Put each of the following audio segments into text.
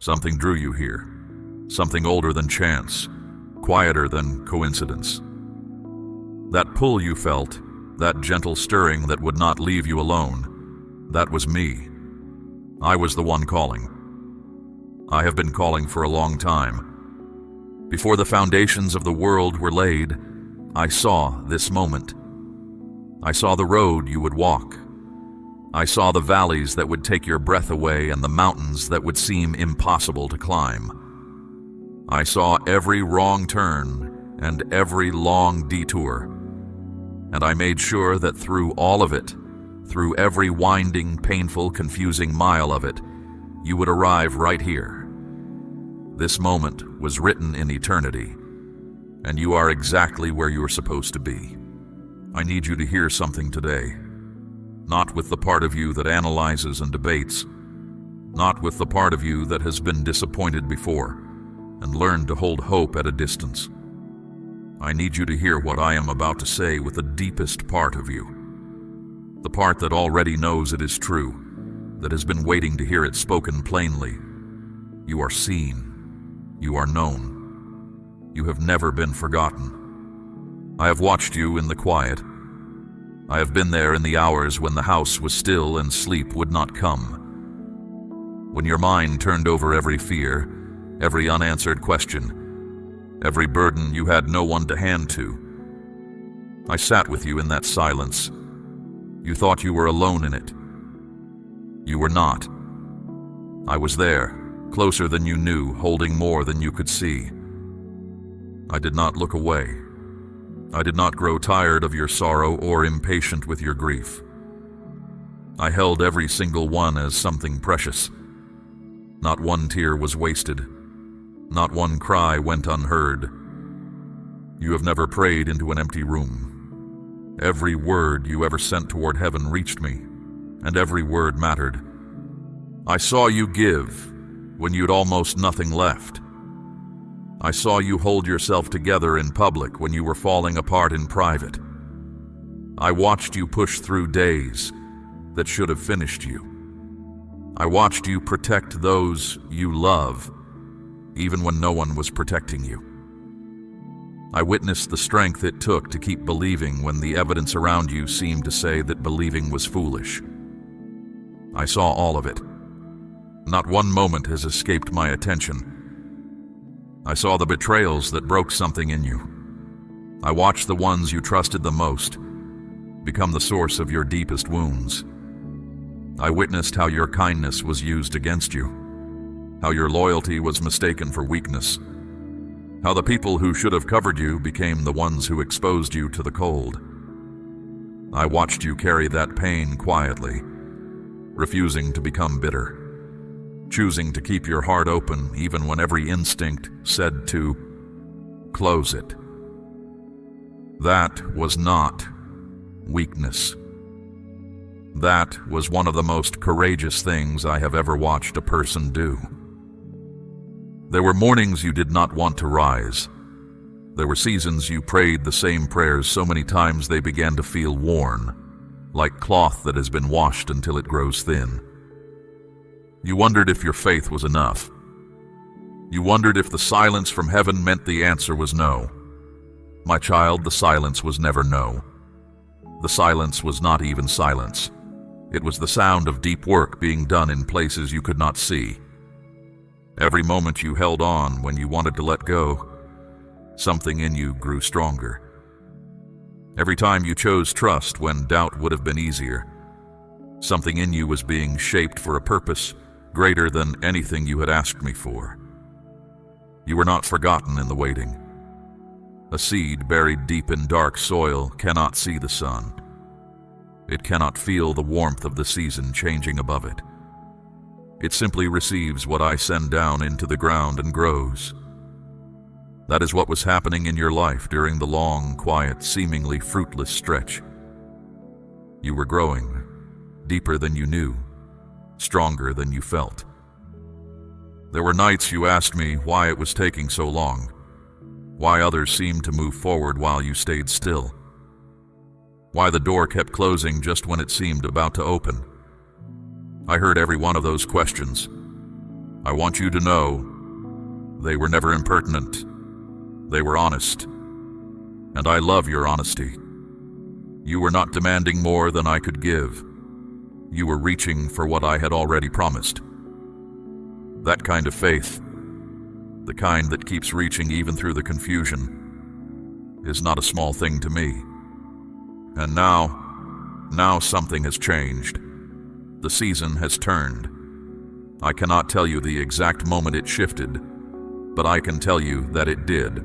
Something drew you here. Something older than chance, quieter than coincidence. That pull you felt, that gentle stirring that would not leave you alone, that was me. I was the one calling. I have been calling for a long time. Before the foundations of the world were laid, I saw this moment. I saw the road you would walk. I saw the valleys that would take your breath away and the mountains that would seem impossible to climb. I saw every wrong turn and every long detour, and I made sure that through all of it, through every winding, painful, confusing mile of it, you would arrive right here. This moment was written in eternity, and you are exactly where you are supposed to be. I need you to hear something today. Not with the part of you that analyzes and debates, not with the part of you that has been disappointed before and learned to hold hope at a distance. I need you to hear what I am about to say with the deepest part of you, the part that already knows it is true, that has been waiting to hear it spoken plainly. You are seen. You are known. You have never been forgotten. I have watched you in the quiet. I have been there in the hours when the house was still and sleep would not come. When your mind turned over every fear, every unanswered question, every burden you had no one to hand to. I sat with you in that silence. You thought you were alone in it. You were not. I was there, closer than you knew, holding more than you could see. I did not look away. I did not grow tired of your sorrow or impatient with your grief. I held every single one as something precious. Not one tear was wasted. Not one cry went unheard. You have never prayed into an empty room. Every word you ever sent toward heaven reached me, and every word mattered. I saw you give when you'd almost nothing left. I saw you hold yourself together in public when you were falling apart in private. I watched you push through days that should have finished you. I watched you protect those you love, even when no one was protecting you. I witnessed the strength it took to keep believing when the evidence around you seemed to say that believing was foolish. I saw all of it. Not one moment has escaped my attention. I saw the betrayals that broke something in you. I watched the ones you trusted the most become the source of your deepest wounds. I witnessed how your kindness was used against you, how your loyalty was mistaken for weakness, how the people who should have covered you became the ones who exposed you to the cold. I watched you carry that pain quietly, refusing to become bitter, choosing to keep your heart open even when every instinct said to close it. That was not weakness. That was one of the most courageous things I have ever watched a person do. There were mornings you did not want to rise. There were seasons you prayed the same prayers so many times they began to feel worn, like cloth that has been washed until it grows thin. You wondered if your faith was enough. You wondered if the silence from heaven meant the answer was no. My child, the silence was never no. The silence was not even silence. It was the sound of deep work being done in places you could not see. Every moment you held on when you wanted to let go, something in you grew stronger. Every time you chose trust when doubt would have been easier, something in you was being shaped for a purpose greater than anything you had asked me for. You were not forgotten in the waiting. A seed buried deep in dark soil cannot see the sun. It cannot feel the warmth of the season changing above it. It simply receives what I send down into the ground and grows. That is what was happening in your life during the long, quiet, seemingly fruitless stretch. You were growing, deeper than you knew, stronger than you felt. There were nights you asked me why it was taking so long, why others seemed to move forward while you stayed still, why the door kept closing just when it seemed about to open. I heard every one of those questions. I want you to know they were never impertinent. They were honest. And I love your honesty. You were not demanding more than I could give. You were reaching for what I had already promised. That kind of faith, the kind that keeps reaching even through the confusion, is not a small thing to me. And now something has changed. The season has turned. I cannot tell you the exact moment it shifted, but I can tell you that it did.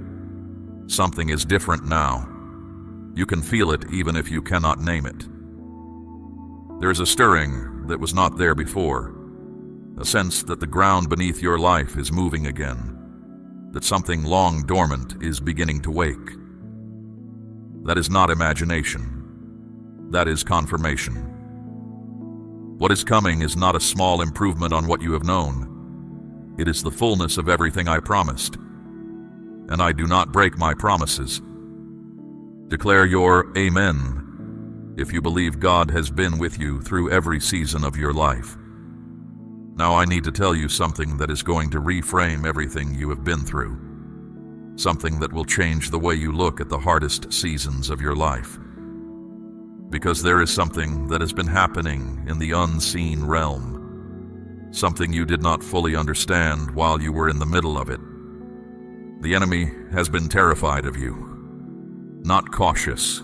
Something is different now. You can feel it even if you cannot name it. There is a stirring that was not there before, a sense that the ground beneath your life is moving again, that something long dormant is beginning to wake. That is not imagination. That is confirmation. What is coming is not a small improvement on what you have known. It is the fullness of everything I promised. And I do not break my promises. Declare your Amen if you believe God has been with you through every season of your life. Now I need to tell you something that is going to reframe everything you have been through. Something that will change the way you look at the hardest seasons of your life. Because there is something that has been happening in the unseen realm. Something you did not fully understand while you were in the middle of it. The enemy has been terrified of you. Not cautious,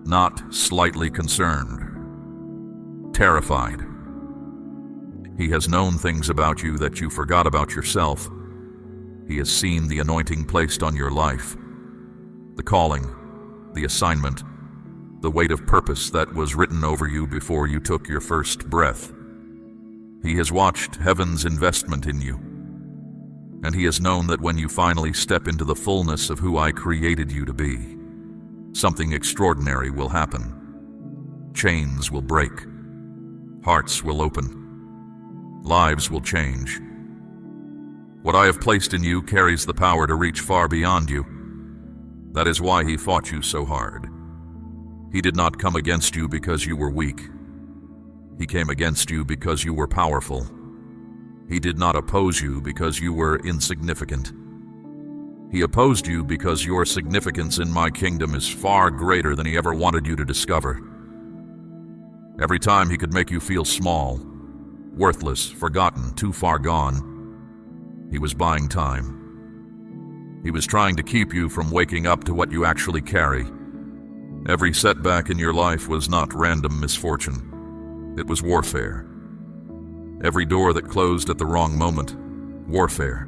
not slightly concerned. Terrified. He has known things about you that you forgot about yourself. He has seen the anointing placed on your life, the calling, the assignment, the weight of purpose that was written over you before you took your first breath. He has watched heaven's investment in you, and he has known that when you finally step into the fullness of who I created you to be, something extraordinary will happen. Chains will break. Hearts will open. Lives will change. What I have placed in you carries the power to reach far beyond you. That is why he fought you so hard. He did not come against you because you were weak. He came against you because you were powerful. He did not oppose you because you were insignificant. He opposed you because your significance in my kingdom is far greater than he ever wanted you to discover. Every time he could make you feel small, worthless, forgotten, too far gone, he was buying time. He was trying to keep you from waking up to what you actually carry. Every setback in your life was not random misfortune. It was warfare. Every door that closed at the wrong moment, warfare.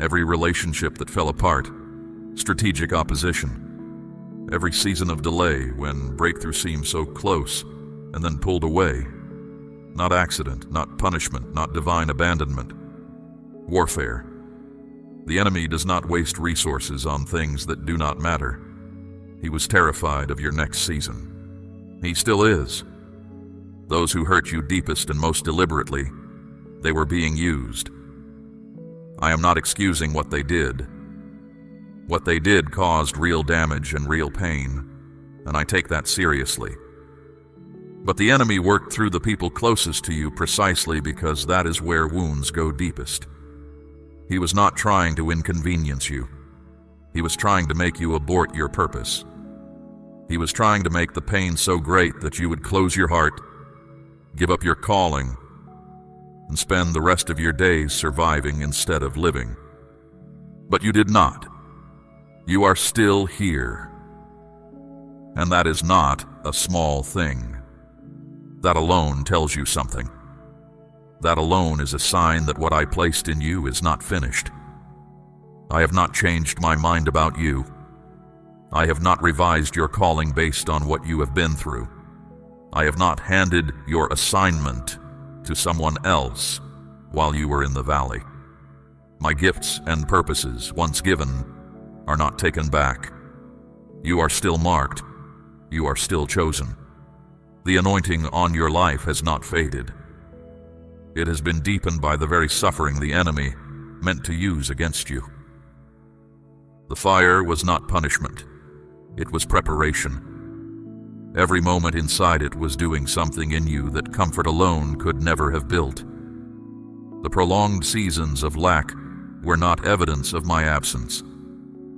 Every relationship that fell apart, strategic opposition. Every season of delay when breakthrough seemed so close and then pulled away. Not accident, not punishment, not divine abandonment. Warfare. The enemy does not waste resources on things that do not matter. He was terrified of your next season. He still is. Those who hurt you deepest and most deliberately, they were being used. I am not excusing what they did. What they did caused real damage and real pain, and I take that seriously. But the enemy worked through the people closest to you precisely because that is where wounds go deepest. He was not trying to inconvenience you. He was trying to make you abort your purpose. He was trying to make the pain so great that you would close your heart, give up your calling, and spend the rest of your days surviving instead of living. But you did not. You are still here. And that is not a small thing. That alone tells you something. That alone is a sign that what I placed in you is not finished. I have not changed my mind about you. I have not revised your calling based on what you have been through. I have not handed your assignment to someone else while you were in the valley. My gifts and purposes, once given, are not taken back. You are still marked. You are still chosen. The anointing on your life has not faded. It has been deepened by the very suffering the enemy meant to use against you. The fire was not punishment. It was preparation. Every moment inside it was doing something in you that comfort alone could never have built. The prolonged seasons of lack were not evidence of my absence.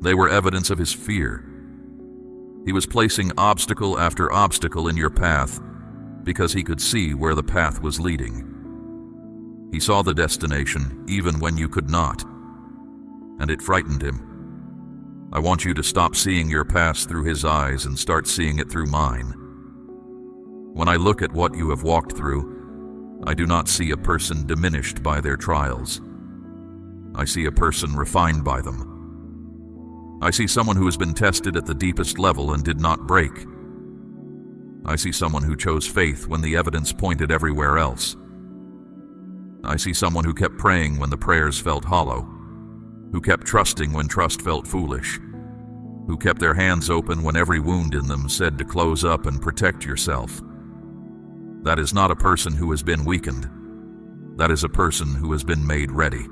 They were evidence of his fear. He was placing obstacle after obstacle in your path because he could see where the path was leading. He saw the destination even when you could not, and it frightened him. I want you to stop seeing your past through his eyes and start seeing it through mine. When I look at what you have walked through, I do not see a person diminished by their trials. I see a person refined by them. I see someone who has been tested at the deepest level and did not break. I see someone who chose faith when the evidence pointed everywhere else. I see someone who kept praying when the prayers felt hollow, who kept trusting when trust felt foolish, who kept their hands open when every wound in them said to close up and protect yourself. That is not a person who has been weakened. That is a person who has been made ready.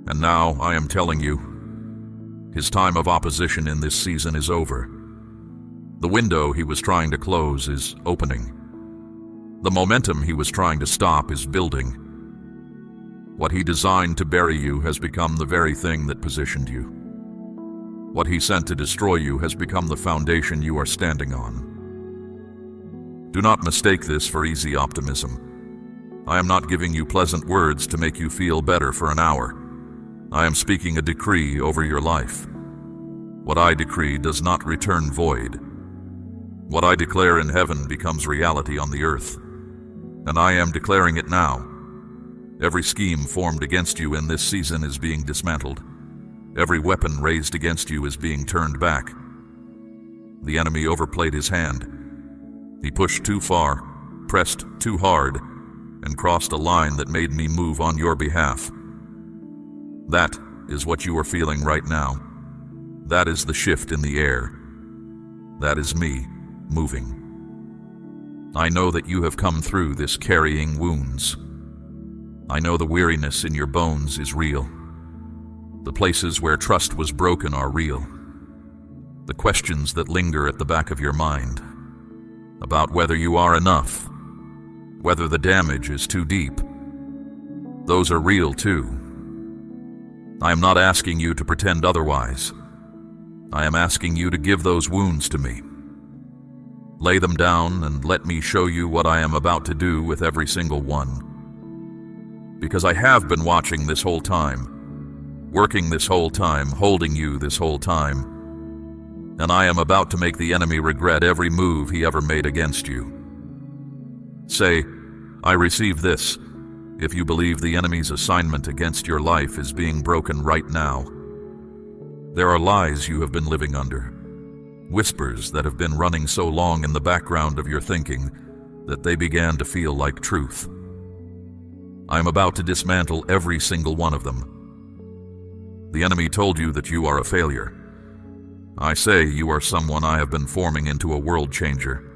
And now I am telling you, his time of opposition in this season is over. The window he was trying to close is opening. The momentum he was trying to stop is building. What he designed to bury you has become the very thing that positioned you. What he sent to destroy you has become the foundation you are standing on. Do not mistake this for easy optimism. I am not giving you pleasant words to make you feel better for an hour. I am speaking a decree over your life. What I decree does not return void. What I declare in heaven becomes reality on the earth, and I am declaring it now. Every scheme formed against you in this season is being dismantled. Every weapon raised against you is being turned back. The enemy overplayed his hand. He pushed too far, pressed too hard, and crossed a line that made me move on your behalf. That is what you are feeling right now. That is the shift in the air. That is me moving. I know that you have come through this carrying wounds. I know the weariness in your bones is real. The places where trust was broken are real. The questions that linger at the back of your mind about whether you are enough, whether the damage is too deep, those are real too. I am not asking you to pretend otherwise. I am asking you to give those wounds to me. Lay them down and let me show you what I am about to do with every single one. Because I have been watching this whole time, working this whole time, holding you this whole time, and I am about to make the enemy regret every move he ever made against you. Say, I receive this, if you believe the enemy's assignment against your life is being broken right now. There are lies you have been living under, whispers that have been running so long in the background of your thinking that they began to feel like truth. I am about to dismantle every single one of them. The enemy told you that you are a failure. I say you are someone I have been forming into a world changer.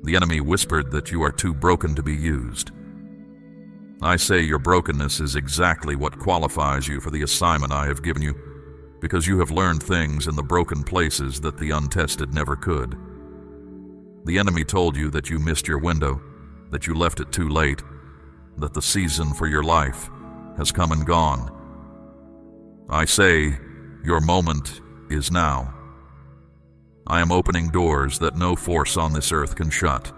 The enemy whispered that you are too broken to be used. I say your brokenness is exactly what qualifies you for the assignment I have given you, because you have learned things in the broken places that the untested never could. The enemy told you that you missed your window, that you left it too late, that the season for your life has come and gone. I say your moment is now. I am opening doors that no force on this earth can shut.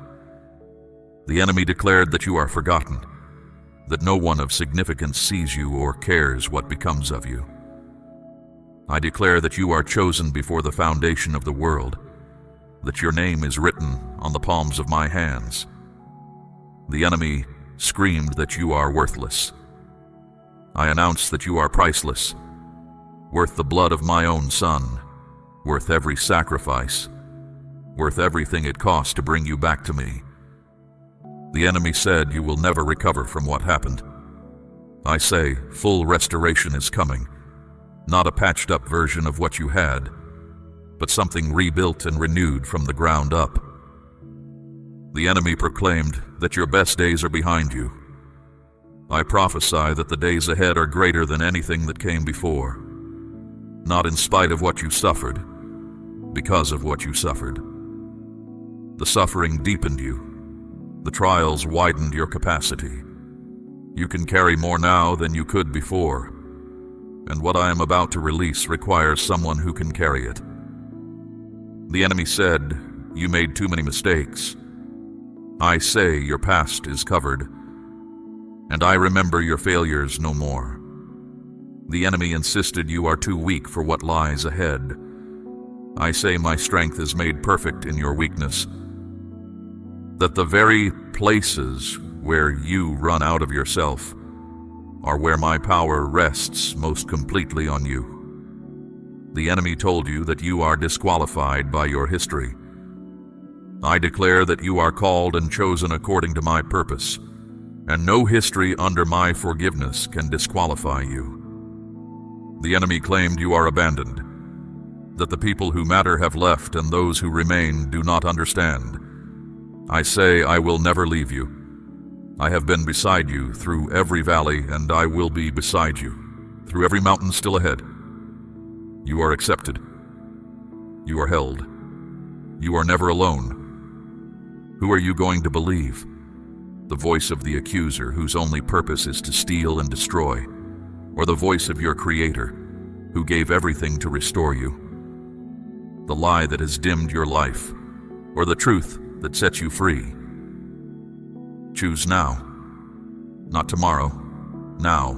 The enemy declared that you are forgotten, that no one of significance sees you or cares what becomes of you. I declare that you are chosen before the foundation of the world, that your name is written on the palms of my hands. The enemy screamed that you are worthless. I announce that you are priceless, worth the blood of my own son, worth every sacrifice, worth everything it cost to bring you back to me. The enemy said you will never recover from what happened. I say full restoration is coming, not a patched-up version of what you had, but something rebuilt and renewed from the ground up. The enemy proclaimed that your best days are behind you. I prophesy that the days ahead are greater than anything that came before. Not in spite of what you suffered, because of what you suffered. The suffering deepened you. The trials widened your capacity. You can carry more now than you could before, and what I am about to release requires someone who can carry it. The enemy said, "You made too many mistakes." I say your past is covered, and I remember your failures no more. The enemy insisted you are too weak for what lies ahead. I say my strength is made perfect in your weakness, that the very places where you run out of yourself are where my power rests most completely on you. The enemy told you that you are disqualified by your history. I declare that you are called and chosen according to my purpose, and no history under my forgiveness can disqualify you. The enemy claimed you are abandoned, that the people who matter have left and those who remain do not understand. I say I will never leave you. I have been beside you through every valley, and I will be beside you through every mountain still ahead. You are accepted. You are held. You are never alone. Who are you going to believe? The voice of the accuser, whose only purpose is to steal and destroy, or the voice of your Creator, who gave everything to restore you? The lie that has dimmed your life, or the truth that sets you free? Choose now, not tomorrow, now.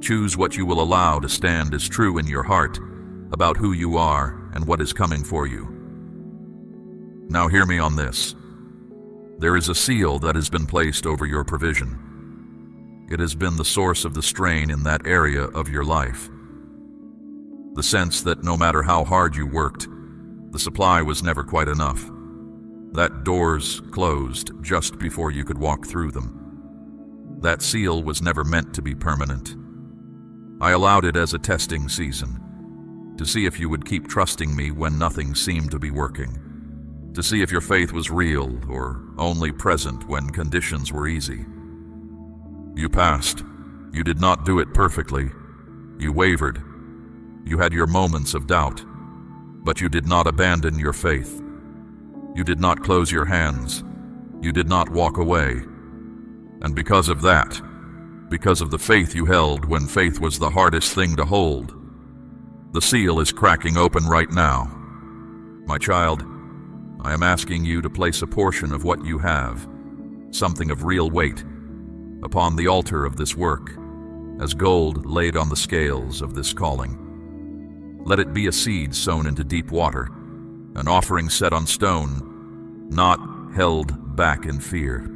Choose what you will allow to stand as true in your heart about who you are and what is coming for you. Now hear me on this. There is a seal that has been placed over your provision. It has been the source of the strain in that area of your life. The sense that no matter how hard you worked, the supply was never quite enough. That doors closed just before you could walk through them. That seal was never meant to be permanent. I allowed it as a testing season, to see if you would keep trusting me when nothing seemed to be working, to see if your faith was real or only present when conditions were easy. You passed. You did not do it perfectly. You wavered. You had your moments of doubt, but you did not abandon your faith. You did not close your hands. You did not walk away. And because of that, because of the faith you held when faith was the hardest thing to hold, the seal is cracking open right now. My child, I am asking you to place a portion of what you have, something of real weight, upon the altar of this work, as gold laid on the scales of this calling. Let it be a seed sown into deep water, an offering set on stone, not held back in fear.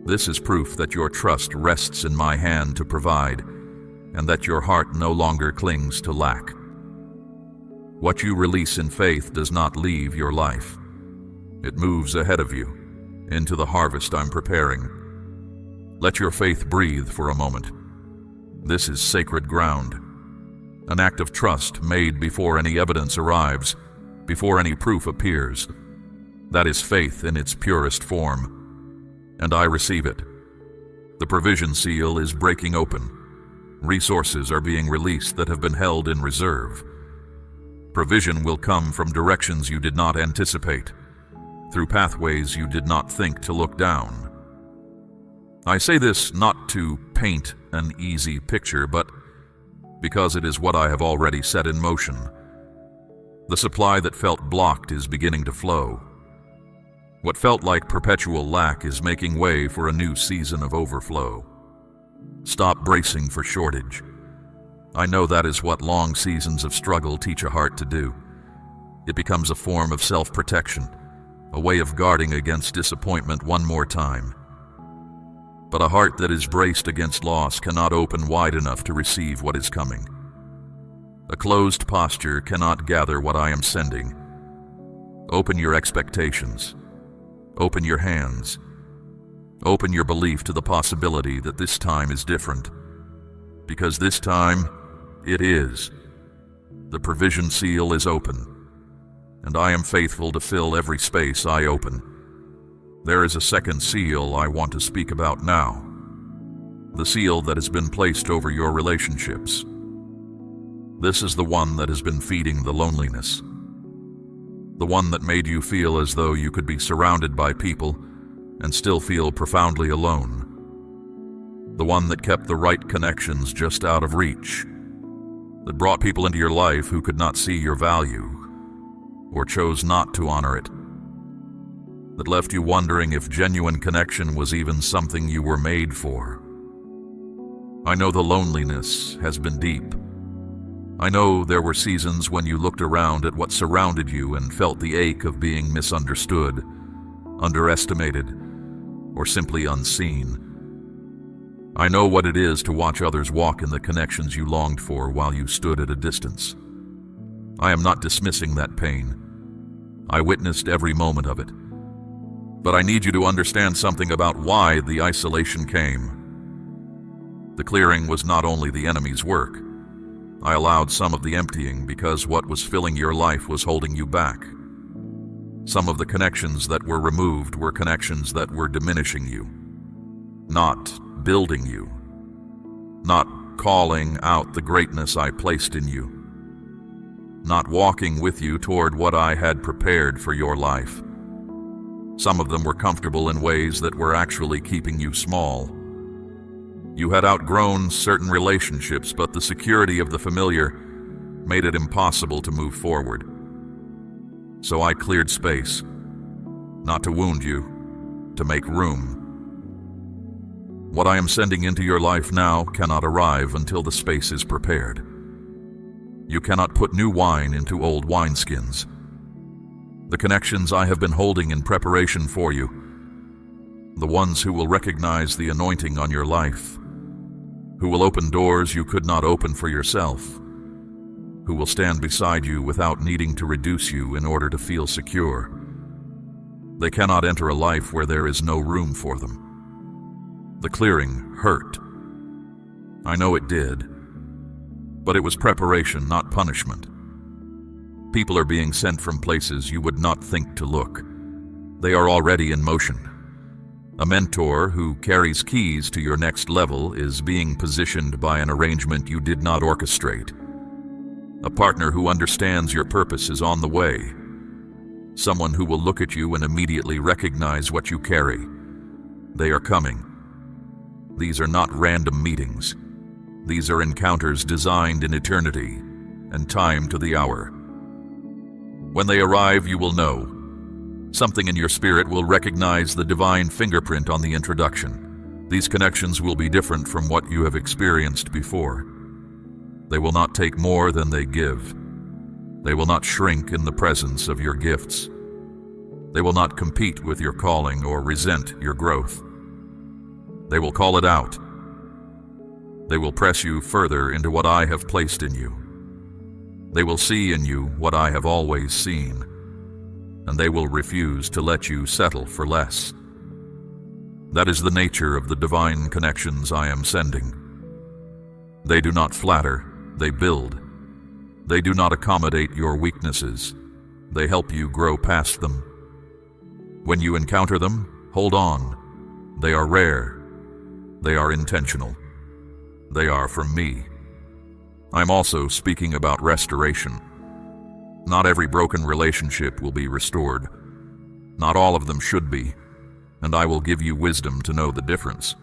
This is proof that your trust rests in my hand to provide, and that your heart no longer clings to lack. What you release in faith does not leave your life. It moves ahead of you, into the harvest I'm preparing. Let your faith breathe for a moment. This is sacred ground, an act of trust made before any evidence arrives, before any proof appears. That is faith in its purest form, and I receive it. The provision seal is breaking open. Resources are being released that have been held in reserve. Provision will come from directions you did not anticipate, through pathways you did not think to look down. I say this not to paint an easy picture, but because it is what I have already set in motion. The supply that felt blocked is beginning to flow. What felt like perpetual lack is making way for a new season of overflow. Stop bracing for shortage. I know that is what long seasons of struggle teach a heart to do. It becomes a form of self-protection, a way of guarding against disappointment one more time. But a heart that is braced against loss cannot open wide enough to receive what is coming. A closed posture cannot gather what I am sending. Open your expectations. Open your hands. Open your belief to the possibility that this time is different. Because this time, it is. The provision seal is open, and I am faithful to fill every space I open. There is a second seal I want to speak about now. The seal that has been placed over your relationships. This is the one that has been feeding the loneliness. The one that made you feel as though you could be surrounded by people and still feel profoundly alone. the one that kept the right connections just out of reach, that brought people into your life who could not see your value or chose not to honor it, that left you wondering if genuine connection was even something you were made for. I know the loneliness has been deep. I know there were seasons when you looked around at what surrounded you and felt the ache of being misunderstood, underestimated, or simply unseen. I know what it is to watch others walk in the connections you longed for while you stood at a distance. I am not dismissing that pain. I witnessed every moment of it. But I need you to understand something about why the isolation came. The clearing was not only the enemy's work. I allowed some of the emptying because what was filling your life was holding you back. Some of the connections that were removed were connections that were diminishing you, not building you, not calling out the greatness I placed in you, not walking with you toward what I had prepared for your life. Some of them were comfortable in ways that were actually keeping you small. You had outgrown certain relationships, but the security of the familiar made it impossible to move forward. So I cleared space, not to wound you, to make room. What I am sending into your life now cannot arrive until the space is prepared. You cannot put new wine into old wineskins. The connections I have been holding in preparation for you, the ones who will recognize the anointing on your life, who will open doors you could not open for yourself, who will stand beside you without needing to reduce you in order to feel secure. They cannot enter a life where there is no room for them. The clearing hurt. I know it did, but it was preparation, not punishment. People are being sent from places you would not think to look. They are already in motion. A mentor who carries keys to your next level is being positioned by an arrangement you did not orchestrate. A partner who understands your purpose is on the way. Someone who will look at you and immediately recognize what you carry. They are coming. These are not random meetings. These are encounters designed in eternity and timed to the hour. When they arrive, you will know. Something in your spirit will recognize the divine fingerprint on the introduction. These connections will be different from what you have experienced before. They will not take more than they give. They will not shrink in the presence of your gifts. They will not compete with your calling or resent your growth. They will call it out. They will press you further into what I have placed in you. They will see in you what I have always seen, and they will refuse to let you settle for less. That is the nature of the divine connections I am sending. They do not flatter, they build. They do not accommodate your weaknesses. They help you grow past them. When you encounter them, hold on. They are rare. They are intentional. They are from me. I'm also speaking about restoration. Not every broken relationship will be restored. Not all of them should be, and I will give you wisdom to know the difference.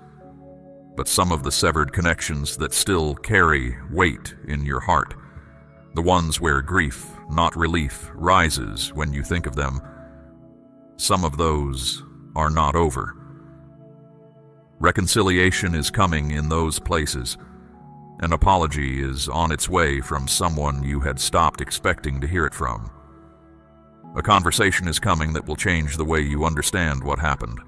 But some of the severed connections that still carry weight in your heart, the ones where grief, not relief, rises when you think of them, some of those are not over. Reconciliation is coming in those places. An apology is on its way from someone you had stopped expecting to hear it from. A conversation is coming that will change the way you understand what happened.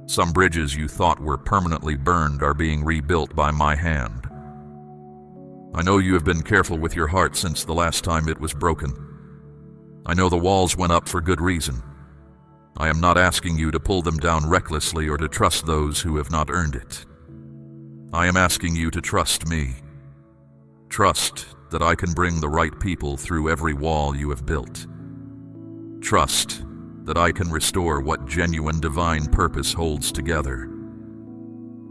Some bridges you thought were permanently burned are being rebuilt by my hand. I know you have been careful with your heart since the last time it was broken. I know the walls went up for good reason. I am not asking you to pull them down recklessly or to trust those who have not earned it. I am asking you to trust me. Trust that I can bring the right people through every wall you have built. Trust that I can restore what genuine divine purpose holds together.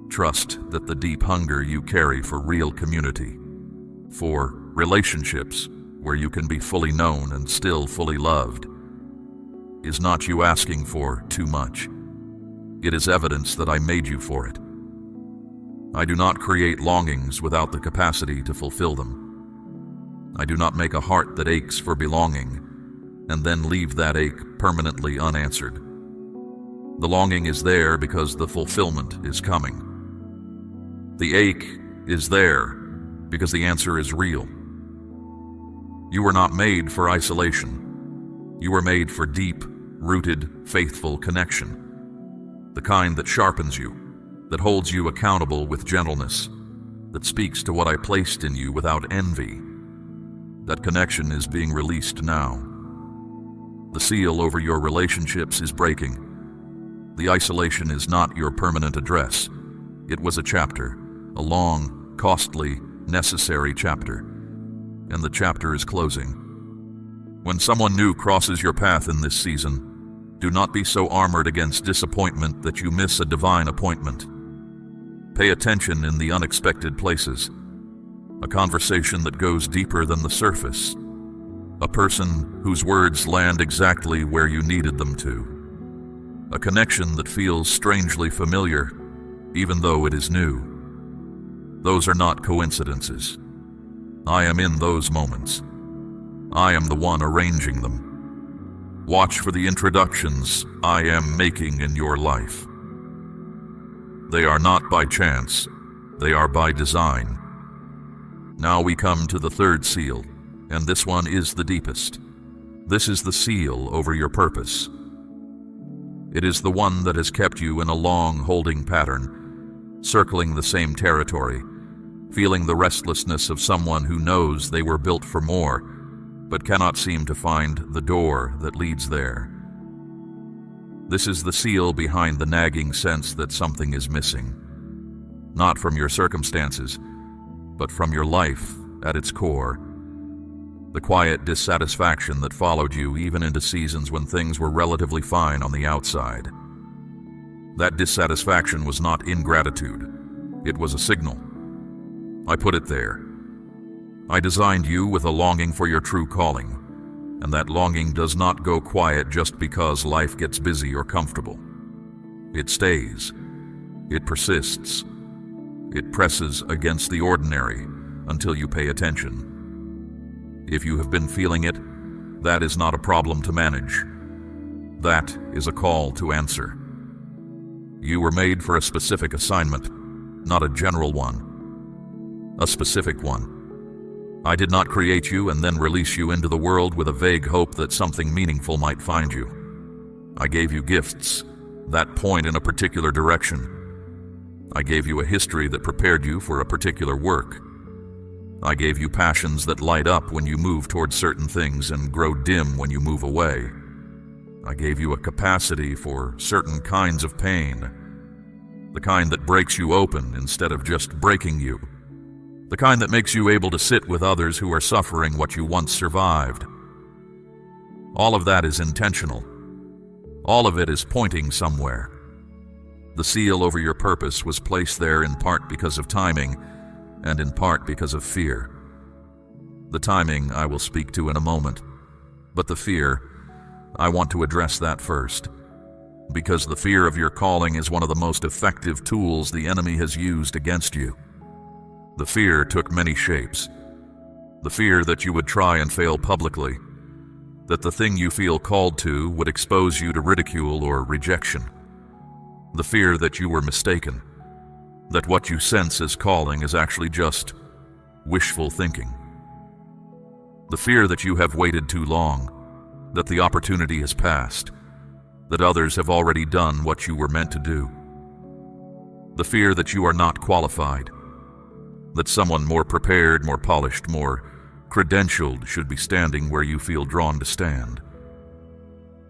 Trust that the deep hunger you carry for real community, for relationships where you can be fully known and still fully loved, is not you asking for too much. It is evidence that I made you for it. I do not create longings without the capacity to fulfill them. I do not make a heart that aches for belonging and then leave that ache permanently unanswered. The longing is there because the fulfillment is coming. The ache is there because the answer is real. You were not made for isolation. You were made for deep, rooted, faithful connection. The kind that sharpens you, that holds you accountable with gentleness, that speaks to what I placed in you without envy. That connection is being released now. The seal over your relationships is breaking. The isolation is not your permanent address. It was a chapter, a long, costly, necessary chapter, and the chapter is closing. When someone new crosses your path in this season, do not be so armored against disappointment that you miss a divine appointment. Pay attention in the unexpected places. A conversation that goes deeper than the surface. A person whose words land exactly where you needed them to. A connection that feels strangely familiar, even though it is new. Those are not coincidences. I am in those moments. I am the one arranging them. Watch for the introductions I am making in your life. They are not by chance. They are by design. Now we come to the third seal, and this one is the deepest. This is the seal over your purpose. It is the one that has kept you in a long holding pattern, circling the same territory, feeling the restlessness of someone who knows they were built for more, but cannot seem to find the door that leads there. This is the seal behind the nagging sense that something is missing, not from your circumstances, but from your life at its core. The quiet dissatisfaction that followed you even into seasons when things were relatively fine on the outside. That dissatisfaction was not ingratitude. It was a signal. I put it there. I designed you with a longing for your true calling, and that longing does not go quiet just because life gets busy or comfortable. It stays. It persists. It presses against the ordinary until you pay attention. If you have been feeling it, that is not a problem to manage. That is a call to answer. You were made for a specific assignment, not a general one. A specific one. I did not create you and then release you into the world with a vague hope that something meaningful might find you. I gave you gifts that point in a particular direction. I gave you a history that prepared you for a particular work. I gave you passions that light up when you move toward certain things and grow dim when you move away. I gave you a capacity for certain kinds of pain, the kind that breaks you open instead of just breaking you, the kind that makes you able to sit with others who are suffering what you once survived. All of that is intentional. All of it is pointing somewhere. The seal over your purpose was placed there in part because of timing, and in part because of fear. The timing I will speak to in a moment, but the fear, I want to address that first, because the fear of your calling is one of the most effective tools the enemy has used against you. The fear took many shapes. The fear that you would try and fail publicly, that the thing you feel called to would expose you to ridicule or rejection. The fear that you were mistaken, that what you sense as calling is actually just wishful thinking. The fear that you have waited too long, that the opportunity has passed, that others have already done what you were meant to do. The fear that you are not qualified, that someone more prepared, more polished, more credentialed should be standing where you feel drawn to stand.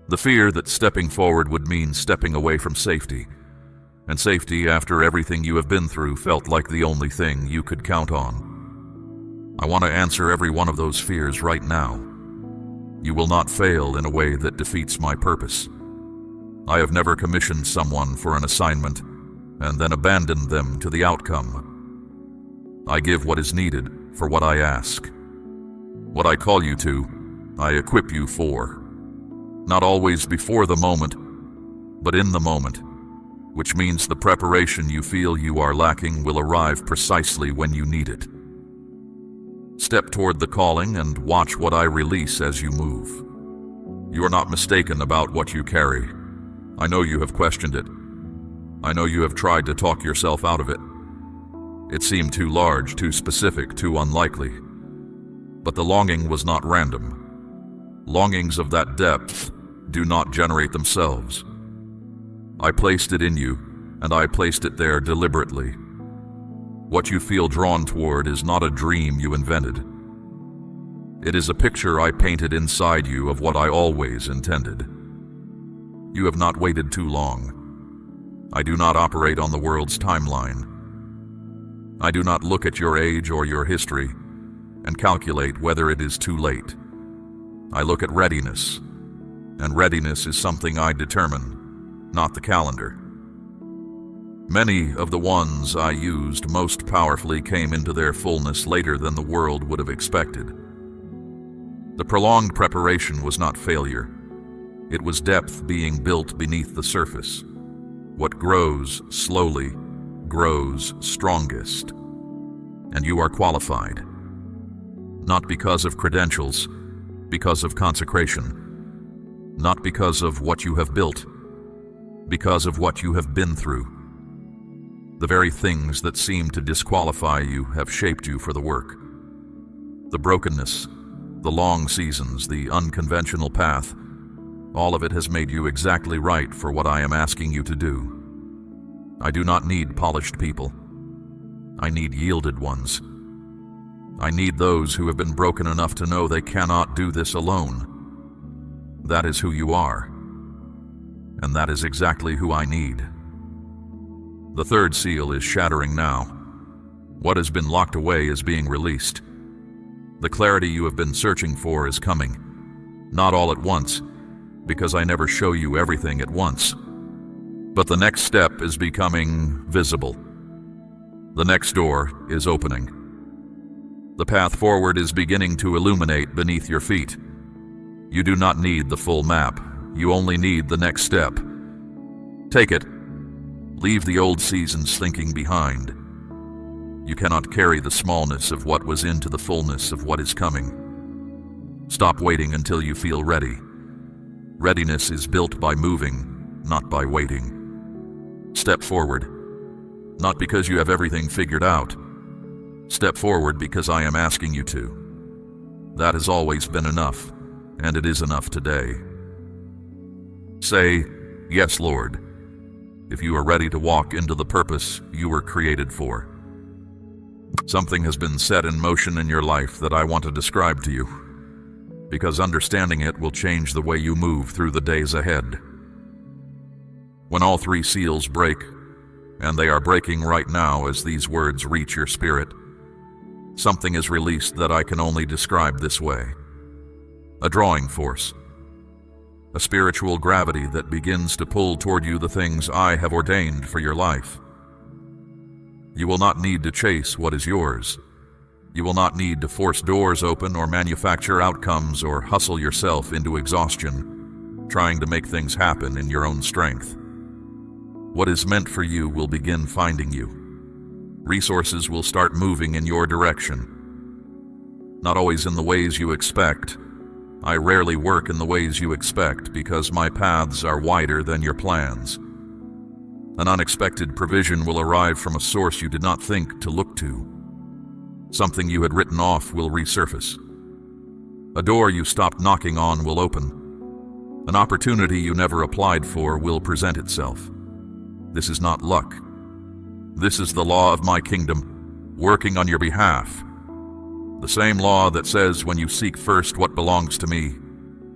The fear that stepping forward would mean stepping away from safety, and safety after everything you have been through felt like the only thing you could count on. I want to answer every one of those fears right now. You will not fail in a way that defeats my purpose. I have never commissioned someone for an assignment and then abandoned them to the outcome. I give what is needed for what I ask. What I call you to, I equip you for. Not always before the moment, but in the moment. which means the preparation you feel you are lacking will arrive precisely when you need it. Step toward the calling and watch what I release as you move. You are not mistaken about what you carry. I know you have questioned it. I know you have tried to talk yourself out of it. It seemed too large, too specific, too unlikely. But the longing was not random. Longings of that depth do not generate themselves. I placed it in you, and I placed it there deliberately. What you feel drawn toward is not a dream you invented. It is a picture I painted inside you of what I always intended. You have not waited too long. I do not operate on the world's timeline. I do not look at your age or your history and calculate whether it is too late. I look at readiness, and readiness is something I determine, not the calendar. Many of the ones I used most powerfully came into their fullness later than the world would have expected. The prolonged preparation was not failure. It was depth being built beneath the surface. What grows slowly grows strongest. And you are qualified. Not because of credentials, because of consecration. Not because of what you have built, because of what you have been through. The very things that seem to disqualify you have shaped you for the work. The brokenness, the long seasons, the unconventional path, all of it has made you exactly right for what I am asking you to do. I do not need polished people. I need yielded ones. I need those who have been broken enough to know they cannot do this alone. That is who you are. And that is exactly who I need. The third seal is shattering now. What has been locked away is being released. The clarity you have been searching for is coming. Not all at once, because I never show you everything at once. But the next step is becoming visible. The next door is opening. The path forward is beginning to illuminate beneath your feet. You do not need the full map. You only need the next step. Take it. Leave the old seasons thinking behind. You cannot carry the smallness of what was into the fullness of what is coming. Stop waiting until you feel ready. Readiness is built by moving, not by waiting. Step forward, not because you have everything figured out. Step forward because I am asking you to. That has always been enough, and it is enough today. Say, "Yes, Lord," if you are ready to walk into the purpose you were created for. Something has been set in motion in your life that I want to describe to you, because understanding it will change the way you move through the days ahead. When all three seals break, and they are breaking right now as these words reach your spirit, something is released that I can only describe this way. A drawing force. A spiritual gravity that begins to pull toward you the things I have ordained for your life. You will not need to chase what is yours. You will not need to force doors open or manufacture outcomes or hustle yourself into exhaustion, trying to make things happen in your own strength. What is meant for you will begin finding you. Resources will start moving in your direction. Not always in the ways you expect. I rarely work in the ways you expect because my paths are wider than your plans. An unexpected provision will arrive from a source you did not think to look to. Something you had written off will resurface. A door you stopped knocking on will open. An opportunity you never applied for will present itself. This is not luck. This is the law of my kingdom, working on your behalf. The same law that says when you seek first what belongs to me,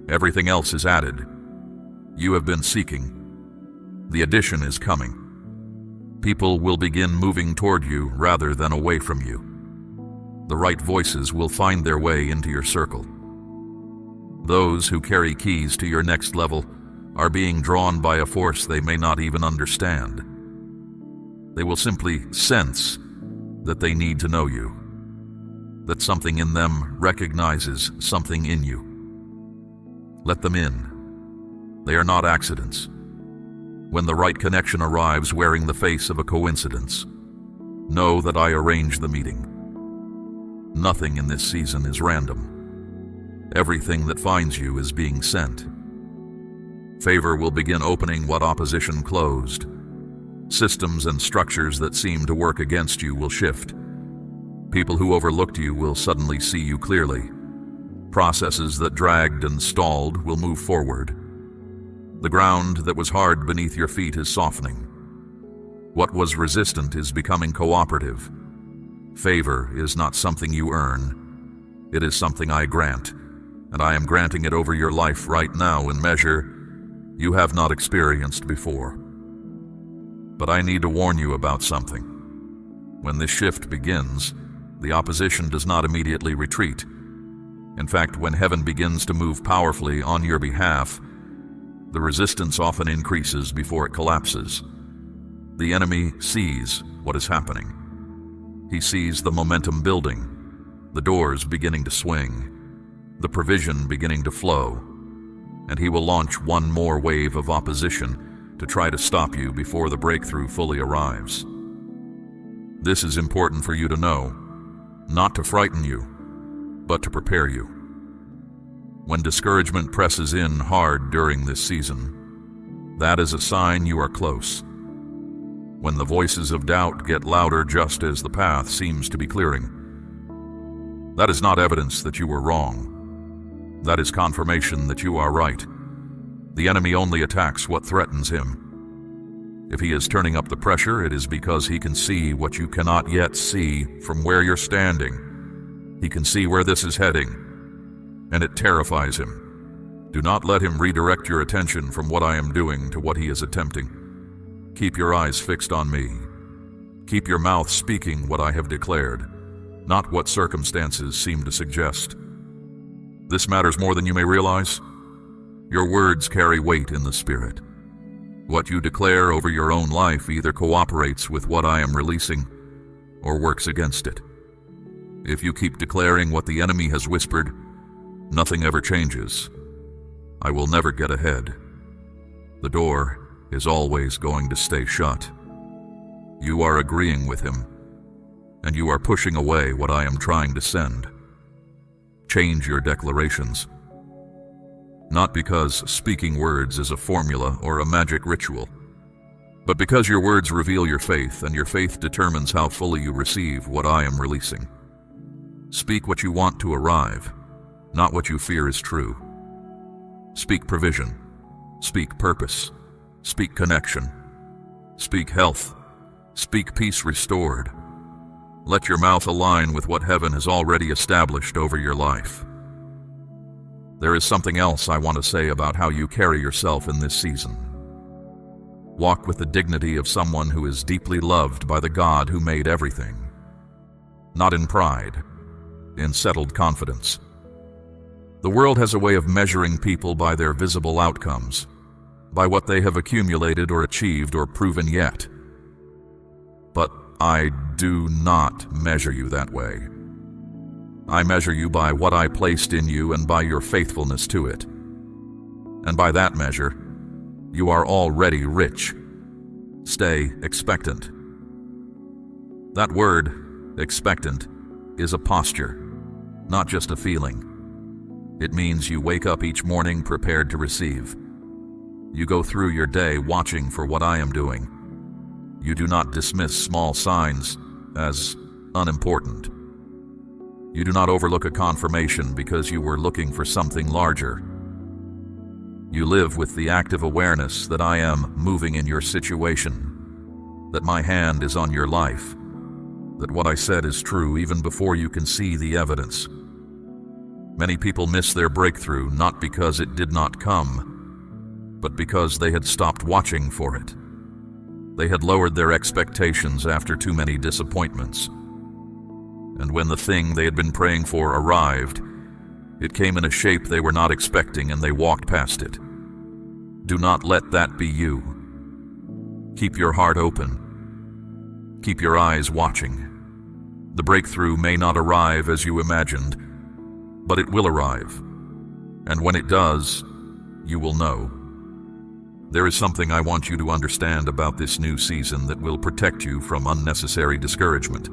everything else is added. You have been seeking. The addition is coming. People will begin moving toward you rather than away from you. The right voices will find their way into your circle. Those who carry keys to your next level are being drawn by a force they may not even understand. They will simply sense that they need to know you, that something in them recognizes something in you. Let them in. They are not accidents. When the right connection arrives wearing the face of a coincidence, know that I arrange the meeting. Nothing in this season is random. Everything that finds you is being sent. Favor will begin opening what opposition closed. Systems and structures that seem to work against you will shift. People who overlooked you will suddenly see you clearly. Processes that dragged and stalled will move forward. The ground that was hard beneath your feet is softening. What was resistant is becoming cooperative. Favor is not something you earn. It is something I grant, and I am granting it over your life right now in measure you have not experienced before. But I need to warn you about something. When this shift begins, the opposition does not immediately retreat. In fact, when heaven begins to move powerfully on your behalf, the resistance often increases before it collapses. The enemy sees what is happening. He sees the momentum building, the doors beginning to swing, the provision beginning to flow, and he will launch one more wave of opposition to try to stop you before the breakthrough fully arrives. This is important for you to know, not to frighten you, but to prepare you. When discouragement presses in hard during this season, that is a sign you are close. When the voices of doubt get louder just as the path seems to be clearing, that is not evidence that you were wrong. That is confirmation that you are right. The enemy only attacks what threatens him. If he is turning up the pressure, it is because he can see what you cannot yet see from where you're standing. He can see where this is heading, and it terrifies him. Do not let him redirect your attention from what I am doing to what he is attempting. Keep your eyes fixed on me. Keep your mouth speaking what I have declared, not what circumstances seem to suggest. This matters more than you may realize. Your words carry weight in the Spirit. What you declare over your own life either cooperates with what I am releasing or works against it. If you keep declaring what the enemy has whispered, nothing ever changes. I will never get ahead. The door is always going to stay shut. You are agreeing with him, and you are pushing away what I am trying to send. Change your declarations. Not because speaking words is a formula or a magic ritual, but because your words reveal your faith, and your faith determines how fully you receive what I am releasing. Speak what you want to arrive, not what you fear is true. Speak provision. Speak purpose. Speak connection. Speak health. Speak peace restored. Let your mouth align with what heaven has already established over your life. There is something else I want to say about how you carry yourself in this season. Walk with the dignity of someone who is deeply loved by the God who made everything. Not in pride, in settled confidence. The world has a way of measuring people by their visible outcomes, by what they have accumulated or achieved or proven yet. But I do not measure you that way. I measure you by what I placed in you and by your faithfulness to it. And by that measure, you are already rich. Stay expectant. That word, expectant, is a posture, not just a feeling. It means you wake up each morning prepared to receive. You go through your day watching for what I am doing. You do not dismiss small signs as unimportant. You do not overlook a confirmation because you were looking for something larger. You live with the active awareness that I am moving in your situation, that my hand is on your life, that what I said is true even before you can see the evidence. Many people miss their breakthrough not because it did not come, but because they had stopped watching for it. They had lowered their expectations after too many disappointments. And when the thing they had been praying for arrived, it came in a shape they were not expecting, and they walked past it. Do not let that be you. Keep your heart open. Keep your eyes watching. The breakthrough may not arrive as you imagined, but it will arrive. And when it does, you will know. There is something I want you to understand about this new season that will protect you from unnecessary discouragement.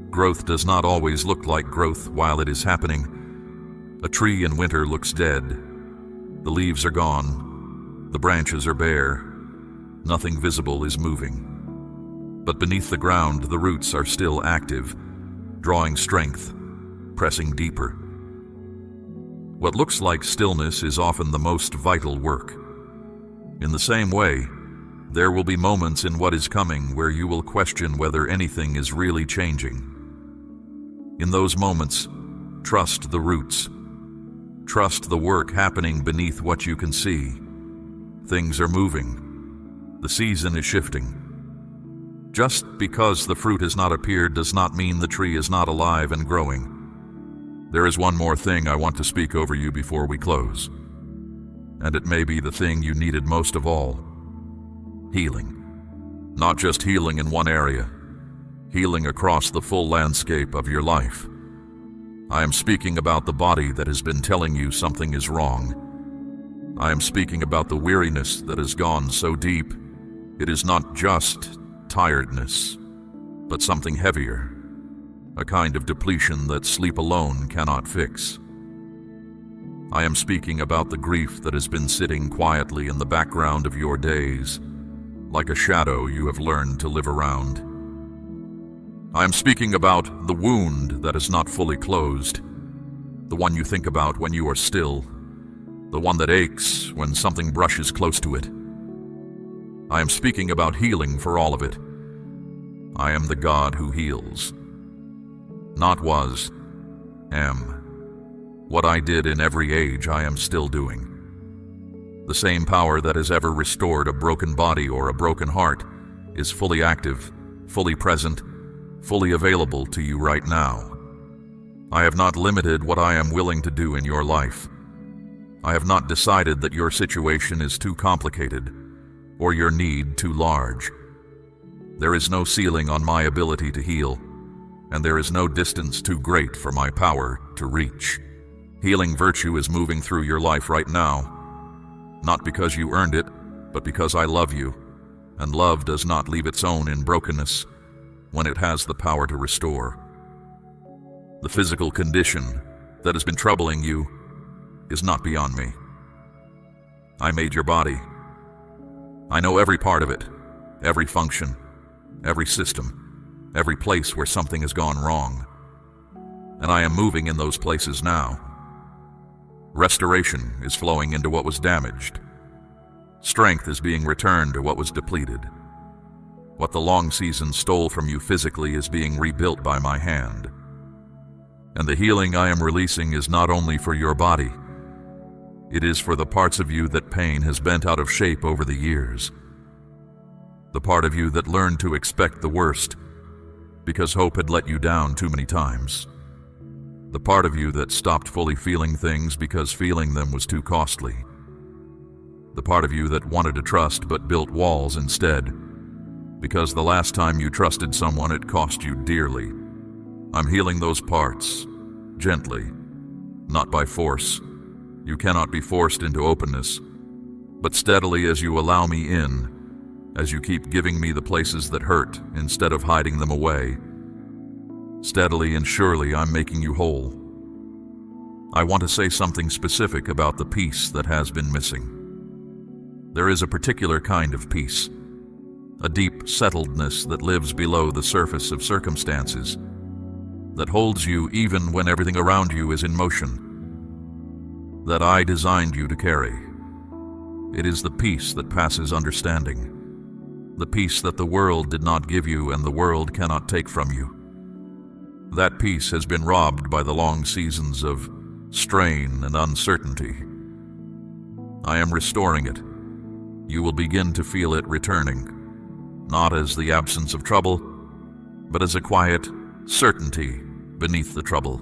Growth does not always look like growth while it is happening. A tree in winter looks dead. The leaves are gone. The branches are bare. Nothing visible is moving. But beneath the ground, the roots are still active, drawing strength, pressing deeper. What looks like stillness is often the most vital work. In the same way, there will be moments in what is coming where you will question whether anything is really changing. In those moments, trust the roots. Trust the work happening beneath what you can see. Things are moving. The season is shifting. Just because the fruit has not appeared does not mean the tree is not alive and growing. There is one more thing I want to speak over you before we close. And it may be the thing you needed most of all. Healing. Not just healing in one area. Healing across the full landscape of your life. I am speaking about the body that has been telling you something is wrong. I am speaking about the weariness that has gone so deep. It is not just tiredness, but something heavier. A kind of depletion that sleep alone cannot fix. I am speaking about the grief that has been sitting quietly in the background of your days, like a shadow you have learned to live around. I am speaking about the wound that is not fully closed, the one you think about when you are still, the one that aches when something brushes close to it. I am speaking about healing for all of it. I am the God who heals. Not was, am. What I did in every age, I am still doing. The same power that has ever restored a broken body or a broken heart is fully active, fully present, fully available to you right now. I have not limited what I am willing to do in your life. I have not decided that your situation is too complicated or your need too large. There is no ceiling on my ability to heal, and there is no distance too great for my power to reach. Healing virtue is moving through your life right now, not because you earned it, but because I love you, and love does not leave its own in brokenness when it has the power to restore. The physical condition that has been troubling you is not beyond me. I made your body. I know every part of it, every function, every system, every place where something has gone wrong. And I am moving in those places now. Restoration is flowing into what was damaged. Strength is being returned to what was depleted. What the long season stole from you physically is being rebuilt by my hand. And the healing I am releasing is not only for your body, it is for the parts of you that pain has bent out of shape over the years. The part of you that learned to expect the worst because hope had let you down too many times. The part of you that stopped fully feeling things because feeling them was too costly. The part of you that wanted to trust but built walls instead, because the last time you trusted someone it cost you dearly. I'm healing those parts, gently, not by force. You cannot be forced into openness, but steadily as you allow me in, as you keep giving me the places that hurt instead of hiding them away. Steadily and surely I'm making you whole. I want to say something specific about the peace that has been missing. There is a particular kind of peace, a deep settledness that lives below the surface of circumstances, that holds you even when everything around you is in motion, that I designed you to carry. It is the peace that passes understanding, the peace that the world did not give you and the world cannot take from you. That peace has been robbed by the long seasons of strain and uncertainty. I am restoring it. You will begin to feel it returning, not as the absence of trouble, but as a quiet certainty beneath the trouble.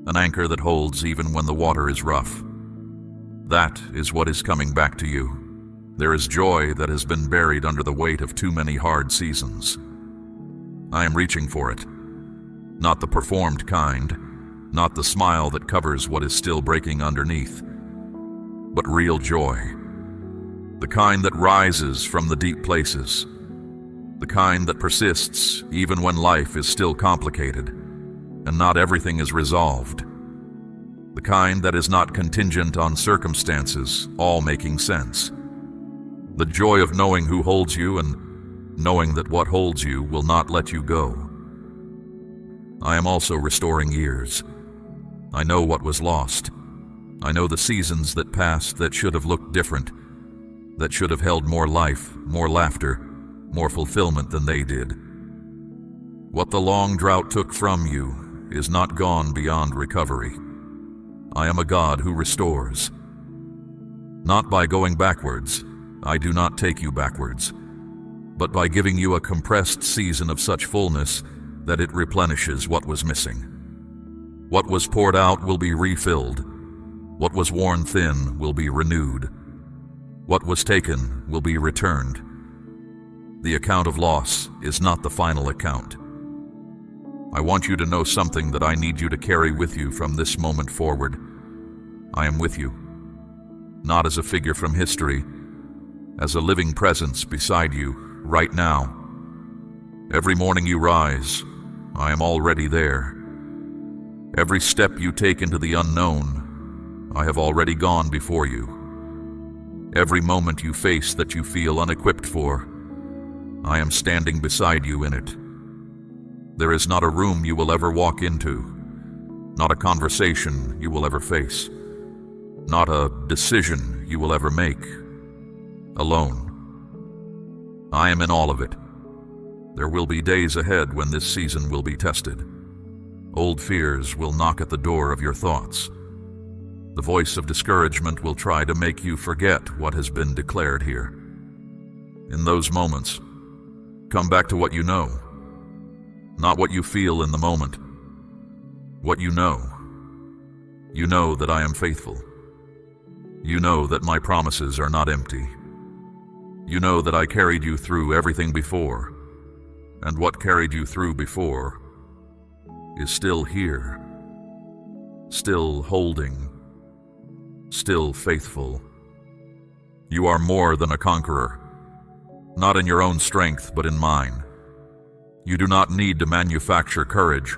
An anchor that holds even when the water is rough. That is what is coming back to you. There is joy that has been buried under the weight of too many hard seasons. I am reaching for it. Not the performed kind, not the smile that covers what is still breaking underneath, but real joy. the kind that rises from the deep places, the kind that persists even when life is still complicated and not everything is resolved, the kind that is not contingent on circumstances all making sense, the joy of knowing who holds you and knowing that what holds you will not let you go. I am also restoring years. I know what was lost. I know the seasons that passed that should have looked different, that should have held more life, more laughter, more fulfillment than they did. What the long drought took from you is not gone beyond recovery. I am a God who restores. Not by going backwards, I do not take you backwards, but by giving you a compressed season of such fullness that it replenishes what was missing. What was poured out will be refilled. What was worn thin will be renewed. What was taken will be returned. The account of loss is not the final account. I want you to know something that I need you to carry with you from this moment forward. I am with you, not as a figure from history, as a living presence beside you right now. Every morning you rise, I am already there. Every step you take into the unknown, I have already gone before you. Every moment you face that you feel unequipped for, I am standing beside you in it. There is not a room you will ever walk into, not a conversation you will ever face, not a decision you will ever make alone. I am in all of it. There will be days ahead when this season will be tested. Old fears will knock at the door of your thoughts. The voice of discouragement will try to make you forget what has been declared here. In those moments, come back to what you know, not what you feel in the moment. What you know. You know that I am faithful. You know that my promises are not empty. You know that I carried you through everything before, and what carried you through before is still here, still holding, still faithful. You are more than a conqueror, not in your own strength, but in mine. You do not need to manufacture courage.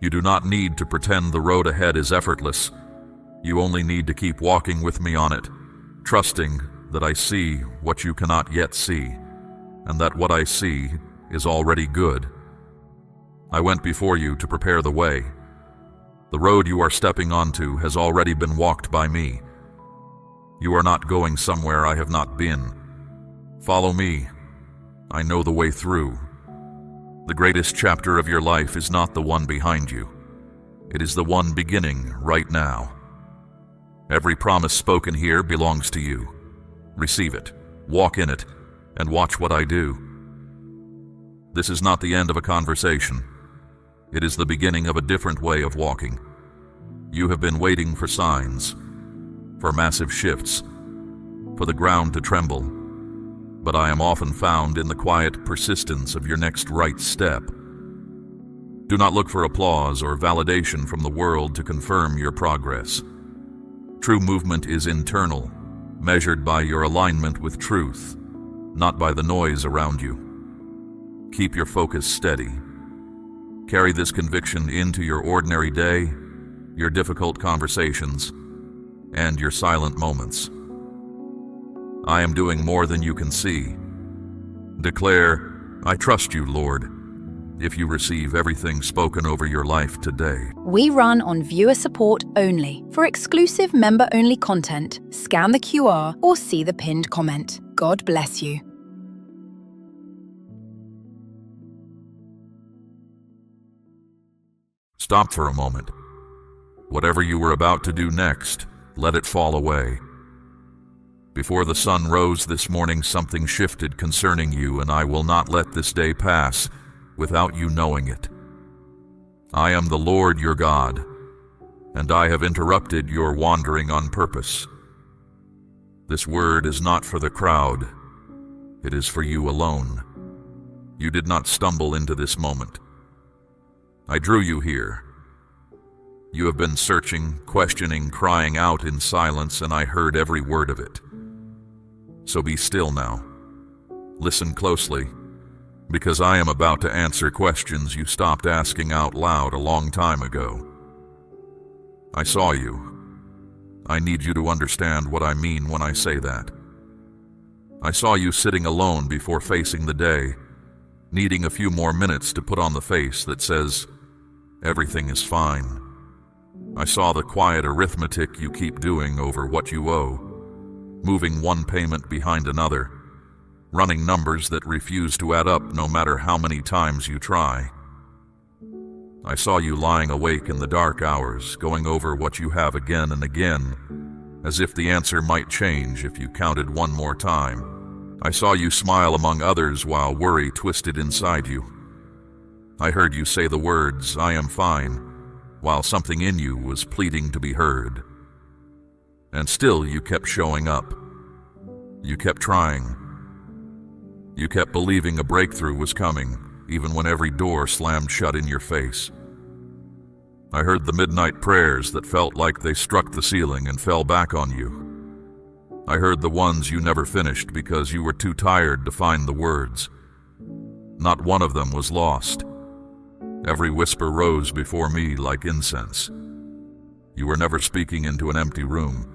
You do not need to pretend the road ahead is effortless. You only need to keep walking with me on it, trusting that I see what you cannot yet see, and that what I see is already good. I went before you to prepare the way. The road you are stepping onto has already been walked by me. You are not going somewhere I have not been. Follow me. I know the way through. The greatest chapter of your life is not the one behind you. It is the one beginning right now. Every promise spoken here belongs to you. Receive it, walk in it, and watch what I do. This is not the end of a conversation. It is the beginning of a different way of walking. You have been waiting for signs, for massive shifts, for the ground to tremble, but I am often found in the quiet persistence of your next right step. Do not look for applause or validation from the world to confirm your progress. True movement is internal, measured by your alignment with truth, not by the noise around you. Keep your focus steady. Carry this conviction into your ordinary day, your difficult conversations, and your silent moments. I am doing more than you can see. Declare, I trust you, Lord, if you receive everything spoken over your life today. We run on viewer support only. For exclusive member-only content, scan the QR or see the pinned comment. God bless you. Stop for a moment. Whatever you were about to do next, let it fall away. Before the sun rose this morning, something shifted concerning you, and I will not let this day pass without you knowing it. I am the Lord your God, and I have interrupted your wandering on purpose. This word is not for the crowd. It is for you alone. You did not stumble into this moment. I drew you here. You have been searching, questioning, crying out in silence, and I heard every word of it. So be still now. Listen closely, because I am about to answer questions you stopped asking out loud a long time ago. I saw you. I need you to understand what I mean when I say that. I saw you sitting alone before facing the day, needing a few more minutes to put on the face that says, everything is fine. I saw the quiet arithmetic you keep doing over what you owe, moving one payment behind another, running numbers that refuse to add up no matter how many times you try. I saw you lying awake in the dark hours, going over what you have again and again, as if the answer might change if you counted one more time. I saw you smile among others while worry twisted inside you. I heard you say the words, "I am fine," while something in you was pleading to be heard. And still you kept showing up. You kept trying. You kept believing a breakthrough was coming, even when every door slammed shut in your face. I heard the midnight prayers that felt like they struck the ceiling and fell back on you. I heard the ones you never finished because you were too tired to find the words. Not one of them was lost. Every whisper rose before me like incense. You were never speaking into an empty room.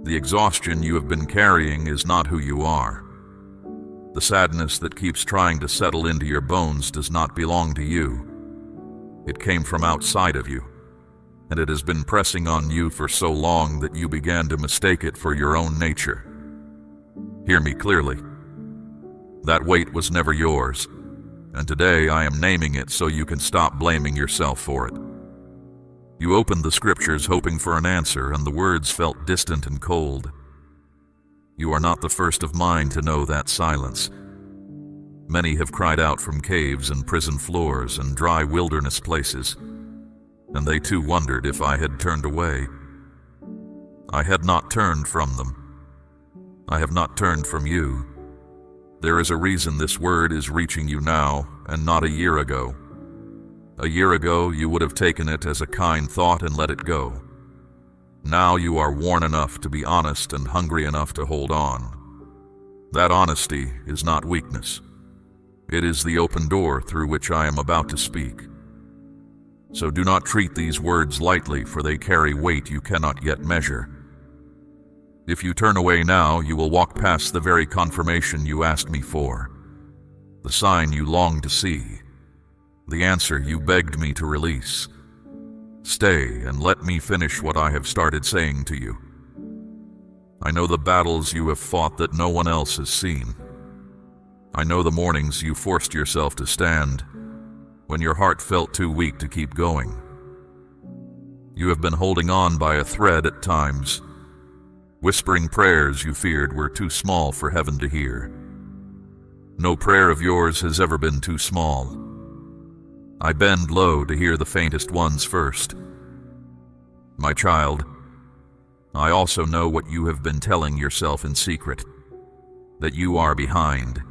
The exhaustion you have been carrying is not who you are. The sadness that keeps trying to settle into your bones does not belong to you. It came from outside of you, and it has been pressing on you for so long that you began to mistake it for your own nature. Hear me clearly. That weight was never yours, and today I am naming it so you can stop blaming yourself for it. You opened the scriptures hoping for an answer, and the words felt distant and cold. You are not the first of mine to know that silence. Many have cried out from caves and prison floors and dry wilderness places, and they too wondered if I had turned away. I had not turned from them. I have not turned from you. There is a reason this word is reaching you now, and not a year ago. A year ago, you would have taken it as a kind thought and let it go. Now you are worn enough to be honest and hungry enough to hold on. That honesty is not weakness. It is the open door through which I am about to speak. So do not treat these words lightly, for they carry weight you cannot yet measure. If you turn away now, you will walk past the very confirmation you asked me for, the sign you longed to see, the answer you begged me to release. Stay and let me finish what I have started saying to you. I know the battles you have fought that no one else has seen. I know the mornings you forced yourself to stand when your heart felt too weak to keep going. You have been holding on by a thread at times, whispering prayers you feared were too small for heaven to hear. No prayer of yours has ever been too small. I bend low to hear the faintest ones first. My child, I also know what you have been telling yourself in secret, that you are behind,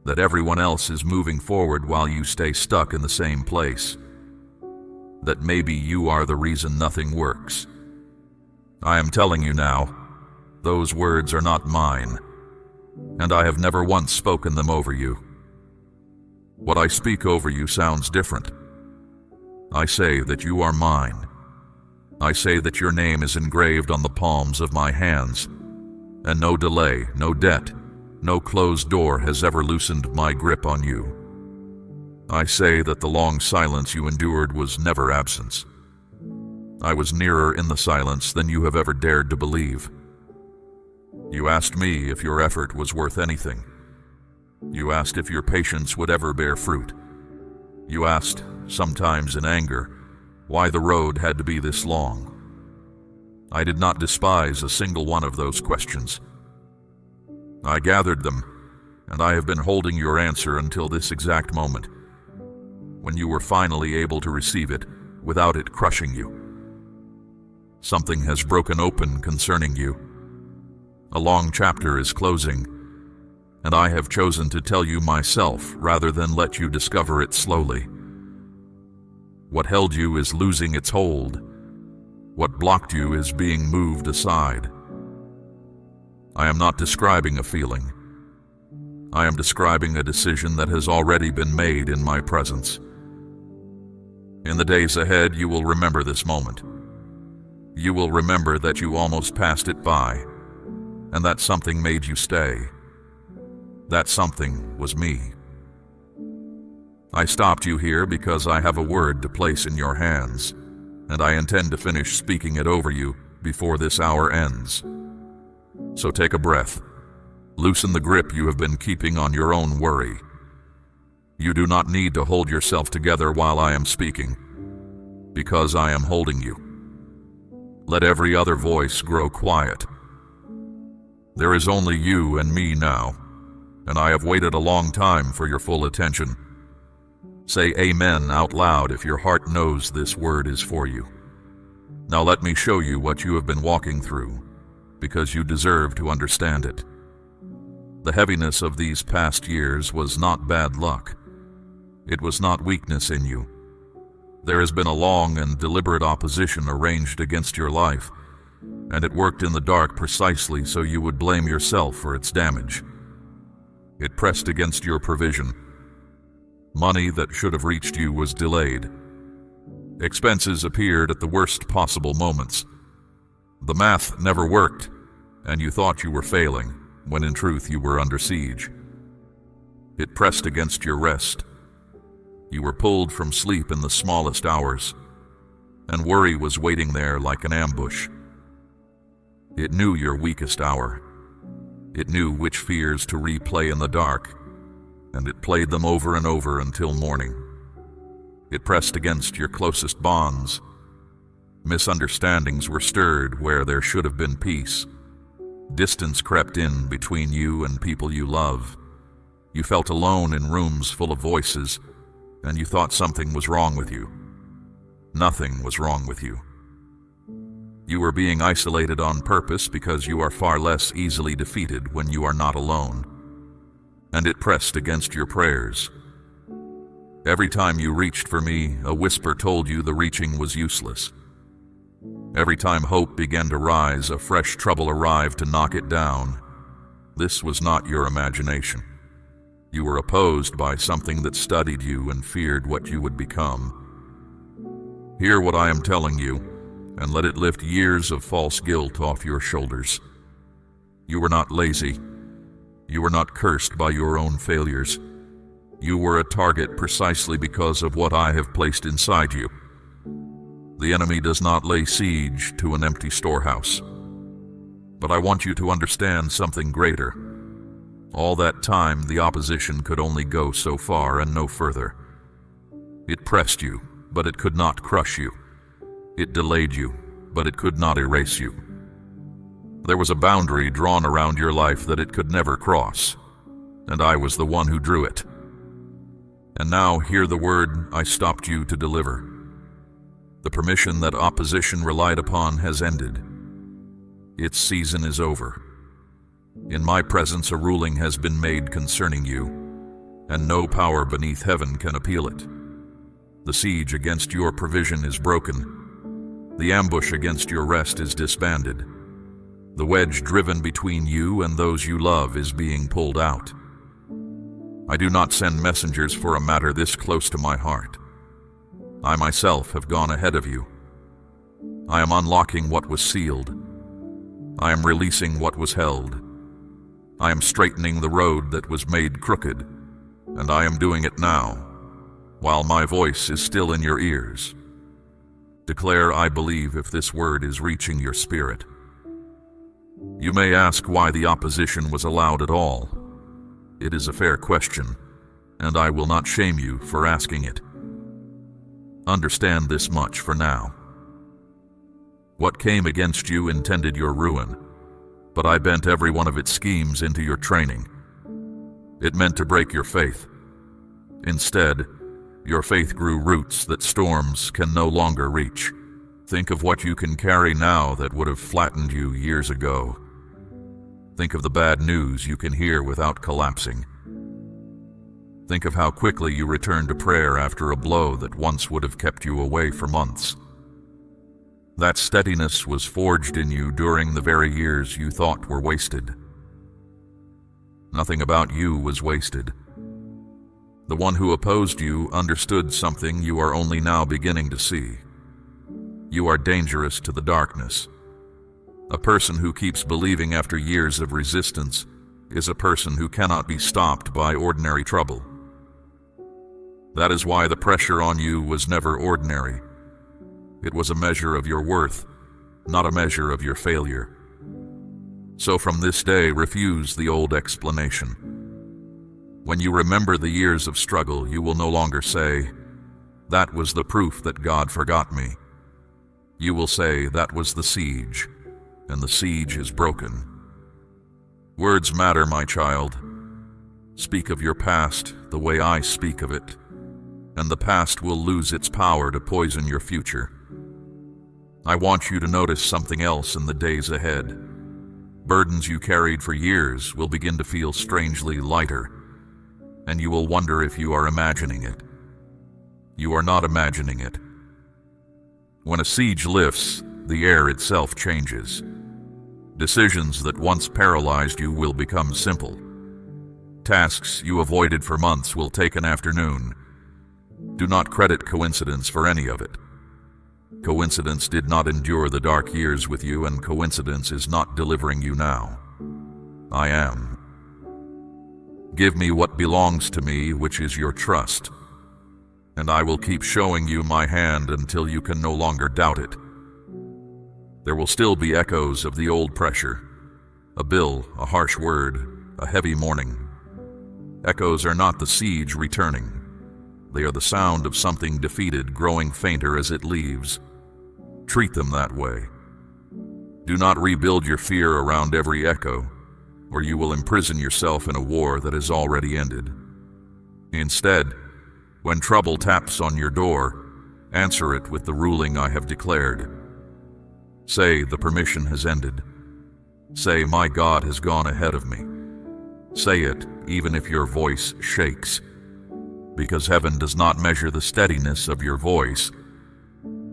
that everyone else is moving forward while you stay stuck in the same place, that maybe you are the reason nothing works. I am telling you now, those words are not mine, and I have never once spoken them over you. What I speak over you sounds different. I say that you are mine. I say that your name is engraved on the palms of my hands, and no delay, no debt, no closed door has ever loosened my grip on you. I say that the long silence you endured was never absence. I was nearer in the silence than you have ever dared to believe. You asked me if your effort was worth anything. You asked if your patience would ever bear fruit. You asked, sometimes in anger, why the road had to be this long. I did not despise a single one of those questions. I gathered them, and I have been holding your answer until this exact moment, when you were finally able to receive it without it crushing you. Something has broken open concerning you. A long chapter is closing, and I have chosen to tell you myself rather than let you discover it slowly. What held you is losing its hold. What blocked you is being moved aside. I am not describing a feeling. I am describing a decision that has already been made in my presence. In the days ahead, you will remember this moment. You will remember that you almost passed it by, and that something made you stay. That something was me. I stopped you here because I have a word to place in your hands, and I intend to finish speaking it over you before this hour ends. So take a breath. Loosen the grip you have been keeping on your own worry. You do not need to hold yourself together while I am speaking, because I am holding you. Let every other voice grow quiet. There is only you and me now, and I have waited a long time for your full attention. Say amen out loud if your heart knows this word is for you. Now let me show you what you have been walking through, because you deserve to understand it. The heaviness of these past years was not bad luck. It was not weakness in you. There has been a long and deliberate opposition arranged against your life, and it worked in the dark precisely so you would blame yourself for its damage. It pressed against your provision. Money that should have reached you was delayed. Expenses appeared at the worst possible moments. The math never worked, and you thought you were failing, when in truth you were under siege. It pressed against your rest. You were pulled from sleep in the smallest hours, and worry was waiting there like an ambush. It knew your weakest hour. It knew which fears to replay in the dark, and it played them over and over until morning. It pressed against your closest bonds. Misunderstandings were stirred where there should have been peace. Distance crept in between you and people you love. You felt alone in rooms full of voices, and you thought something was wrong with you. Nothing was wrong with you. You were being isolated on purpose because you are far less easily defeated when you are not alone. And it pressed against your prayers. Every time you reached for me, a whisper told you the reaching was useless. Every time hope began to rise, a fresh trouble arrived to knock it down. This was not your imagination. You were opposed by something that studied you and feared what you would become. Hear what I am telling you, and let it lift years of false guilt off your shoulders. You were not lazy. You were not cursed by your own failures. You were a target precisely because of what I have placed inside you. The enemy does not lay siege to an empty storehouse. But I want you to understand something greater. All that time, the opposition could only go so far and no further. It pressed you, but it could not crush you. It delayed you, but it could not erase you. There was a boundary drawn around your life that it could never cross, and I was the one who drew it. And now hear the word I stopped you to deliver. The permission that opposition relied upon has ended. Its season is over. In my presence a ruling has been made concerning you, and no power beneath heaven can appeal it. The siege against your provision is broken. The ambush against your rest is disbanded. The wedge driven between you and those you love is being pulled out. I do not send messengers for a matter this close to my heart. I myself have gone ahead of you. I am unlocking what was sealed. I am releasing what was held. I am straightening the road that was made crooked, and I am doing it now, while my voice is still in your ears. Declare, I believe, if this word is reaching your spirit. You may ask why the opposition was allowed at all. It is a fair question, and I will not shame you for asking it. Understand this much for now. What came against you intended your ruin, but I bent every one of its schemes into your training. It meant to break your faith. Instead, your faith grew roots that storms can no longer reach. Think of what you can carry now that would have flattened you years ago. Think of the bad news you can hear without collapsing. Think of how quickly you return to prayer after a blow that once would have kept you away for months. That steadiness was forged in you during the very years you thought were wasted. Nothing about you was wasted. The one who opposed you understood something you are only now beginning to see. You are dangerous to the darkness. A person who keeps believing after years of resistance is a person who cannot be stopped by ordinary trouble. That is why the pressure on you was never ordinary. It was a measure of your worth, not a measure of your failure. So from this day, refuse the old explanation. When you remember the years of struggle, you will no longer say, "That was the proof that God forgot me." You will say, "That was the siege, and the siege is broken." Words matter, my child. Speak of your past the way I speak of it, and the past will lose its power to poison your future. I want you to notice something else in the days ahead. Burdens you carried for years will begin to feel strangely lighter, and you will wonder if you are imagining it. You are not imagining it. When a siege lifts, the air itself changes. Decisions that once paralyzed you will become simple. Tasks you avoided for months will take an afternoon. Do not credit coincidence for any of it. Coincidence did not endure the dark years with you, and coincidence is not delivering you now. I am. Give me what belongs to me, which is your trust, and I will keep showing you my hand until you can no longer doubt it. There will still be echoes of the old pressure, a bill, a harsh word, a heavy morning. Echoes are not the siege returning. They are the sound of something defeated growing fainter as it leaves. Treat them that way. Do not rebuild your fear around every echo, or you will imprison yourself in a war that has already ended. Instead, when trouble taps on your door, answer it with the ruling I have declared. Say, the permission has ended. Say, my God has gone ahead of me. Say it, even if your voice shakes, because heaven does not measure the steadiness of your voice.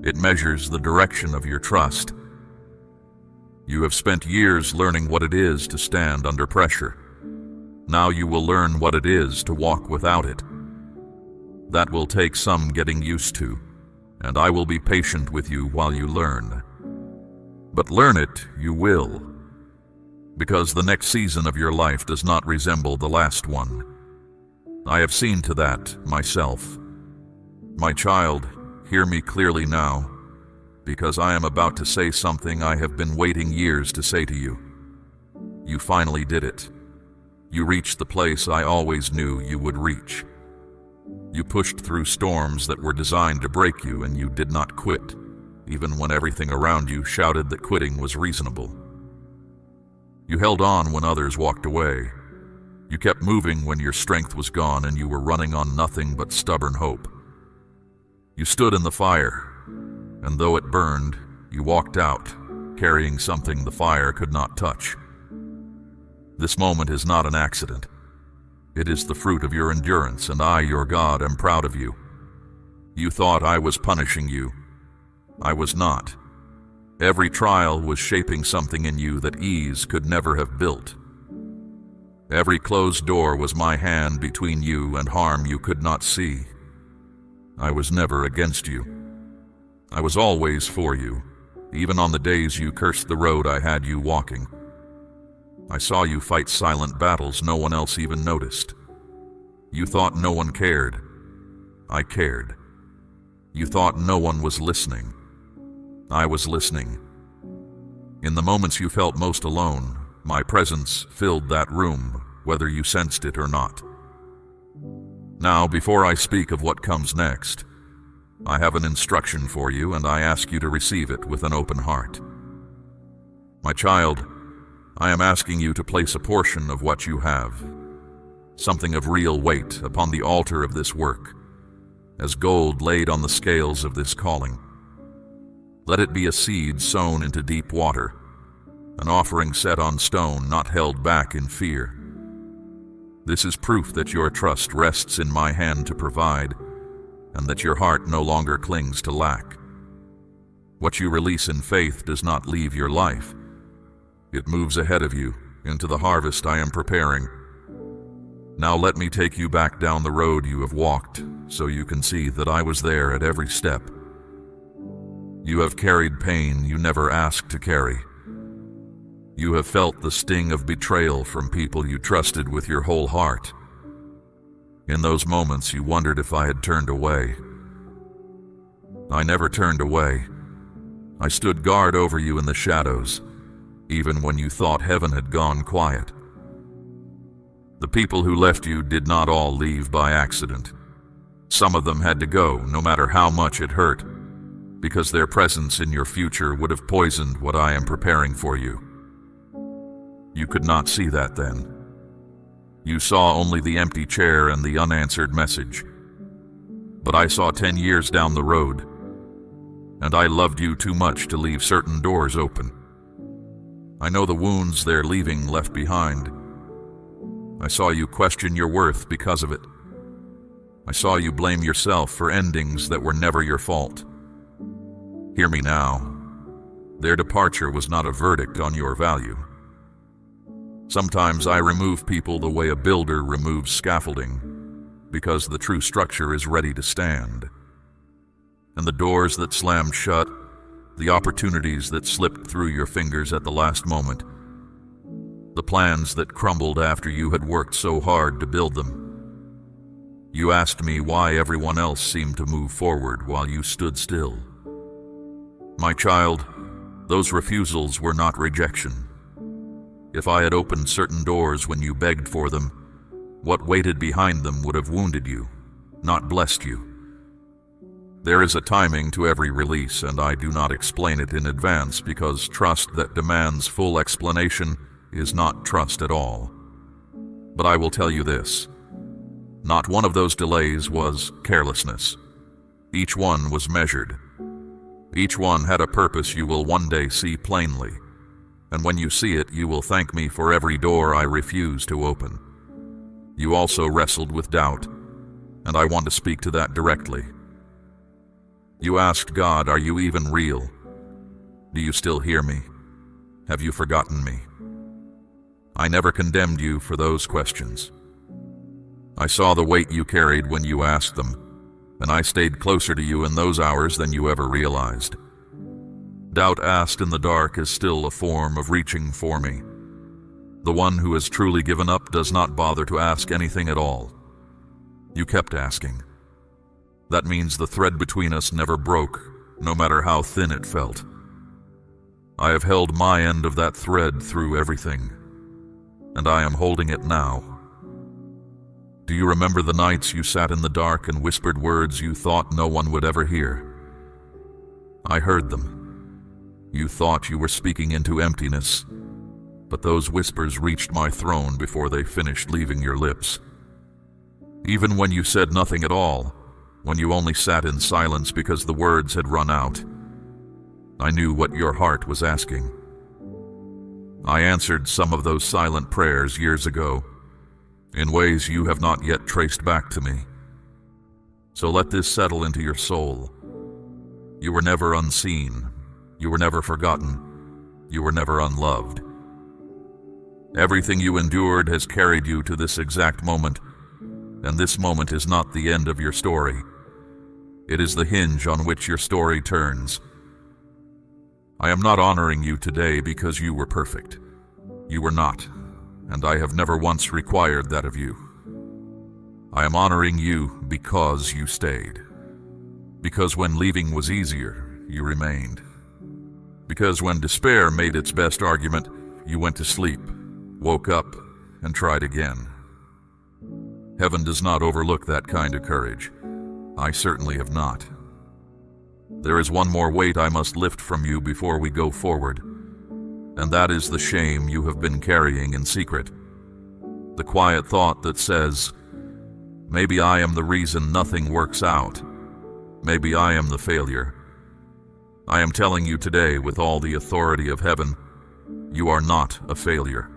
It measures the direction of your trust. You have spent years learning what it is to stand under pressure. Now you will learn what it is to walk without it. That will take some getting used to, and I will be patient with you while you learn. But learn it you will, because the next season of your life does not resemble the last one. I have seen to that myself. My child, hear me clearly now, because I am about to say something I have been waiting years to say to you. You finally did it. You reached the place I always knew you would reach. You pushed through storms that were designed to break you, and you did not quit, even when everything around you shouted that quitting was reasonable. You held on when others walked away. You kept moving when your strength was gone and you were running on nothing but stubborn hope. You stood in the fire, and though it burned, you walked out, carrying something the fire could not touch. This moment is not an accident. It is the fruit of your endurance, and I, your God, am proud of you. You thought I was punishing you. I was not. Every trial was shaping something in you that ease could never have built. Every closed door was my hand between you and harm you could not see. I was never against you. I was always for you, even on the days you cursed the road I had you walking. I saw you fight silent battles no one else even noticed. You thought no one cared. I cared. You thought no one was listening. I was listening. In the moments you felt most alone, my presence filled that room, whether you sensed it or not. Now, before I speak of what comes next, I have an instruction for you, and I ask you to receive it with an open heart. My child, I am asking you to place a portion of what you have, something of real weight, upon the altar of this work, as gold laid on the scales of this calling. Let it be a seed sown into deep water, an offering set on stone, not held back in fear. This is proof that your trust rests in my hand to provide, and that your heart no longer clings to lack. What you release in faith does not leave your life. It moves ahead of you into the harvest I am preparing, Now let me take you back down the road you have walked, so you can see that I was there at every step. You have carried pain you never asked to carry. You have felt the sting of betrayal from people you trusted with your whole heart. In those moments you wondered if I had turned away. I never turned away. I stood guard over you in the shadows, even when you thought heaven had gone quiet. The people who left you did not all leave by accident. Some of them had to go, no matter how much it hurt, because their presence in your future would have poisoned what I am preparing for you. You could not see that then. You saw only the empty chair and the unanswered message. But I saw 10 years down the road, and I loved you too much to leave certain doors open. I know the wounds they're leaving left behind. I saw you question your worth because of it. I saw you blame yourself for endings that were never your fault. Hear me now. Their departure was not a verdict on your value. Sometimes I remove people the way a builder removes scaffolding, because the true structure is ready to stand. And the doors that slammed shut, the opportunities that slipped through your fingers at the last moment, the plans that crumbled after you had worked so hard to build them. You asked me why everyone else seemed to move forward while you stood still. My child, those refusals were not rejection. If I had opened certain doors when you begged for them, what waited behind them would have wounded you, not blessed you. There is a timing to every release, and I do not explain it in advance because trust that demands full explanation is not trust at all. But I will tell you this. Not one of those delays was carelessness. Each one was measured. Each one had a purpose you will one day see plainly. And when you see it, you will thank me for every door I refuse to open. You also wrestled with doubt, and I want to speak to that directly. You asked God, are you even real? Do you still hear me? Have you forgotten me? I never condemned you for those questions. I saw the weight you carried when you asked them, and I stayed closer to you in those hours than you ever realized. Doubt asked in the dark is still a form of reaching for me. The one who has truly given up does not bother to ask anything at all. You kept asking. That means the thread between us never broke, no matter how thin it felt. I have held my end of that thread through everything, and I am holding it now. Do you remember the nights you sat in the dark and whispered words you thought no one would ever hear? I heard them. You thought you were speaking into emptiness, but those whispers reached my throne before they finished leaving your lips. Even when you said nothing at all, when you only sat in silence because the words had run out, I knew what your heart was asking. I answered some of those silent prayers years ago, in ways you have not yet traced back to me. So let this settle into your soul. You were never unseen. You were never forgotten. You were never unloved. Everything you endured has carried you to this exact moment, and this moment is not the end of your story. It is the hinge on which your story turns. I am not honoring you today because you were perfect. You were not, and I have never once required that of you. I am honoring you because you stayed. Because when leaving was easier, you remained. Because when despair made its best argument, you went to sleep, woke up, and tried again. Heaven does not overlook that kind of courage. I certainly have not. There is one more weight I must lift from you before we go forward, and that is the shame you have been carrying in secret. The quiet thought that says, maybe I am the reason nothing works out. Maybe I am the failure. I am telling you today with all the authority of heaven, you are not a failure.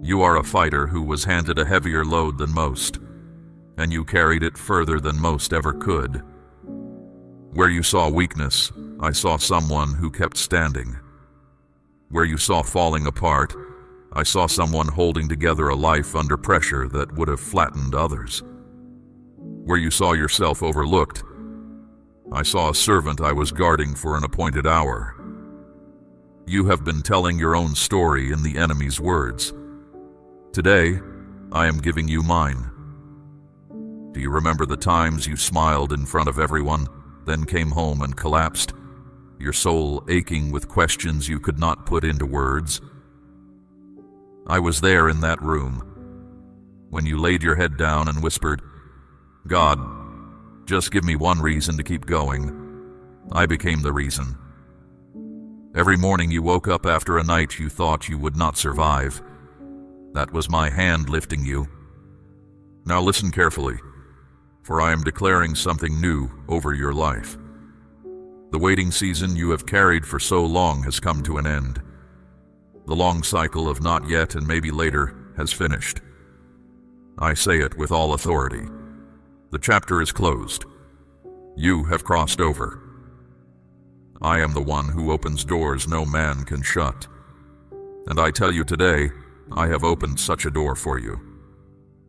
You are a fighter who was handed a heavier load than most, and you carried it further than most ever could. Where you saw weakness, I saw someone who kept standing. Where you saw falling apart, I saw someone holding together a life under pressure that would have flattened others. Where you saw yourself overlooked, I saw a servant I was guarding for an appointed hour. You have been telling your own story in the enemy's words. Today, I am giving you mine. Do you remember the times you smiled in front of everyone, then came home and collapsed, your soul aching with questions you could not put into words? I was there in that room, when you laid your head down and whispered, "God, just give me one reason to keep going." I became the reason. Every morning you woke up after a night you thought you would not survive. That was my hand lifting you. Now listen carefully, for I am declaring something new over your life. The waiting season you have carried for so long has come to an end. The long cycle of not yet and maybe later has finished. I say it with all authority. The chapter is closed. You have crossed over. I am the one who opens doors no man can shut. And I tell you today, I have opened such a door for you.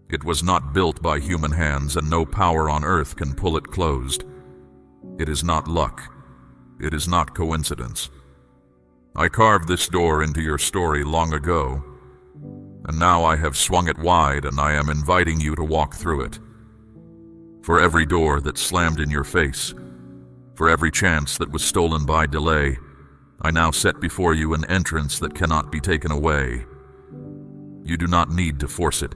It was not built by human hands, and no power on earth can pull it closed. It is not luck. It is not coincidence. I carved this door into your story long ago, and now I have swung it wide, and I am inviting you to walk through it. For every door that slammed in your face, for every chance that was stolen by delay, I now set before you an entrance that cannot be taken away. You do not need to force it.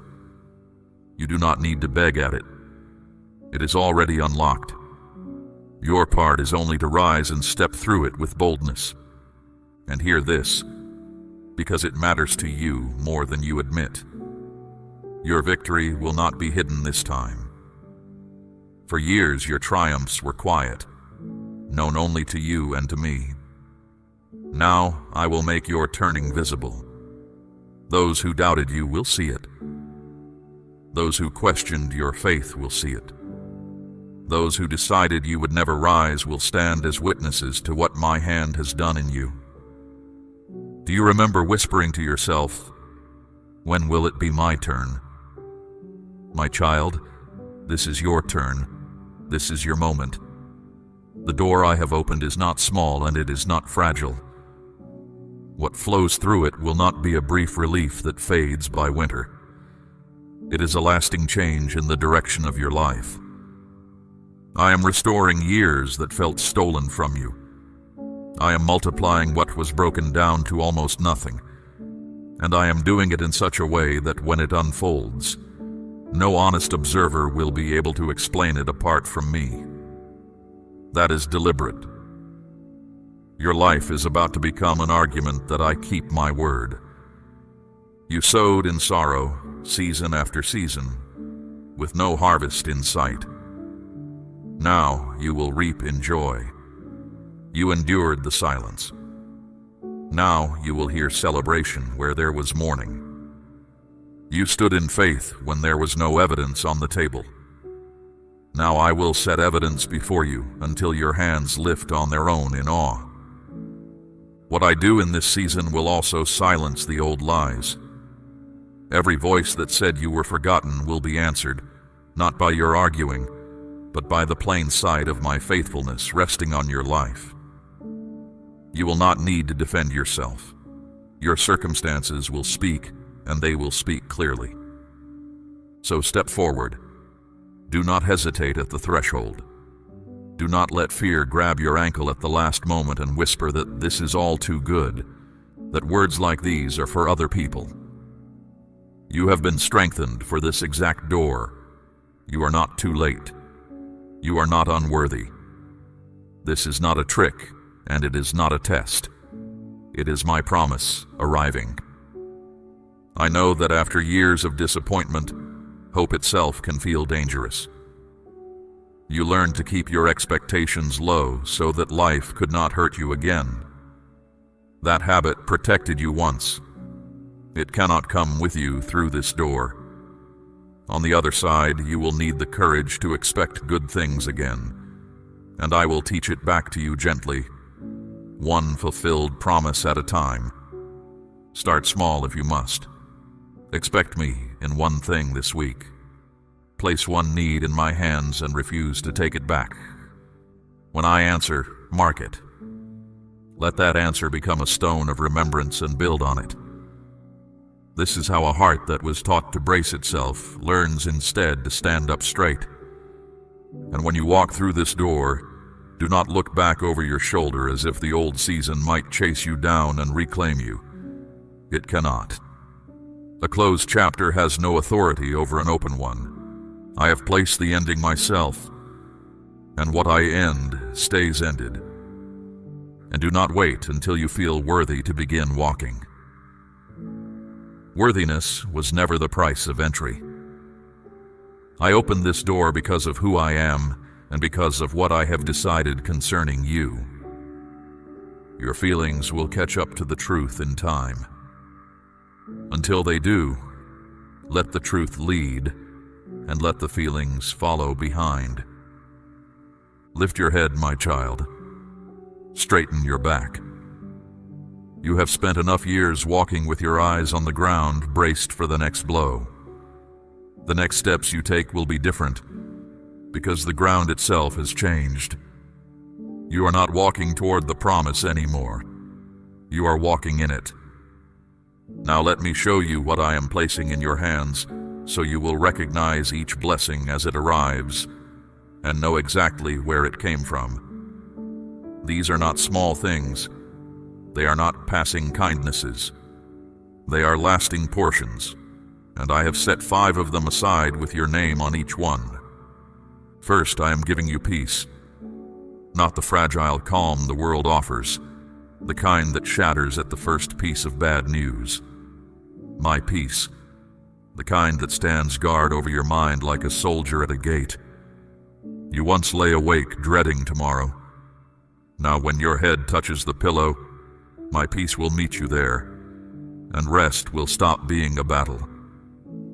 You do not need to beg at it. It is already unlocked. Your part is only to rise and step through it with boldness. And hear this, because it matters to you more than you admit. Your victory will not be hidden this time. For years your triumphs were quiet, known only to you and to me. Now I will make your turning visible. Those who doubted you will see it. Those who questioned your faith will see it. Those who decided you would never rise will stand as witnesses to what my hand has done in you. Do you remember whispering to yourself, "When will it be my turn?" My child, this is your turn. This is your moment. The door I have opened is not small, and it is not fragile. What flows through it will not be a brief relief that fades by winter. It is a lasting change in the direction of your life. I am restoring years that felt stolen from you. I am multiplying what was broken down to almost nothing, and I am doing it in such a way that when it unfolds, no honest observer will be able to explain it apart from me. That is deliberate. Your life is about to become an argument that I keep my word. You sowed in sorrow, season after season, with no harvest in sight. Now you will reap in joy. You endured the silence. Now you will hear celebration where there was mourning. You stood in faith when there was no evidence on the table. Now I will set evidence before you until your hands lift on their own in awe. What I do in this season will also silence the old lies. Every voice that said you were forgotten will be answered, not by your arguing, but by the plain sight of my faithfulness resting on your life. You will not need to defend yourself. Your circumstances will speak, and they will speak clearly. So step forward. Do not hesitate at the threshold. Do not let fear grab your ankle at the last moment and whisper that this is all too good, that words like these are for other people. You have been strengthened for this exact door. You are not too late. You are not unworthy. This is not a trick, and it is not a test. It is my promise arriving. I know that after years of disappointment, hope itself can feel dangerous. You learned to keep your expectations low so that life could not hurt you again. That habit protected you once. It cannot come with you through this door. On the other side, you will need the courage to expect good things again, and I will teach it back to you gently, one fulfilled promise at a time. Start small if you must. Expect me in one thing this week. Place one need in my hands and refuse to take it back. When I answer, mark it. Let that answer become a stone of remembrance and build on it. This is how a heart that was taught to brace itself learns instead to stand up straight. And when you walk through this door, do not look back over your shoulder as if the old season might chase you down and reclaim you. It cannot. A closed chapter has no authority over an open one. I have placed the ending myself, and what I end stays ended. And do not wait until you feel worthy to begin walking. Worthiness was never the price of entry. I opened this door because of who I am and because of what I have decided concerning you. Your feelings will catch up to the truth in time. Until they do, let the truth lead and let the feelings follow behind. Lift your head, my child. Straighten your back. You have spent enough years walking with your eyes on the ground, braced for the next blow. The next steps you take will be different, because the ground itself has changed. You are not walking toward the promise anymore. You are walking in it. Now let me show you what I am placing in your hands, so you will recognize each blessing as it arrives, and know exactly where it came from. These are not small things. They are not passing kindnesses. They are lasting portions, and I have set 5 of them aside with your name on each one. First, I am giving you peace, not the fragile calm the world offers, the kind that shatters at the first piece of bad news. My peace, the kind that stands guard over your mind like a soldier at a gate. You once lay awake dreading tomorrow. Now when your head touches the pillow, my peace will meet you there, and rest will stop being a battle.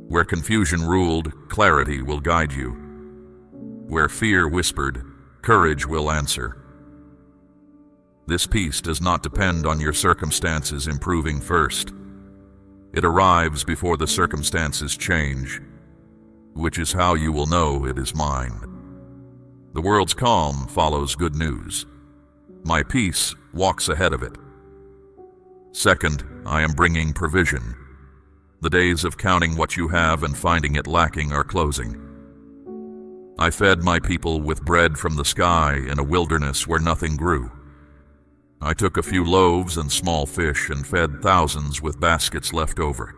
Where confusion ruled, clarity will guide you. Where fear whispered, courage will answer. This peace does not depend on your circumstances improving first. It arrives before the circumstances change, which is how you will know it is mine. The world's calm follows good news. My peace walks ahead of it. Second, I am bringing provision. The days of counting what you have and finding it lacking are closing. I fed my people with bread from the sky in a wilderness where nothing grew. I took a few loaves and small fish and fed thousands with baskets left over.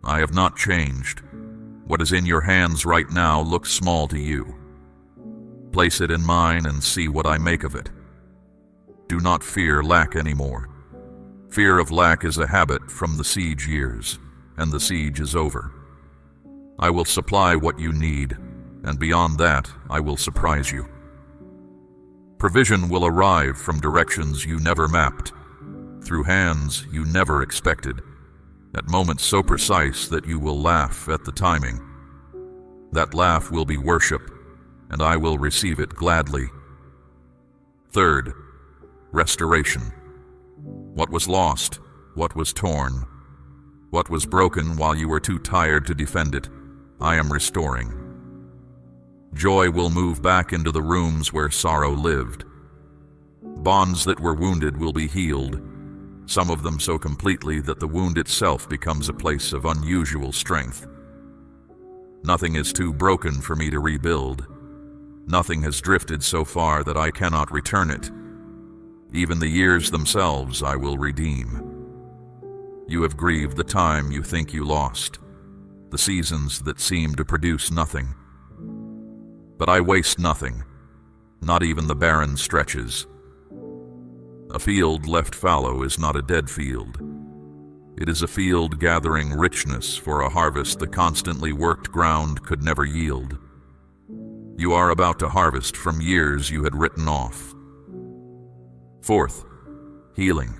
I have not changed. What is in your hands right now looks small to you. Place it in mine and see what I make of it. Do not fear lack anymore. Fear of lack is a habit from the siege years, and the siege is over. I will supply what you need, and beyond that, I will surprise you. Provision will arrive from directions you never mapped, through hands you never expected, at moments so precise that you will laugh at the timing. That laugh will be worship, and I will receive it gladly. Third, restoration. What was lost, what was torn, what was broken while you were too tired to defend it, I am restoring. Joy will move back into the rooms where sorrow lived. Bonds that were wounded will be healed, some of them so completely that the wound itself becomes a place of unusual strength. Nothing is too broken for me to rebuild. Nothing has drifted so far that I cannot return it. Even the years themselves I will redeem. You have grieved the time you think you lost, the seasons that seem to produce nothing. But I waste nothing, not even the barren stretches. A field left fallow is not a dead field. It is a field gathering richness for a harvest the constantly worked ground could never yield. You are about to harvest from years you had written off. Fourth, healing.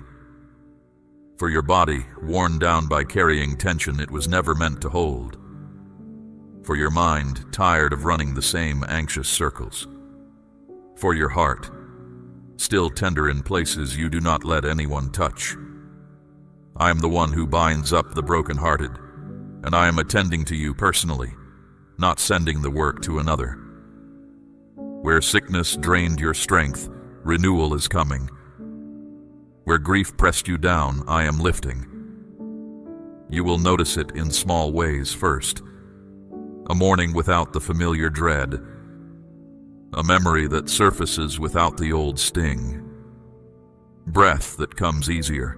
For your body, worn down by carrying tension it was never meant to hold. For your mind, tired of running the same anxious circles. For your heart, still tender in places you do not let anyone touch. I am the one who binds up the brokenhearted, and I am attending to you personally, not sending the work to another. Where sickness drained your strength, renewal is coming. Where grief pressed you down, I am lifting. You will notice it in small ways first. A morning without the familiar dread. A memory that surfaces without the old sting. Breath that comes easier.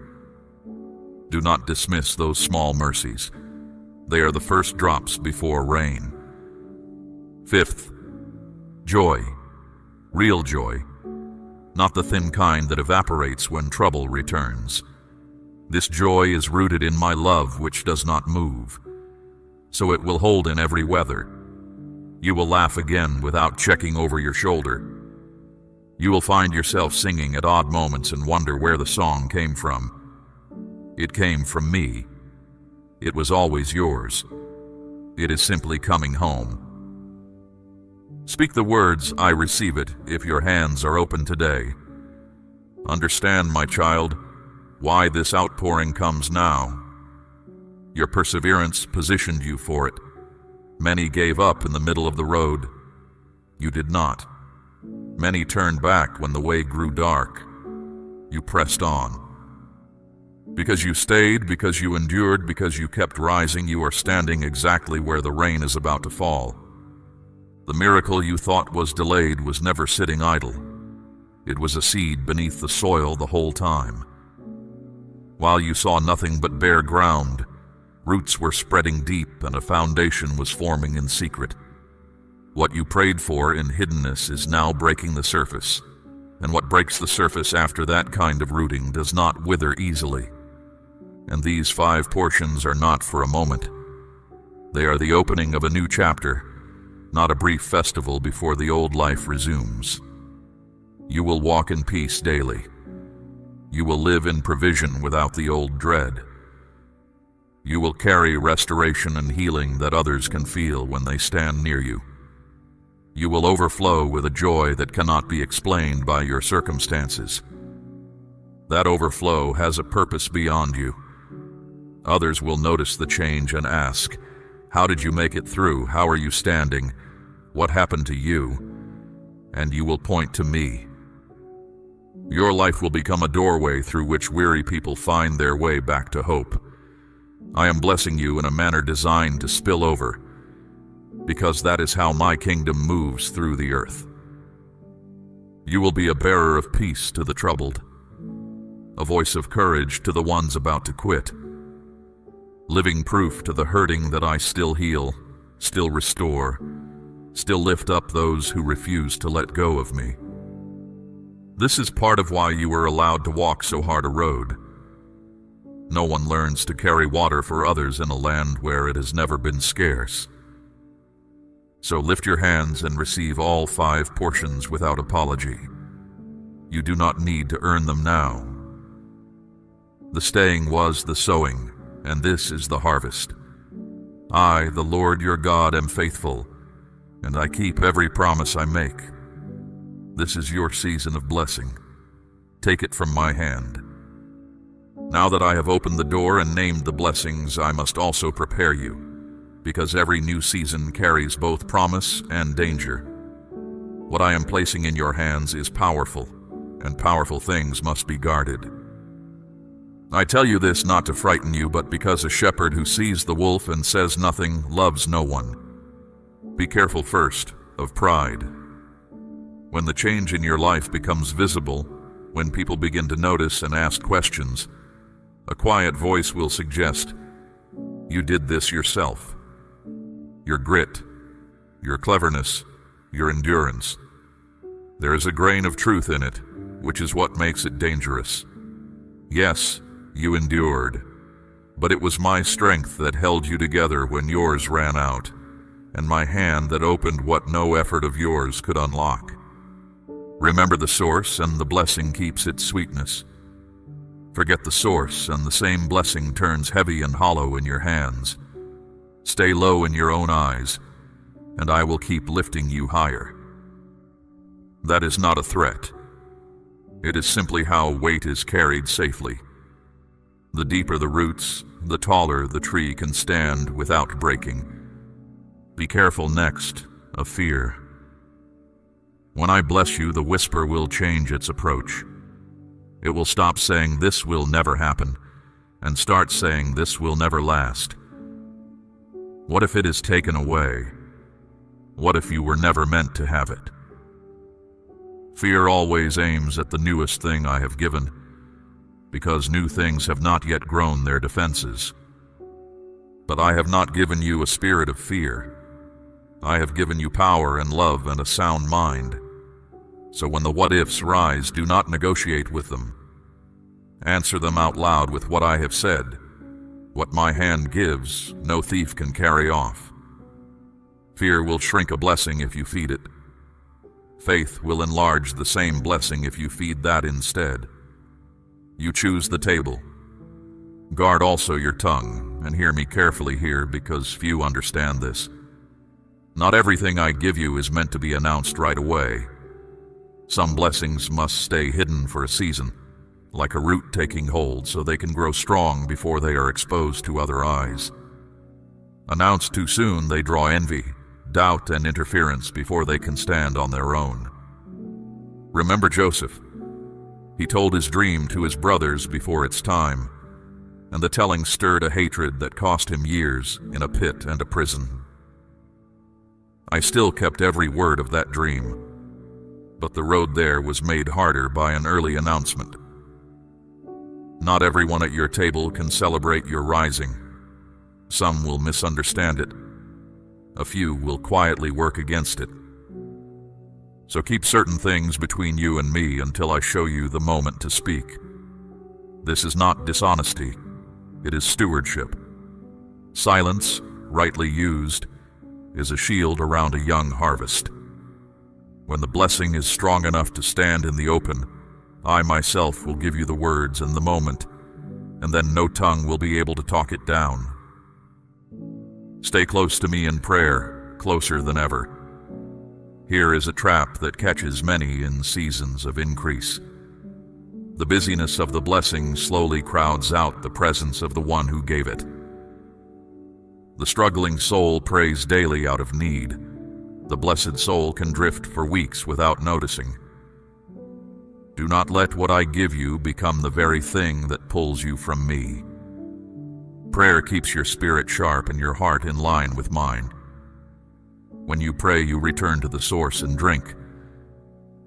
Do not dismiss those small mercies. They are the first drops before rain. Fifth, joy. Real joy. Not the thin kind that evaporates when trouble returns. This joy is rooted in my love, which does not move. So it will hold in every weather. You will laugh again without checking over your shoulder. You will find yourself singing at odd moments and wonder where the song came from. It came from me. It was always yours. It is simply coming home. Speak the words, "I receive it," if your hands are open today. Understand, my child, why this outpouring comes now. Your perseverance positioned you for it. Many gave up in the middle of the road. You did not. Many turned back when the way grew dark. You pressed on. Because you stayed, because you endured, because you kept rising, you are standing exactly where the rain is about to fall. The miracle you thought was delayed was never sitting idle. It was a seed beneath the soil the whole time. While you saw nothing but bare ground, roots were spreading deep and a foundation was forming in secret. What you prayed for in hiddenness is now breaking the surface, and what breaks the surface after that kind of rooting does not wither easily. And these 5 portions are not for a moment. They are the opening of a new chapter, not a brief festival before the old life resumes. You will walk in peace daily. You will live in provision without the old dread. You will carry restoration and healing that others can feel when they stand near you. You will overflow with a joy that cannot be explained by your circumstances. That overflow has a purpose beyond you. Others will notice the change and ask, "How did you make it through? How are you standing? What happened to you?" And you will point to me. Your life will become a doorway through which weary people find their way back to hope. I am blessing you in a manner designed to spill over, because that is how my kingdom moves through the earth. You will be a bearer of peace to the troubled, a voice of courage to the ones about to quit, living proof to the hurting that I still heal, still restore, still lift up those who refuse to let go of me. This is part of why you were allowed to walk so hard a road. No one learns to carry water for others in a land where it has never been scarce. So lift your hands and receive all 5 portions without apology. You do not need to earn them now. The staying was the sowing, and this is the harvest. I, the Lord your God, am faithful, and I keep every promise I make. This is your season of blessing. Take it from my hand. Now that I have opened the door and named the blessings, I must also prepare you, because every new season carries both promise and danger. What I am placing in your hands is powerful, and powerful things must be guarded. I tell you this not to frighten you, but because a shepherd who sees the wolf and says nothing loves no one. Be careful first of pride. When the change in your life becomes visible, when people begin to notice and ask questions, a quiet voice will suggest, "You did this yourself." Your grit, your cleverness, your endurance. There is a grain of truth in it, which is what makes it dangerous. Yes, you endured, but it was my strength that held you together when yours ran out, and my hand that opened what no effort of yours could unlock. Remember the source, and the blessing keeps its sweetness. Forget the source, and the same blessing turns heavy and hollow in your hands. Stay low in your own eyes, and I will keep lifting you higher. That is not a threat. It is simply how weight is carried safely. The deeper the roots, the taller the tree can stand without breaking. Be careful next of fear. When I bless you, the whisper will change its approach. It will stop saying, "This will never happen," and start saying, "This will never last." What if it is taken away? What if you were never meant to have it? Fear always aims at the newest thing I have given, because new things have not yet grown their defenses. But I have not given you a spirit of fear. I have given you power and love and a sound mind. So when the what-ifs rise, do not negotiate with them. Answer them out loud with what I have said. What my hand gives, no thief can carry off. Fear will shrink a blessing if you feed it. Faith will enlarge the same blessing if you feed that instead. You choose the table. Guard also your tongue, and hear me carefully here, because few understand this. Not everything I give you is meant to be announced right away. Some blessings must stay hidden for a season, like a root taking hold, so they can grow strong before they are exposed to other eyes. Announced too soon, they draw envy, doubt, and interference before they can stand on their own. Remember Joseph. He told his dream to his brothers before its time, and the telling stirred a hatred that cost him years in a pit and a prison. I still kept every word of that dream, but the road there was made harder by an early announcement. Not everyone at your table can celebrate your rising. Some will misunderstand it. A few will quietly work against it. So keep certain things between you and me until I show you the moment to speak. This is not dishonesty. It is stewardship. Silence, rightly used, is a shield around a young harvest. When the blessing is strong enough to stand in the open, I myself will give you the words in the moment, and then no tongue will be able to talk it down. Stay close to me in prayer, closer than ever. Here is a trap that catches many in seasons of increase. The busyness of the blessing slowly crowds out the presence of the one who gave it. The struggling soul prays daily out of need. The blessed soul can drift for weeks without noticing. Do not let what I give you become the very thing that pulls you from me. Prayer keeps your spirit sharp and your heart in line with mine. When you pray, you return to the source and drink.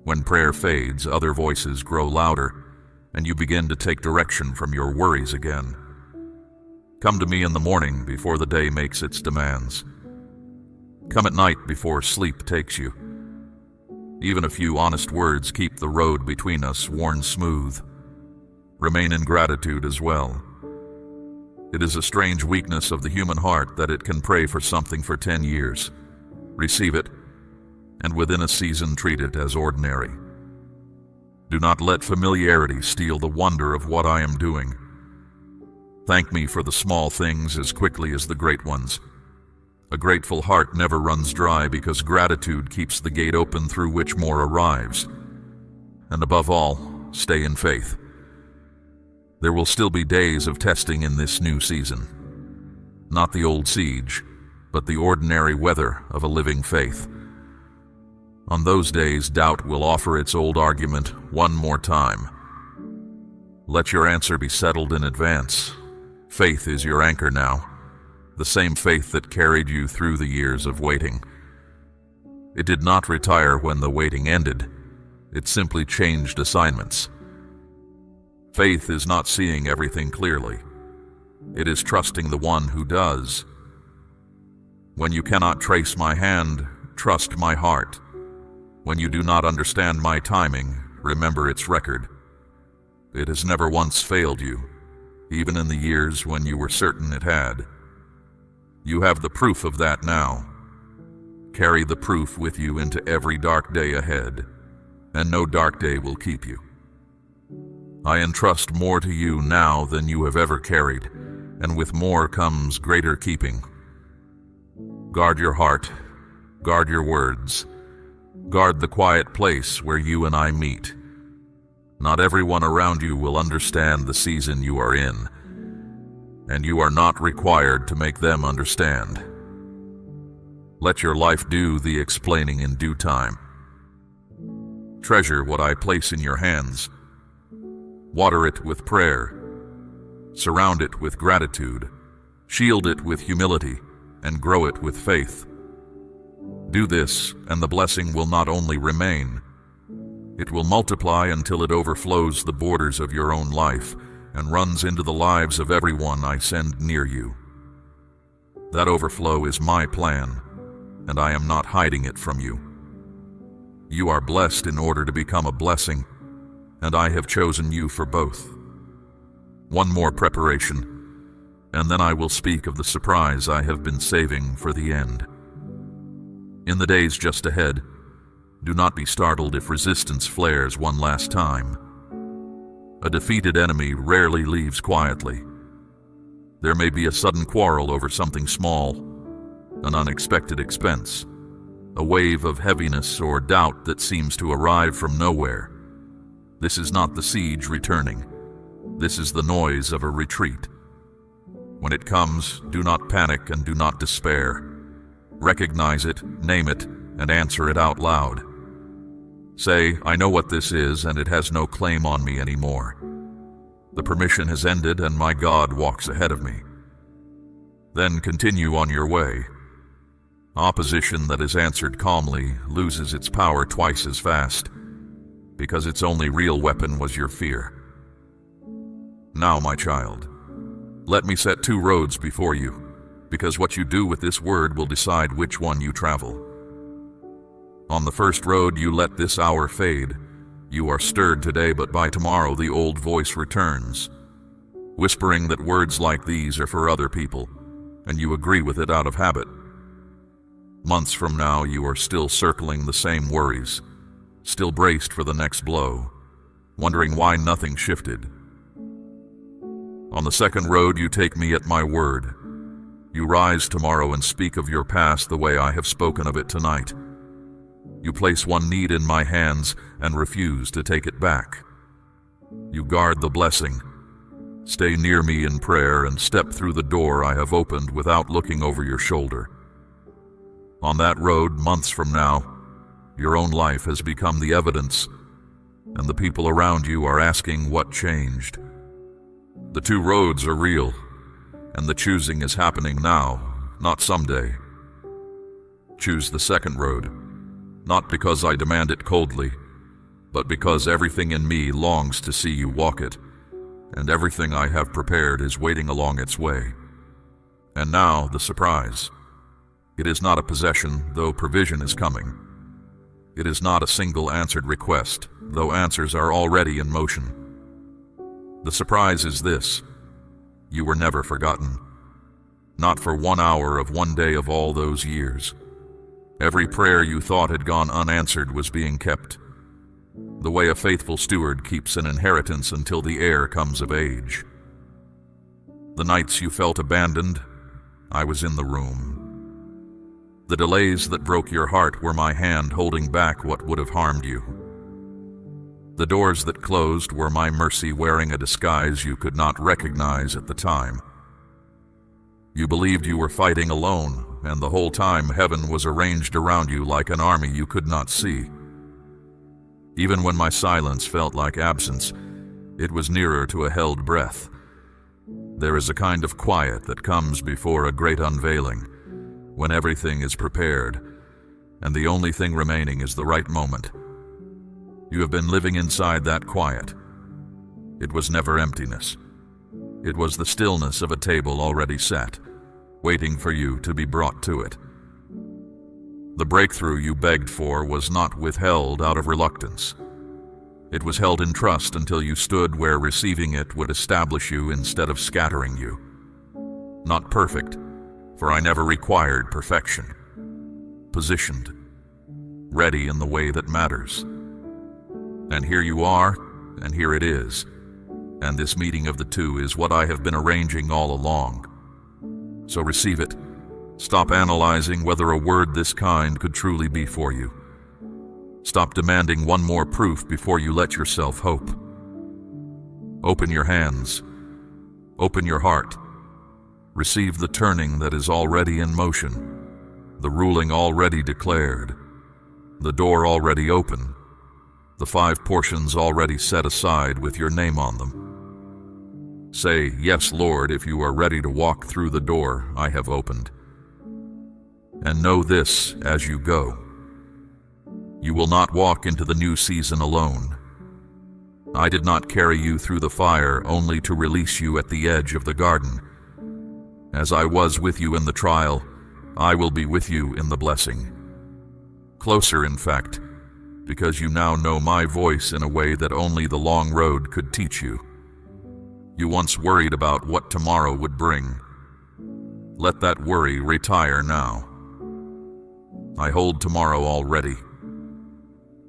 When prayer fades, other voices grow louder, and you begin to take direction from your worries again. Come to me in the morning before the day makes its demands. Come at night before sleep takes you. Even a few honest words keep the road between us worn smooth. Remain in gratitude as well. It is a strange weakness of the human heart that it can pray for something for 10 years, receive it, and within a season treat it as ordinary. Do not let familiarity steal the wonder of what I am doing. Thank me for the small things as quickly as the great ones. A grateful heart never runs dry, because gratitude keeps the gate open through which more arrives. And above all, stay in faith. There will still be days of testing in this new season. Not the old siege, but the ordinary weather of a living faith. On those days, doubt will offer its old argument one more time. Let your answer be settled in advance. Faith is your anchor now, the same faith that carried you through the years of waiting. It did not retire when the waiting ended. It simply changed assignments. Faith is not seeing everything clearly. It is trusting the one who does. When you cannot trace my hand, trust my heart. When you do not understand my timing, remember its record. It has never once failed you, even in the years when you were certain it had. You have the proof of that now. Carry the proof with you into every dark day ahead, and no dark day will keep you. I entrust more to you now than you have ever carried, and with more comes greater keeping. Guard your heart, guard your words, guard the quiet place where you and I meet. Not everyone around you will understand the season you are in, and you are not required to make them understand. Let your life do the explaining in due time. Treasure what I place in your hands. Water it with prayer. Surround it with gratitude. Shield it with humility, and grow it with faith. Do this, and the blessing will not only remain, it will multiply until it overflows the borders of your own life and runs into the lives of everyone I send near you. That overflow is my plan, and I am not hiding it from you. You are blessed in order to become a blessing, and I have chosen you for both. One more preparation, and then I will speak of the surprise I have been saving for the end. In the days just ahead, do not be startled if resistance flares one last time. A defeated enemy rarely leaves quietly. There may be a sudden quarrel over something small, an unexpected expense, a wave of heaviness or doubt that seems to arrive from nowhere. This is not the siege returning. This is the noise of a retreat. When it comes, do not panic and do not despair. Recognize it, name it, and answer it out loud. Say, I know what this is, and it has no claim on me anymore. The permission has ended, and my God walks ahead of me. Then continue on your way. Opposition that is answered calmly loses its power twice as fast, because its only real weapon was your fear. Now, my child, let me set two roads before you, because what you do with this word will decide which one you travel. On the first road you let this hour fade. You are stirred today, but by tomorrow the old voice returns, whispering that words like these are for other people, and you agree with it out of habit. Months from now you are still circling the same worries, still braced for the next blow, wondering why nothing shifted. On the second road you take me at my word. You rise tomorrow and speak of your past the way I have spoken of it tonight. You place one need in my hands and refuse to take it back. You guard the blessing. Stay near me in prayer and step through the door I have opened without looking over your shoulder. On that road, months from now, your own life has become the evidence, and the people around you are asking what changed. The two roads are real, and the choosing is happening now, not someday. Choose the second road. Not because I demand it coldly, but because everything in me longs to see you walk it, and everything I have prepared is waiting along its way. And now the surprise. It is not a possession, though provision is coming. It is not a single answered request, though answers are already in motion. The surprise is this: you were never forgotten. Not for 1 hour of one day of all those years. Every prayer you thought had gone unanswered was being kept, the way a faithful steward keeps an inheritance until the heir comes of age. The nights you felt abandoned, I was in the room. The delays that broke your heart were my hand holding back what would have harmed you. The doors that closed were my mercy wearing a disguise you could not recognize at the time. You believed you were fighting alone, and the whole time heaven was arranged around you like an army you could not see. Even when my silence felt like absence, it was nearer to a held breath. There is a kind of quiet that comes before a great unveiling, when everything is prepared, and the only thing remaining is the right moment. You have been living inside that quiet. It was never emptiness. It was the stillness of a table already set, waiting for you to be brought to it. The breakthrough you begged for was not withheld out of reluctance. It was held in trust until you stood where receiving it would establish you instead of scattering you. Not perfect, for I never required perfection. Positioned, ready in the way that matters. And here you are, and here it is. And this meeting of the two is what I have been arranging all along. So receive it. Stop analyzing whether a word this kind could truly be for you. Stop demanding one more proof before you let yourself hope. Open your hands. Open your heart. Receive the turning that is already in motion, the ruling already declared, the door already open, the 5 portions already set aside with your name on them. Say, "Yes, Lord," if you are ready to walk through the door I have opened. And know this as you go: you will not walk into the new season alone. I did not carry you through the fire only to release you at the edge of the garden. As I was with you in the trial, I will be with you in the blessing. Closer, in fact, because you now know my voice in a way that only the long road could teach you. You once worried about what tomorrow would bring. Let that worry retire now. I hold tomorrow already.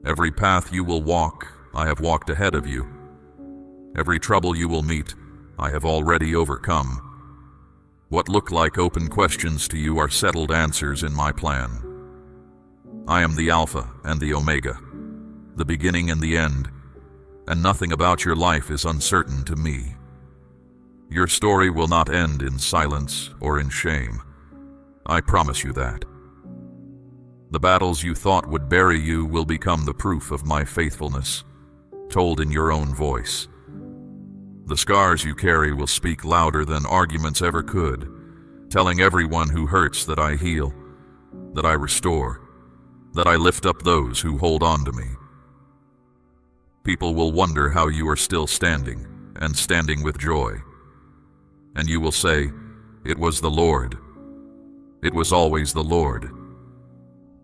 Every path you will walk, I have walked ahead of you. Every trouble you will meet, I have already overcome. What look like open questions to you are settled answers in my plan. I am the Alpha and the Omega, the beginning and the end, and nothing about your life is uncertain to me. Your story will not end in silence or in shame. I promise you that. The battles you thought would bury you will become the proof of my faithfulness, told in your own voice. The scars you carry will speak louder than arguments ever could, telling everyone who hurts that I heal, that I restore, that I lift up those who hold on to me. People will wonder how you are still standing, and standing with joy. And you will say, "It was the Lord. It was always the Lord."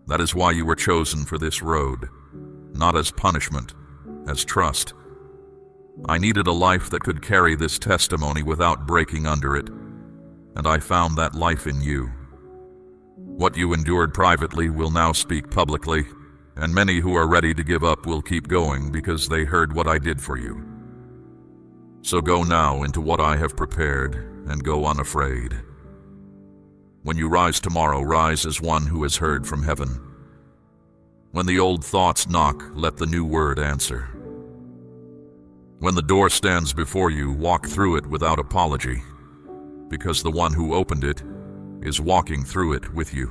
That is why you were chosen for this road, not as punishment, as trust. I needed a life that could carry this testimony without breaking under it, and I found that life in you. What you endured privately will now speak publicly, and many who are ready to give up will keep going because they heard what I did for you. So go now into what I have prepared, and go unafraid. When you rise tomorrow, rise as one who has heard from heaven. When the old thoughts knock, let the new word answer. When the door stands before you, walk through it without apology, because the one who opened it is walking through it with you.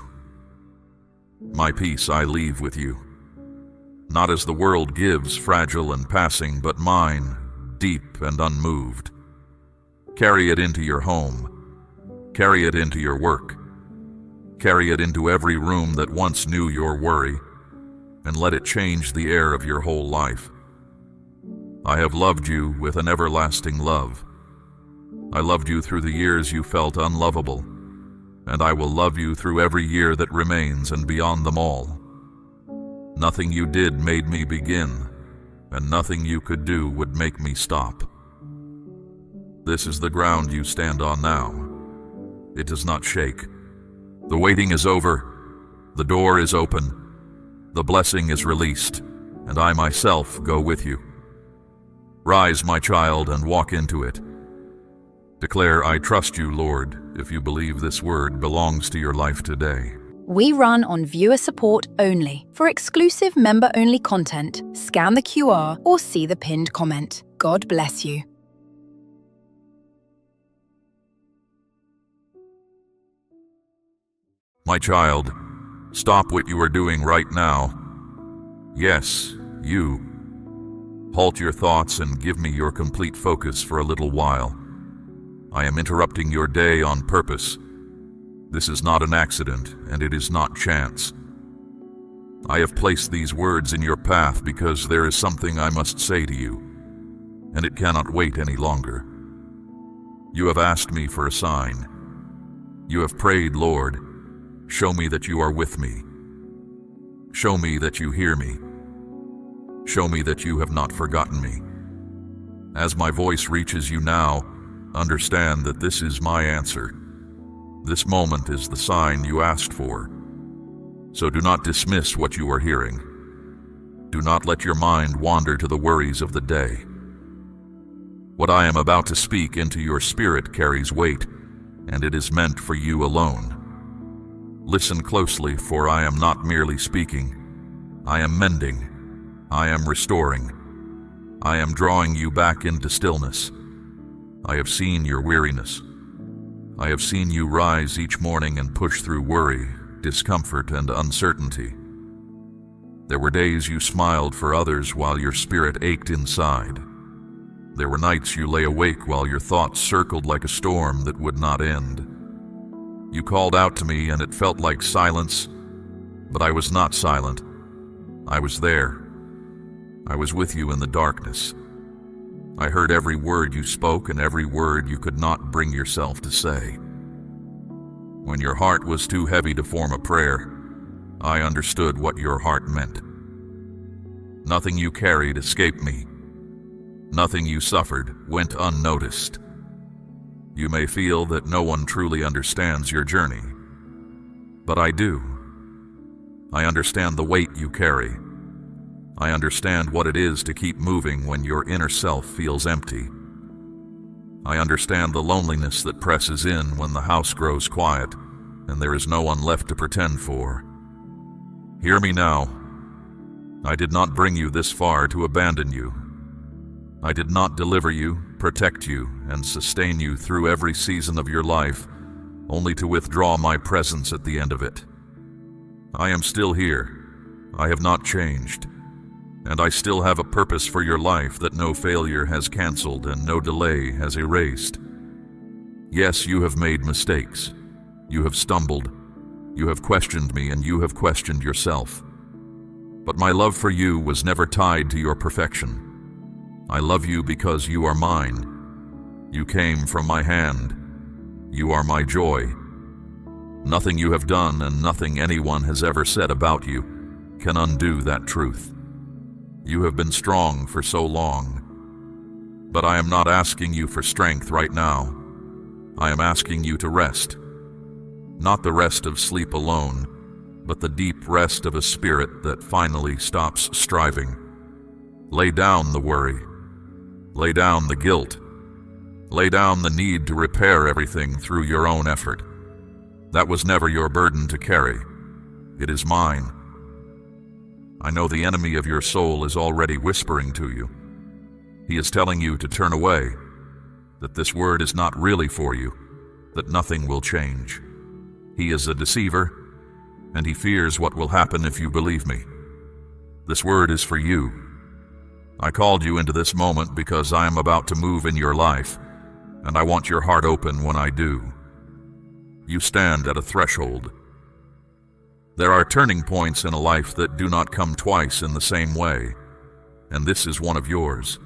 My peace I leave with you, not as the world gives, fragile and passing, but mine, deep and unmoved. Carry it into your home. Carry it into your work. Carry it into every room that once knew your worry, and let it change the air of your whole life. I have loved you with an everlasting love. I loved you through the years you felt unlovable, and I will love you through every year that remains and beyond them all. Nothing you did made me begin, and nothing you could do would make me stop. This is the ground you stand on now. It does not shake. The waiting is over. The door is open. The blessing is released, and I myself go with you. Rise, my child, and walk into it. Declare, "I trust you, Lord," if you believe this word belongs to your life today. We run on viewer support only. For exclusive member-only content, scan the QR or see the pinned comment. God bless you. My child, stop what you are doing right now. Yes, you. Halt your thoughts and give me your complete focus for a little while. I am interrupting your day on purpose. This is not an accident, and it is not chance. I have placed these words in your path because there is something I must say to you, and it cannot wait any longer. You have asked me for a sign. You have prayed, "Lord, show me that you are with me. Show me that you hear me. Show me that you have not forgotten me." As my voice reaches you now, understand that this is my answer. This moment is the sign you asked for. So do not dismiss what you are hearing. Do not let your mind wander to the worries of the day. What I am about to speak into your spirit carries weight, and it is meant for you alone. Listen closely, for I am not merely speaking. I am mending. I am restoring. I am drawing you back into stillness. I have seen your weariness. I have seen you rise each morning and push through worry, discomfort, and uncertainty. There were days you smiled for others while your spirit ached inside. There were nights you lay awake while your thoughts circled like a storm that would not end. You called out to me and it felt like silence, but I was not silent. I was there. I was with you in the darkness. I heard every word you spoke and every word you could not bring yourself to say. When your heart was too heavy to form a prayer, I understood what your heart meant. Nothing you carried escaped me. Nothing you suffered went unnoticed. You may feel that no one truly understands your journey, but I do. I understand the weight you carry. I understand what it is to keep moving when your inner self feels empty. I understand the loneliness that presses in when the house grows quiet and there is no one left to pretend for. Hear me now. I did not bring you this far to abandon you. I did not deliver you, protect you, and sustain you through every season of your life, only to withdraw my presence at the end of it. I am still here. I have not changed. And I still have a purpose for your life that no failure has canceled and no delay has erased. Yes, you have made mistakes. You have stumbled. You have questioned me and you have questioned yourself. But my love for you was never tied to your perfection. I love you because you are mine. You came from my hand. You are my joy. Nothing you have done and nothing anyone has ever said about you can undo that truth. You have been strong for so long. But I am not asking you for strength right now. I am asking you to rest. Not the rest of sleep alone, but the deep rest of a spirit that finally stops striving. Lay down the worry. Lay down the guilt. Lay down the need to repair everything through your own effort. That was never your burden to carry. It is mine. I know the enemy of your soul is already whispering to you. He is telling you to turn away, that this word is not really for you, that nothing will change. He is a deceiver, and he fears what will happen if you believe me. This word is for you. I called you into this moment because I am about to move in your life, and I want your heart open when I do. You stand at a threshold. There are turning points in a life that do not come twice in the same way, and this is one of yours.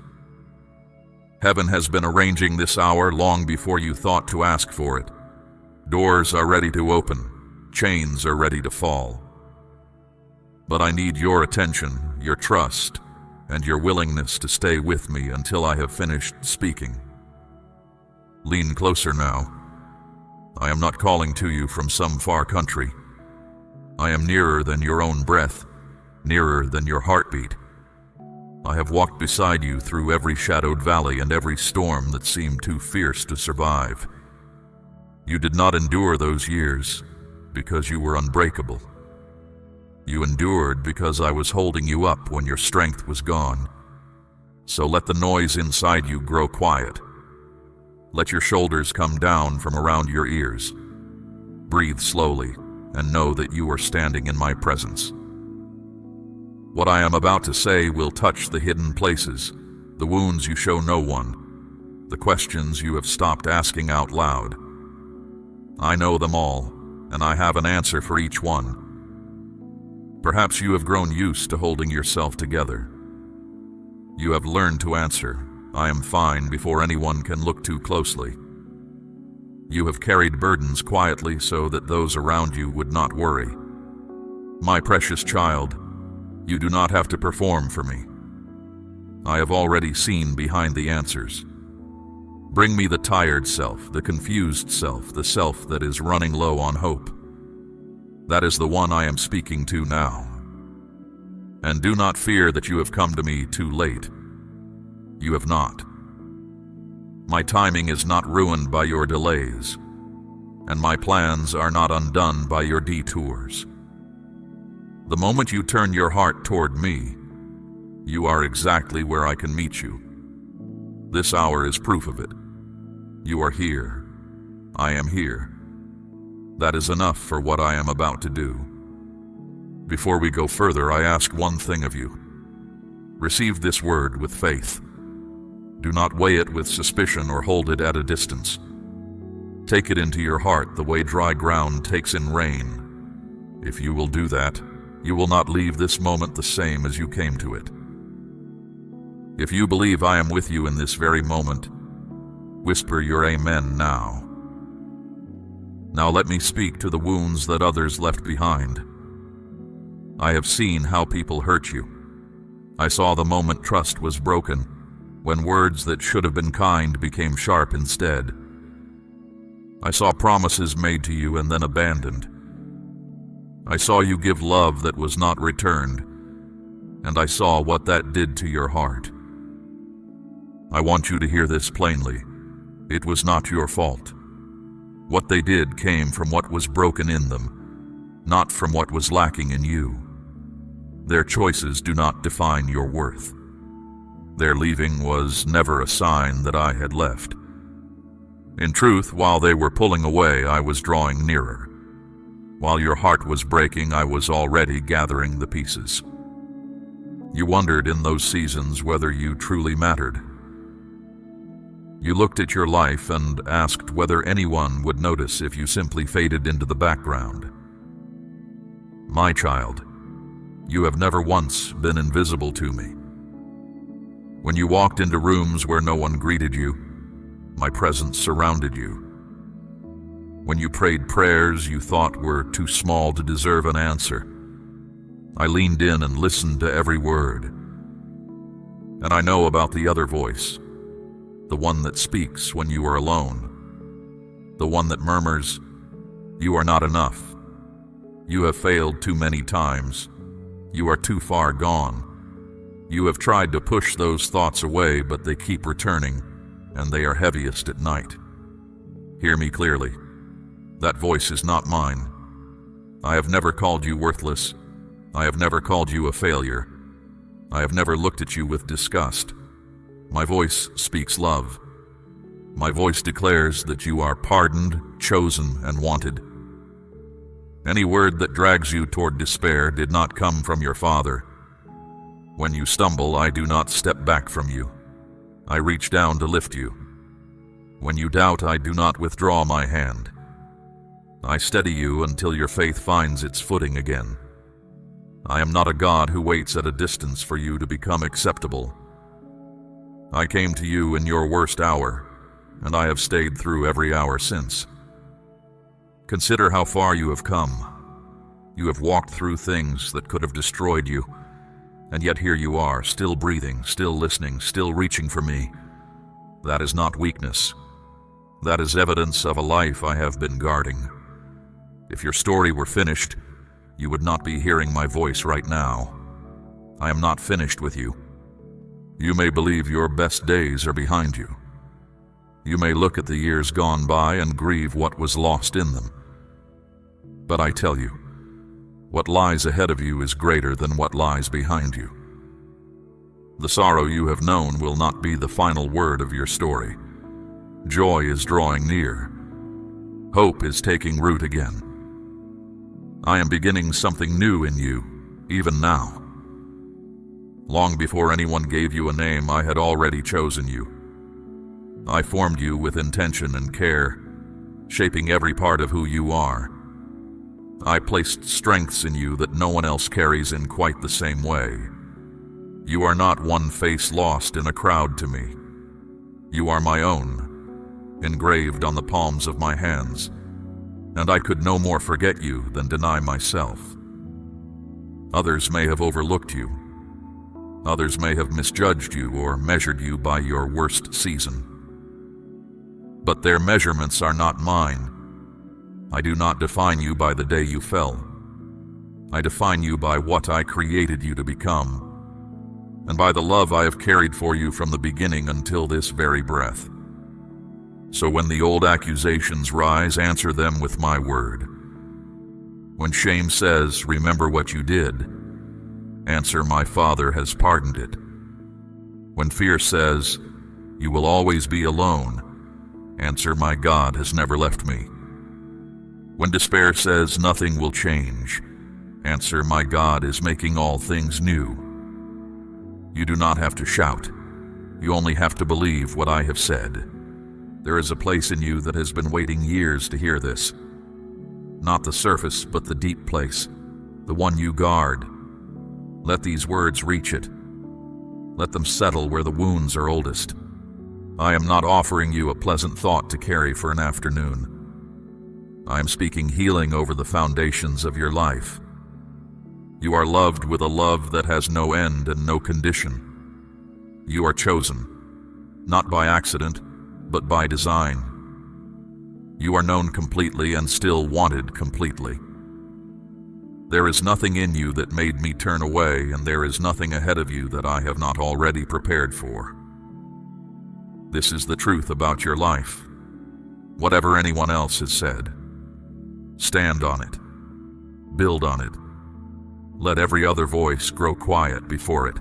Heaven has been arranging this hour long before you thought to ask for it. Doors are ready to open, chains are ready to fall. But I need your attention, your trust, and your willingness to stay with me until I have finished speaking. Lean closer now. I am not calling to you from some far country. I am nearer than your own breath, nearer than your heartbeat. I have walked beside you through every shadowed valley and every storm that seemed too fierce to survive. You did not endure those years because you were unbreakable. You endured because I was holding you up when your strength was gone. So let the noise inside you grow quiet. Let your shoulders come down from around your ears. Breathe slowly and know that you are standing in my presence. What I am about to say will touch the hidden places, the wounds you show no one, the questions you have stopped asking out loud. I know them all, and I have an answer for each one. Perhaps you have grown used to holding yourself together. You have learned to answer, "I am fine," before anyone can look too closely. You have carried burdens quietly so that those around you would not worry. My precious child, you do not have to perform for me. I have already seen behind the answers. Bring me the tired self, the confused self, the self that is running low on hope. That is the one I am speaking to now. And do not fear that you have come to me too late. You have not. My timing is not ruined by your delays, and my plans are not undone by your detours. The moment you turn your heart toward me, you are exactly where I can meet you. This hour is proof of it. You are here. I am here. That is enough for what I am about to do. Before we go further, I ask one thing of you. Receive this word with faith. Do not weigh it with suspicion or hold it at a distance. Take it into your heart the way dry ground takes in rain. If you will do that, you will not leave this moment the same as you came to it. If you believe I am with you in this very moment, whisper your amen now. Now let me speak to the wounds that others left behind. I have seen how people hurt you. I saw the moment trust was broken, when words that should have been kind became sharp instead. I saw promises made to you and then abandoned. I saw you give love that was not returned, and I saw what that did to your heart. I want you to hear this plainly. It was not your fault. What they did came from what was broken in them, not from what was lacking in you. Their choices do not define your worth. Their leaving was never a sign that I had left. In truth, while they were pulling away, I was drawing nearer. While your heart was breaking, I was already gathering the pieces. You wondered in those seasons whether you truly mattered. You looked at your life and asked whether anyone would notice if you simply faded into the background. My child, you have never once been invisible to me. When you walked into rooms where no one greeted you, my presence surrounded you. When you prayed prayers you thought were too small to deserve an answer, I leaned in and listened to every word. And I know about the other voice, the one that speaks when you are alone, the one that murmurs, "You are not enough. You have failed too many times. You are too far gone." You have tried to push those thoughts away, but they keep returning, and they are heaviest at night. Hear me clearly. That voice is not mine. I have never called you worthless. I have never called you a failure. I have never looked at you with disgust. My voice speaks love. My voice declares that you are pardoned, chosen, and wanted. Any word that drags you toward despair did not come from your Father. When you stumble, I do not step back from you. I reach down to lift you. When you doubt, I do not withdraw my hand. I steady you until your faith finds its footing again. I am not a God who waits at a distance for you to become acceptable. I came to you in your worst hour, and I have stayed through every hour since. Consider how far you have come. You have walked through things that could have destroyed you, and yet here you are, still breathing, still listening, still reaching for me. That is not weakness. That is evidence of a life I have been guarding. If your story were finished, you would not be hearing my voice right now. I am not finished with you. You may believe your best days are behind you. You may look at the years gone by and grieve what was lost in them. But I tell you, what lies ahead of you is greater than what lies behind you. The sorrow you have known will not be the final word of your story. Joy is drawing near. Hope is taking root again. I am beginning something new in you, even now. Long before anyone gave you a name, I had already chosen you. I formed you with intention and care, shaping every part of who you are. I placed strengths in you that no one else carries in quite the same way. You are not one face lost in a crowd to me. You are my own, engraved on the palms of my hands, and I could no more forget you than deny myself. Others may have overlooked you. Others may have misjudged you or measured you by your worst season. But their measurements are not mine. I do not define you by the day you fell. I define you by what I created you to become, and by the love I have carried for you from the beginning until this very breath. So when the old accusations rise, answer them with my word. When shame says, "Remember what you did," answer, "My Father has pardoned it." When fear says, "You will always be alone," Answer, my God has never left me. When despair says nothing will change, answer, my God is making all things new. You do not have to shout. You only have to believe what I have said. There is a place in you that has been waiting years to hear this. Not the surface, but the deep place, the one you guard. Let these words reach it. Let them settle where the wounds are oldest. I am not offering you a pleasant thought to carry for an afternoon. I am speaking healing over the foundations of your life. You are loved with a love that has no end and no condition. You are chosen, not by accident, but by design. You are known completely and still wanted completely. There is nothing in you that made me turn away, and there is nothing ahead of you that I have not already prepared for. This is the truth about your life. Whatever anyone else has said, stand on it. Build on it. Let every other voice grow quiet before it.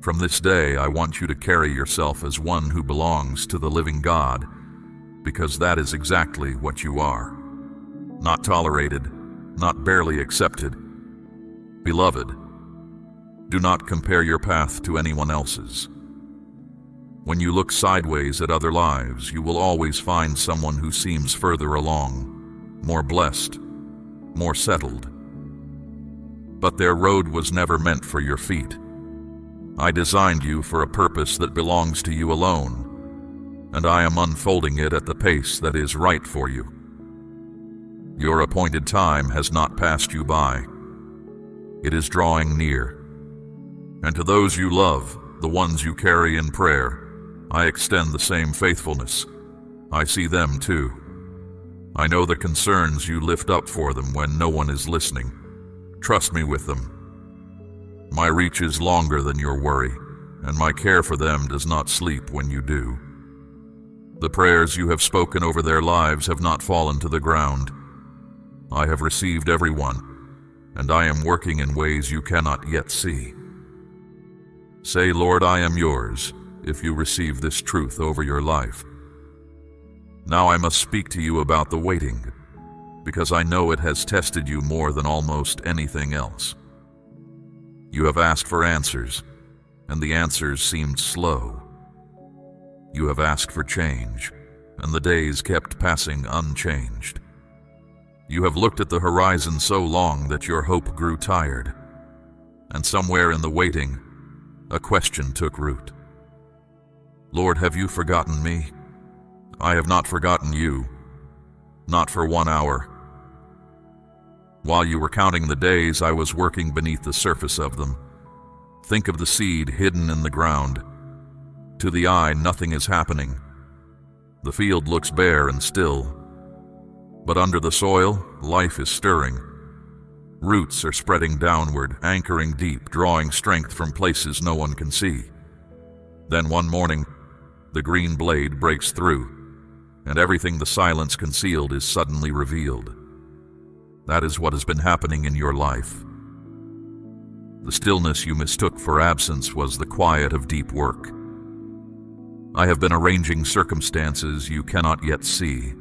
From this day, I want you to carry yourself as one who belongs to the living God, because that is exactly what you are. Not tolerated, not barely accepted. Beloved, do not compare your path to anyone else's. When you look sideways at other lives, you will always find someone who seems further along, more blessed, more settled. But their road was never meant for your feet. I designed you for a purpose that belongs to you alone, and I am unfolding it at the pace that is right for you. Your appointed time has not passed you by. It is drawing near. And to those you love, the ones you carry in prayer, I extend the same faithfulness. I see them too. I know the concerns you lift up for them when no one is listening. Trust me with them. My reach is longer than your worry, and my care for them does not sleep when you do. The prayers you have spoken over their lives have not fallen to the ground. I have received every one, and I am working in ways you cannot yet see. Say, Lord, I am yours, if you receive this truth over your life. Now I must speak to you about the waiting, because I know it has tested you more than almost anything else. You have asked for answers, and the answers seemed slow. You have asked for change, and the days kept passing unchanged. You have looked at the horizon so long that your hope grew tired, and somewhere in the waiting, a question took root. Lord, have you forgotten me? I have not forgotten you, not for 1 hour. While you were counting the days, I was working beneath the surface of them. Think of the seed hidden in the ground. To the eye, nothing is happening. The field looks bare and still. But under the soil, life is stirring. Roots are spreading downward, anchoring deep, drawing strength from places no one can see. Then one morning, the green blade breaks through, and everything the silence concealed is suddenly revealed. That is what has been happening in your life. The stillness you mistook for absence was the quiet of deep work. I have been arranging circumstances you cannot yet see.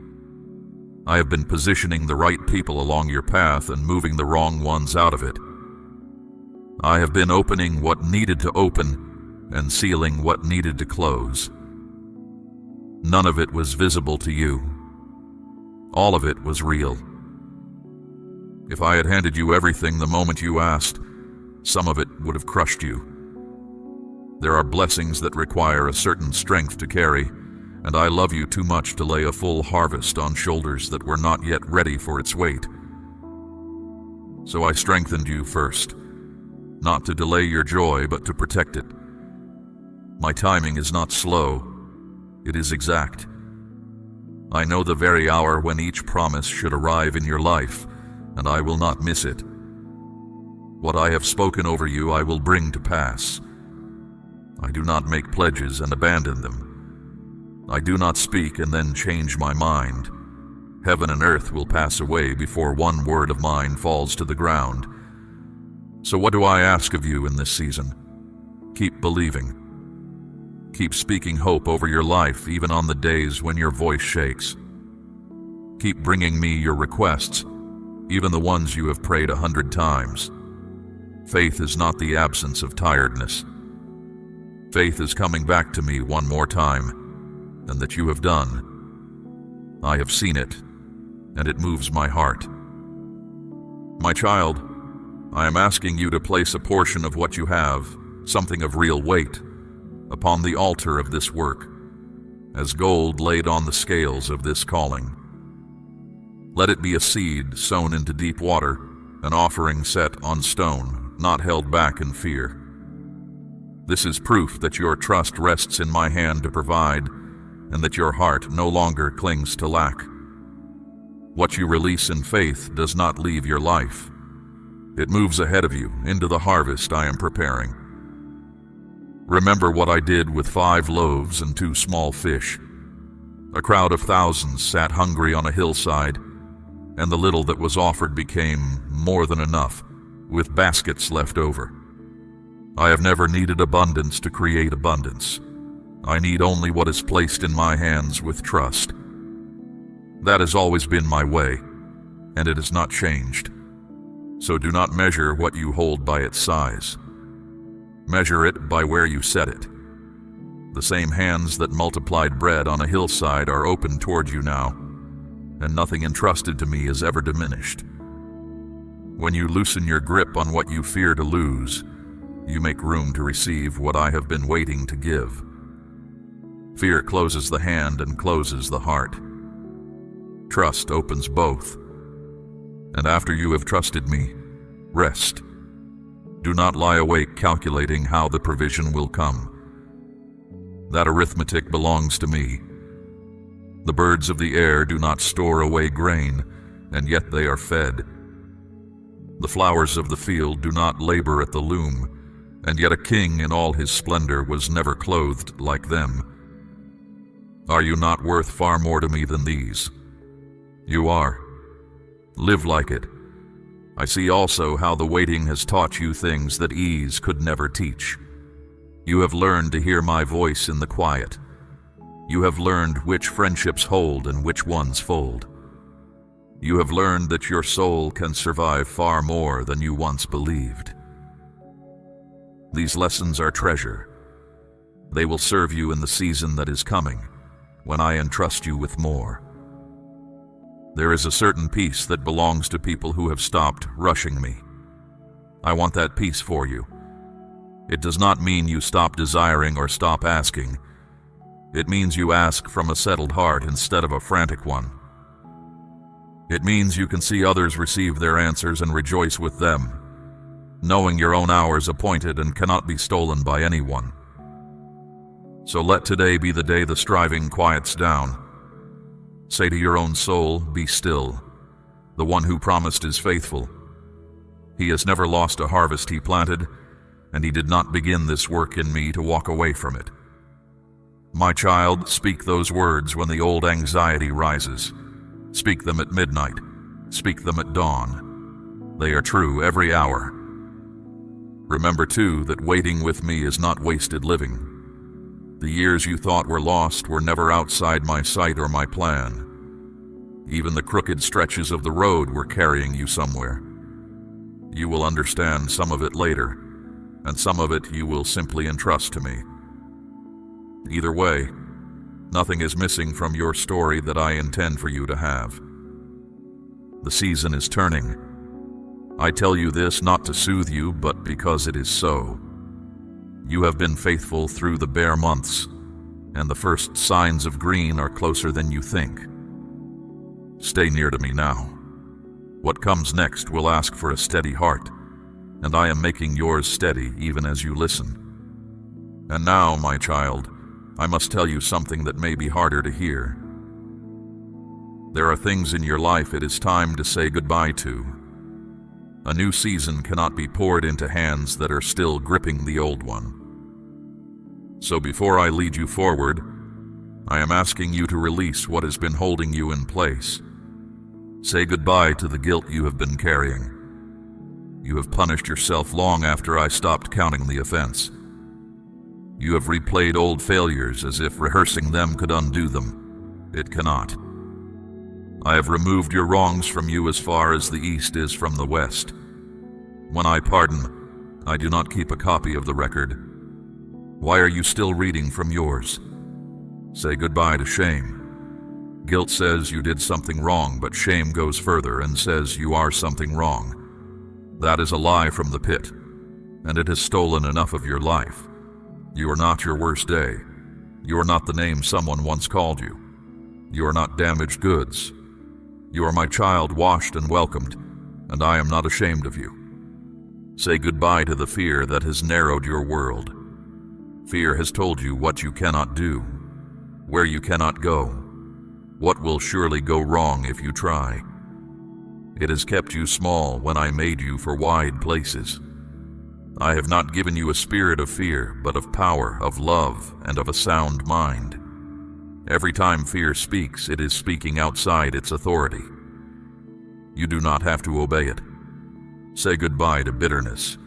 I have been positioning the right people along your path and moving the wrong ones out of it. I have been opening what needed to open and sealing what needed to close. None of it was visible to you. All of it was real. If I had handed you everything the moment you asked, some of it would have crushed you. There are blessings that require a certain strength to carry, and I love you too much to lay a full harvest on shoulders that were not yet ready for its weight. So I strengthened you first, not to delay your joy, but to protect it. My timing is not slow, it is exact. I know the very hour when each promise should arrive in your life, and I will not miss it. What I have spoken over you I will bring to pass. I do not make pledges and abandon them. I do not speak and then change my mind. Heaven and earth will pass away before one word of mine falls to the ground. So what do I ask of you in this season? Keep believing. Keep speaking hope over your life even on the days when your voice shakes. Keep bringing me your requests, even the ones you have prayed 100 times. Faith is not the absence of tiredness. Faith is coming back to me one more time, and that you have done. I have seen it, and it moves my heart. My child, I am asking you to place a portion of what you have, something of real weight, upon the altar of this work, as gold laid on the scales of this calling. Let it be a seed sown into deep water, an offering set on stone, not held back in fear. This is proof that your trust rests in my hand to provide, and that your heart no longer clings to lack. What you release in faith does not leave your life. It moves ahead of you into the harvest I am preparing. Remember what I did with 5 loaves and 2 small fish. A crowd of thousands sat hungry on a hillside, and the little that was offered became more than enough, with baskets left over. I have never needed abundance to create abundance. I need only what is placed in my hands with trust. That has always been my way, and it has not changed. So do not measure what you hold by its size. Measure it by where you set it. The same hands that multiplied bread on a hillside are open toward you now, and nothing entrusted to me is ever diminished. When you loosen your grip on what you fear to lose, you make room to receive what I have been waiting to give. Fear closes the hand and closes the heart. Trust opens both. And after you have trusted me, rest. Do not lie awake calculating how the provision will come. That arithmetic belongs to me. The birds of the air do not store away grain, and yet they are fed. The flowers of the field do not labor at the loom, and yet a king in all his splendor was never clothed like them. Are you not worth far more to me than these? You are. Live like it. I see also how the waiting has taught you things that ease could never teach. You have learned to hear my voice in the quiet. You have learned which friendships hold and which ones fold. You have learned that your soul can survive far more than you once believed. These lessons are treasure. They will serve you in the season that is coming, when I entrust you with more. There is a certain peace that belongs to people who have stopped rushing me. I want that peace for you. It does not mean you stop desiring or stop asking. It means you ask from a settled heart instead of a frantic one. It means you can see others receive their answers and rejoice with them, knowing your own hour is appointed and cannot be stolen by anyone. So let today be the day the striving quiets down. Say to your own soul, be still. The one who promised is faithful. He has never lost a harvest he planted, and he did not begin this work in me to walk away from it. My child, speak those words when the old anxiety rises. Speak them at midnight. Speak them at dawn. They are true every hour. Remember, too, that waiting with me is not wasted living. The years you thought were lost were never outside my sight or my plan. Even the crooked stretches of the road were carrying you somewhere. You will understand some of it later, and some of it you will simply entrust to me. Either way, nothing is missing from your story that I intend for you to have. The season is turning. I tell you this not to soothe you, but because it is so. You have been faithful through the bare months, and the first signs of green are closer than you think. Stay near to me now. What comes next will ask for a steady heart, and I am making yours steady even as you listen. And now, my child, I must tell you something that may be harder to hear. There are things in your life it is time to say goodbye to. A new season cannot be poured into hands that are still gripping the old one. So before I lead you forward, I am asking you to release what has been holding you in place. Say goodbye to the guilt you have been carrying. You have punished yourself long after I stopped counting the offense. You have replayed old failures as if rehearsing them could undo them. It cannot. I have removed your wrongs from you as far as the east is from the west. When I pardon, I do not keep a copy of the record. Why are you still reading from yours? Say goodbye to shame. Guilt says you did something wrong, but shame goes further and says you are something wrong. That is a lie from the pit, and it has stolen enough of your life. You are not your worst day. You are not the name someone once called you. You are not damaged goods. You are my child, washed and welcomed, and I am not ashamed of you. Say goodbye to the fear that has narrowed your world. Fear has told you what you cannot do, where you cannot go, what will surely go wrong if you try. It has kept you small when I made you for wide places. I have not given you a spirit of fear, but of power, of love, and of a sound mind. Every time fear speaks, it is speaking outside its authority. You do not have to obey it. Say goodbye to bitterness.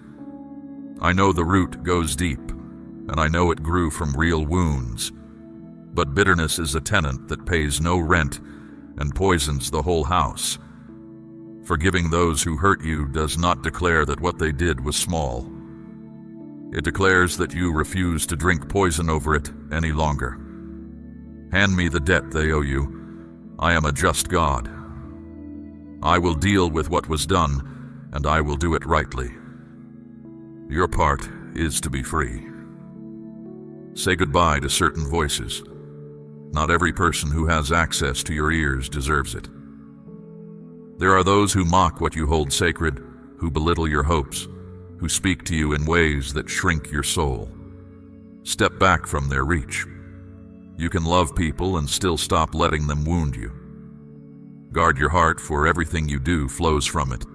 I know the root goes deep, and I know it grew from real wounds. But bitterness is a tenant that pays no rent and poisons the whole house. Forgiving those who hurt you does not declare that what they did was small. It declares that you refuse to drink poison over it any longer. Hand me the debt they owe you. I am a just God. I will deal with what was done, and I will do it rightly. Your part is to be free. Say goodbye to certain voices. Not every person who has access to your ears deserves it. There are those who mock what you hold sacred, who belittle your hopes, who speak to you in ways that shrink your soul. Step back from their reach. You can love people and still stop letting them wound you. Guard your heart, for everything you do flows from it.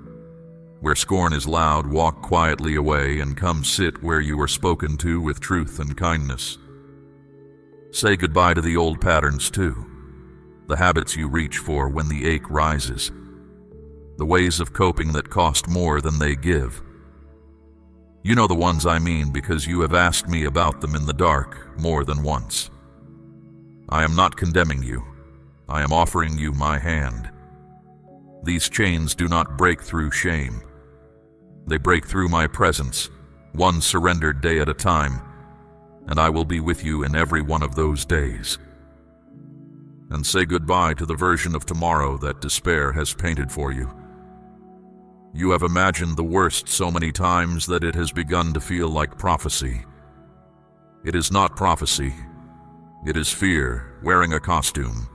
Where scorn is loud, walk quietly away and come sit where you are spoken to with truth and kindness. Say goodbye to the old patterns too, the habits you reach for when the ache rises, the ways of coping that cost more than they give. You know the ones I mean because you have asked me about them in the dark more than once. I am not condemning you. I am offering you my hand. These chains do not break through shame. They break through my presence, one surrendered day at a time, and I will be with you in every one of those days. And say goodbye to the version of tomorrow that despair has painted for you. You have imagined the worst so many times that it has begun to feel like prophecy. It is not prophecy. It is fear wearing a costume.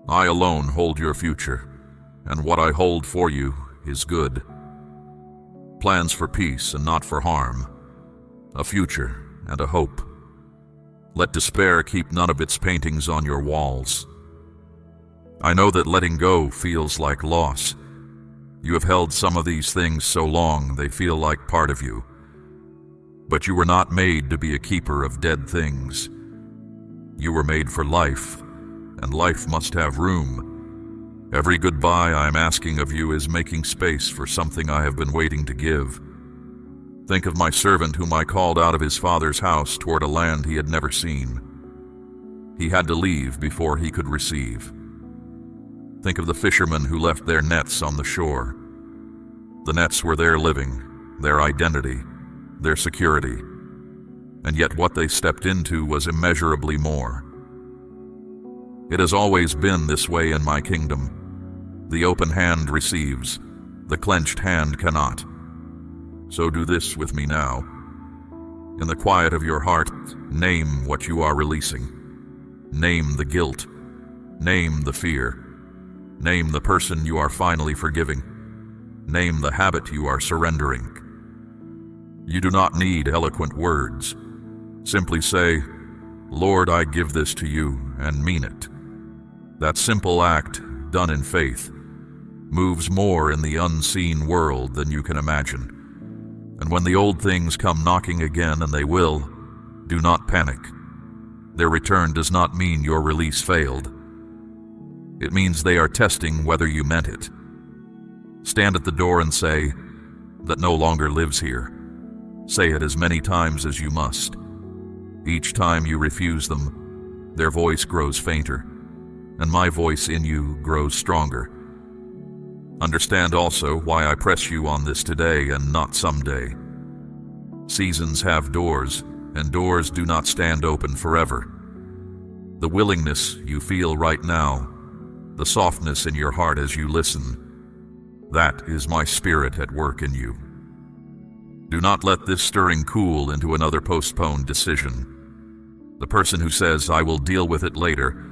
I alone hold your future, and what I hold for you is good. Plans for peace and not for harm, a future and a hope. Let despair keep none of its paintings on your walls. I know that letting go feels like loss. You have held some of these things so long they feel like part of you. But you were not made to be a keeper of dead things. You were made for life, and life must have room. Every goodbye I am asking of you is making space for something I have been waiting to give. Think of my servant whom I called out of his father's house toward a land he had never seen. He had to leave before he could receive. Think of the fishermen who left their nets on the shore. The nets were their living, their identity, their security, and yet what they stepped into was immeasurably more. It has always been this way in my kingdom. The open hand receives, the clenched hand cannot. So do this with me now. In the quiet of your heart, name what you are releasing. Name the guilt. Name the fear. Name the person you are finally forgiving. Name the habit you are surrendering. You do not need eloquent words. Simply say, Lord, I give this to you, and mean it. That simple act, done in faith, moves more in the unseen world than you can imagine. And when the old things come knocking again, and they will, do not panic. Their return does not mean your release failed. It means they are testing whether you meant it. Stand at the door and say, that no longer lives here. Say it as many times as you must. Each time you refuse them, their voice grows fainter, and my voice in you grows stronger. Understand also why I press you on this today and not someday. Seasons have doors, and doors do not stand open forever. The willingness you feel right now, the softness in your heart as you listen, that is my spirit at work in you. Do not let this stirring cool into another postponed decision. The person who says, "I will deal with it later,"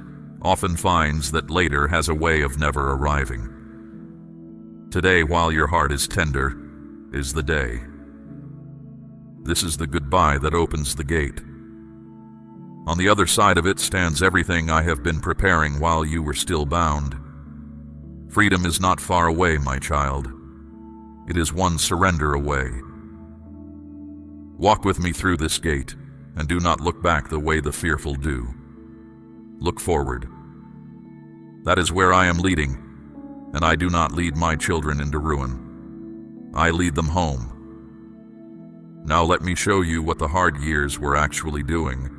often finds that later has a way of never arriving. Today, while your heart is tender, is the day. This is the goodbye that opens the gate. On the other side of it stands everything I have been preparing while you were still bound. Freedom is not far away, my child. It is one surrender away. Walk with me through this gate, and do not look back the way the fearful do. Look forward. That is where I am leading, and I do not lead my children into ruin. I lead them home. Now let me show you what the hard years were actually doing,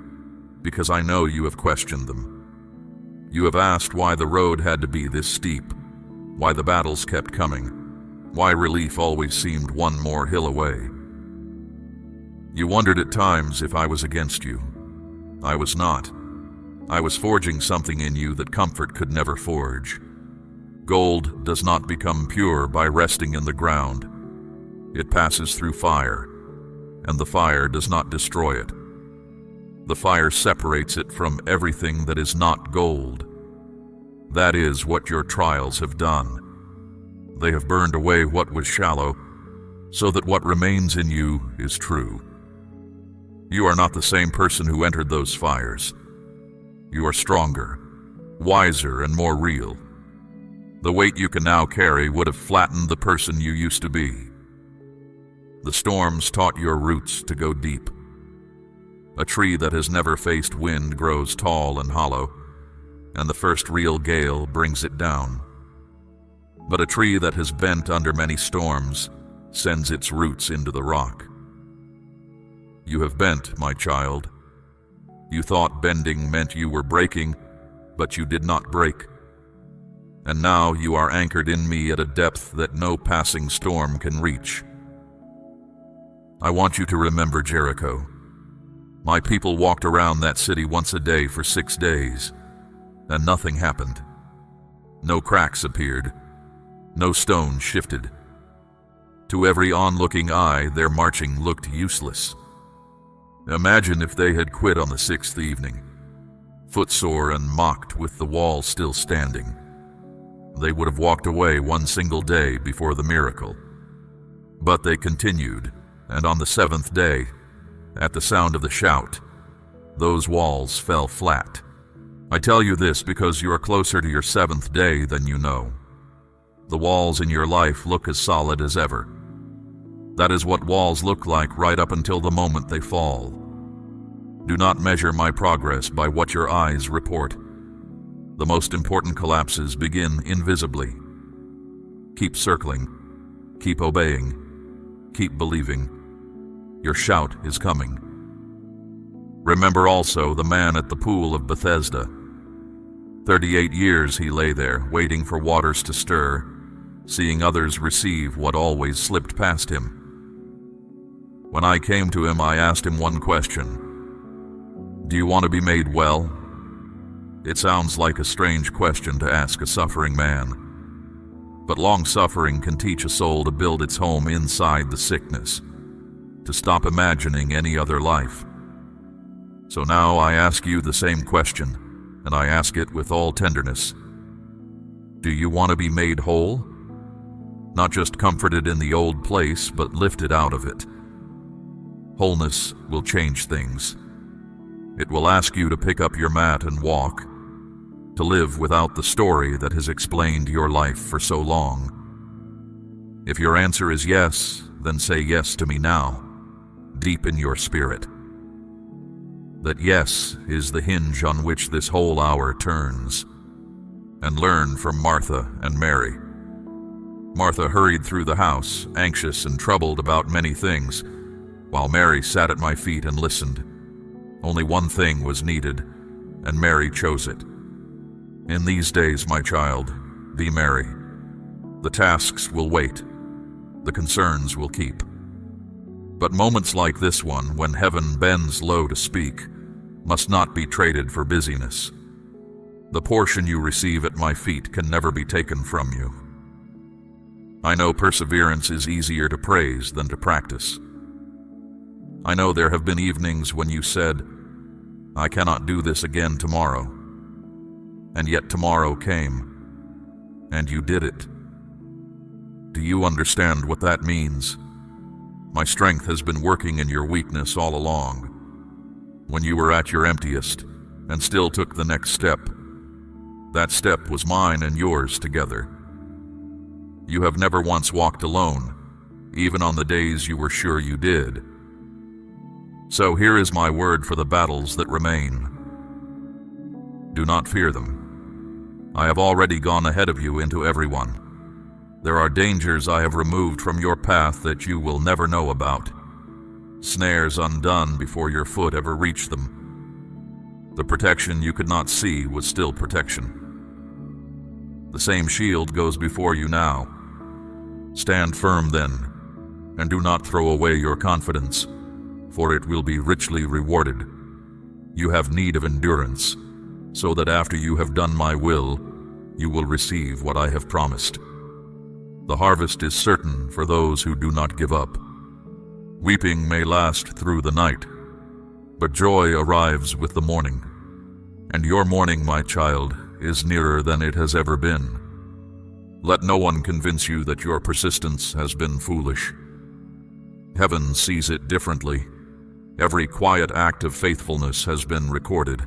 because I know you have questioned them. You have asked why the road had to be this steep, why the battles kept coming, why relief always seemed one more hill away. You wondered at times if I was against you. I was not. I was forging something in you that comfort could never forge. Gold does not become pure by resting in the ground. It passes through fire, and the fire does not destroy it. The fire separates it from everything that is not gold. That is what your trials have done. They have burned away what was shallow, so that what remains in you is true. You are not the same person who entered those fires. You are stronger, wiser, and more real. The weight you can now carry would have flattened the person you used to be. The storms taught your roots to go deep. A tree that has never faced wind grows tall and hollow, and the first real gale brings it down. But a tree that has bent under many storms sends its roots into the rock. You have bent, my child. You thought bending meant you were breaking, but you did not break. And now you are anchored in me at a depth that no passing storm can reach. I want you to remember Jericho. My people walked around that city once a day for 6 days, and nothing happened. No cracks appeared. No stone shifted. To every onlooking eye, their marching looked useless. Imagine if they had quit on the 6th evening, footsore and mocked with the wall still standing. They would have walked away one single day before the miracle. But they continued, and on the 7th day, at the sound of the shout, those walls fell flat. I tell you this because you are closer to your 7th day than you know. The walls in your life look as solid as ever. That is what walls look like right up until the moment they fall. Do not measure my progress by what your eyes report. The most important collapses begin invisibly. Keep circling. Keep obeying. Keep believing. Your shout is coming. Remember also the man at the pool of Bethesda. 38 years he lay there, waiting for waters to stir, seeing others receive what always slipped past him. When I came to him, I asked him one question. Do you want to be made well? It sounds like a strange question to ask a suffering man. But long suffering can teach a soul to build its home inside the sickness, to stop imagining any other life. So now I ask you the same question, and I ask it with all tenderness. Do you want to be made whole? Not just comforted in the old place, but lifted out of it. Wholeness will change things. It will ask you to pick up your mat and walk, to live without the story that has explained your life for so long. If your answer is yes, then say yes to me now, deep in your spirit. That yes is the hinge on which this whole hour turns. And learn from Martha and Mary. Martha hurried through the house, anxious and troubled about many things, while Mary sat at my feet and listened. Only one thing was needed, and Mary chose it. In these days, my child, be merry. The tasks will wait. The concerns will keep. But moments like this one, when heaven bends low to speak, must not be traded for busyness. The portion you receive at my feet can never be taken from you. I know perseverance is easier to praise than to practice. I know there have been evenings when you said, I cannot do this again tomorrow. And yet tomorrow came, and you did it. Do you understand what that means? My strength has been working in your weakness all along. When you were at your emptiest and still took the next step, that step was mine and yours together. You have never once walked alone, even on the days you were sure you did. So here is my word for the battles that remain. Do not fear them. I have already gone ahead of you into everyone. There are dangers I have removed from your path that you will never know about. Snares undone before your foot ever reached them. The protection you could not see was still protection. The same shield goes before you now. Stand firm then, and do not throw away your confidence, for it will be richly rewarded. You have need of endurance, so that after you have done my will, you will receive what I have promised. The harvest is certain for those who do not give up. Weeping may last through the night, but joy arrives with the morning. And your morning, my child, is nearer than it has ever been. Let no one convince you that your persistence has been foolish. Heaven sees it differently. Every quiet act of faithfulness has been recorded.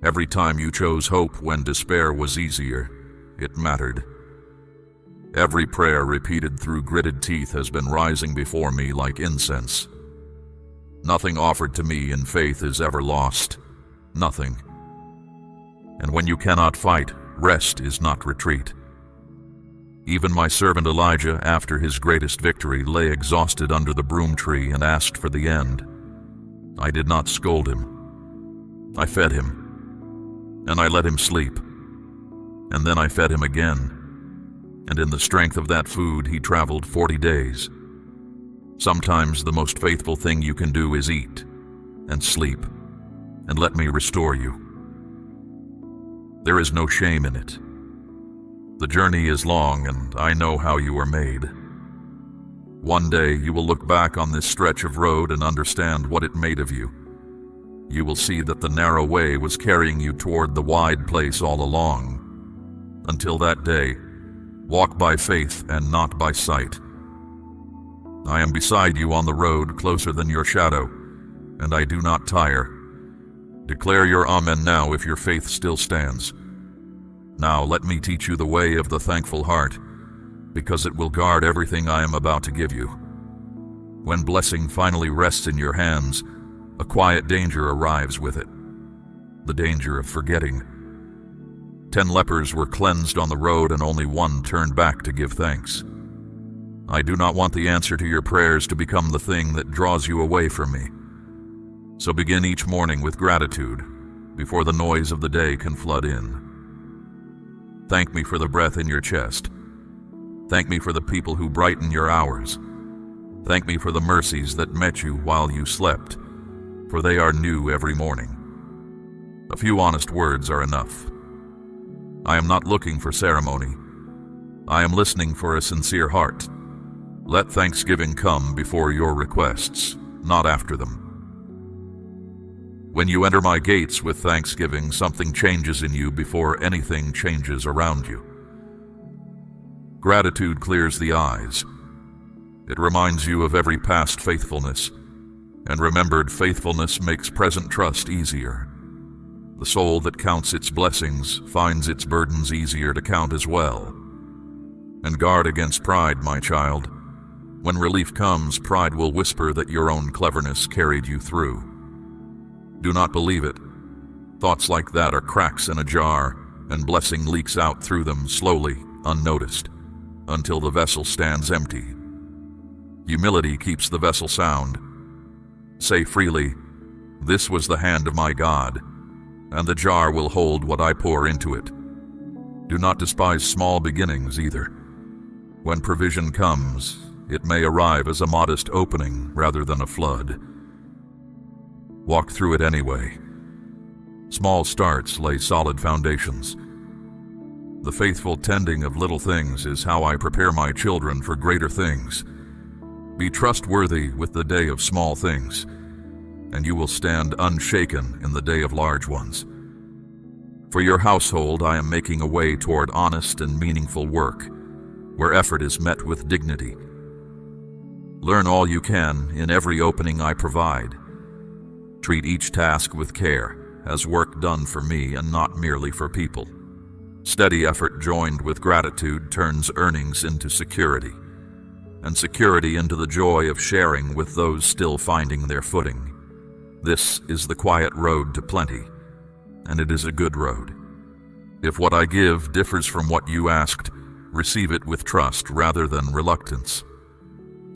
Every time you chose hope when despair was easier, it mattered. Every prayer repeated through gritted teeth has been rising before me like incense. Nothing offered to me in faith is ever lost. Nothing. And when you cannot fight, rest is not retreat. Even my servant Elijah, after his greatest victory, lay exhausted under the broom tree and asked for the end. I did not scold him. I fed him, and I let him sleep. And then I fed him again. And in the strength of that food he traveled 40 days. Sometimes the most faithful thing you can do is eat and sleep, and let me restore you. There is no shame in it. The journey is long, and I know how you are made. One day you will look back on this stretch of road and understand what it made of you. You will see that the narrow way was carrying you toward the wide place all along. Until that day, walk by faith and not by sight. I am beside you on the road, closer than your shadow, and I do not tire. Declare your amen now if your faith still stands. Now let me teach you the way of the thankful heart, because it will guard everything I am about to give you. When blessing finally rests in your hands, a quiet danger arrives with it. The danger of forgetting. 10 lepers were cleansed on the road, and only one turned back to give thanks. I do not want the answer to your prayers to become the thing that draws you away from me. So begin each morning with gratitude, before the noise of the day can flood in. Thank me for the breath in your chest. Thank me for the people who brighten your hours. Thank me for the mercies that met you while you slept, for they are new every morning. A few honest words are enough. I am not looking for ceremony. I am listening for a sincere heart. Let thanksgiving come before your requests, not after them. When you enter my gates with thanksgiving, something changes in you before anything changes around you. Gratitude clears the eyes. It reminds you of every past faithfulness, and remembered faithfulness makes present trust easier. The soul that counts its blessings finds its burdens easier to count as well. And guard against pride, my child. When relief comes, pride will whisper that your own cleverness carried you through. Do not believe it. Thoughts like that are cracks in a jar, and blessing leaks out through them slowly, unnoticed, until the vessel stands empty. Humility keeps the vessel sound. Say freely, This was the hand of my God, and the jar will hold what I pour into it. Do not despise small beginnings either. When provision comes, it may arrive as a modest opening rather than a flood. Walk through it anyway. Small starts lay solid foundations. The faithful tending of little things is how I prepare my children for greater things. Be trustworthy with the day of small things, and you will stand unshaken in the day of large ones. For your household I am making a way toward honest and meaningful work, where effort is met with dignity. Learn all you can in every opening I provide. Treat each task with care, as work done for me and not merely for people. Steady effort joined with gratitude turns earnings into security, and security into the joy of sharing with those still finding their footing. This is the quiet road to plenty, and it is a good road. If what I give differs from what you asked, receive it with trust rather than reluctance.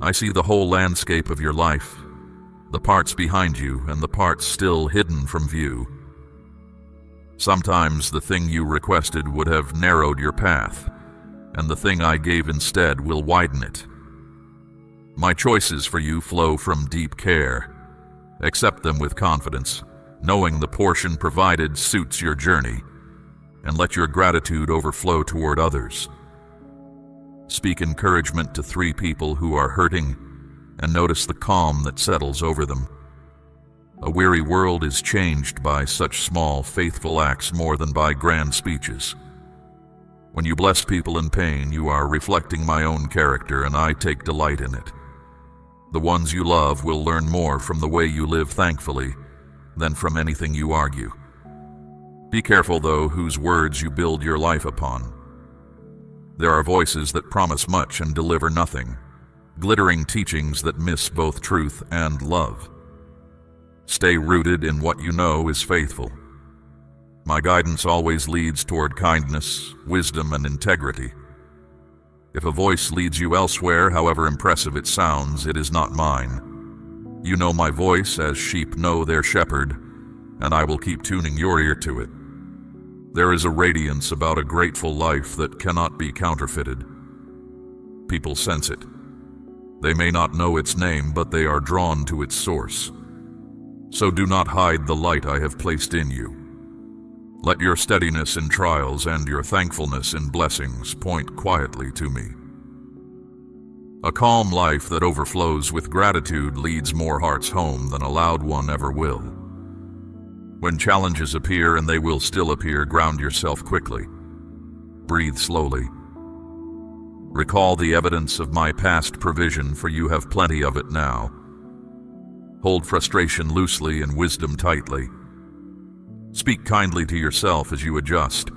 I see the whole landscape of your life, the parts behind you and the parts still hidden from view. Sometimes the thing you requested would have narrowed your path, and the thing I gave instead will widen it. My choices for you flow from deep care. Accept them with confidence, knowing the portion provided suits your journey, and let your gratitude overflow toward others. Speak encouragement to 3 people who are hurting, and notice the calm that settles over them. A weary world is changed by such small, faithful acts more than by grand speeches. When you bless people in pain, you are reflecting my own character, and I take delight in it. The ones you love will learn more from the way you live thankfully than from anything you argue. Be careful, though, whose words you build your life upon. There are voices that promise much and deliver nothing, glittering teachings that miss both truth and love. Stay rooted in what you know is faithful. My guidance always leads toward kindness, wisdom, and integrity. If a voice leads you elsewhere, however impressive it sounds, it is not mine. You know my voice as sheep know their shepherd, and I will keep tuning your ear to it. There is a radiance about a grateful life that cannot be counterfeited. People sense it. They may not know its name, but they are drawn to its source. So do not hide the light I have placed in you. Let your steadiness in trials and your thankfulness in blessings point quietly to me. A calm life that overflows with gratitude leads more hearts home than a loud one ever will. When challenges appear, and they will still appear, ground yourself quickly. Breathe slowly. Recall the evidence of my past provision, for you have plenty of it now. Hold frustration loosely and wisdom tightly. Speak kindly to yourself as you adjust,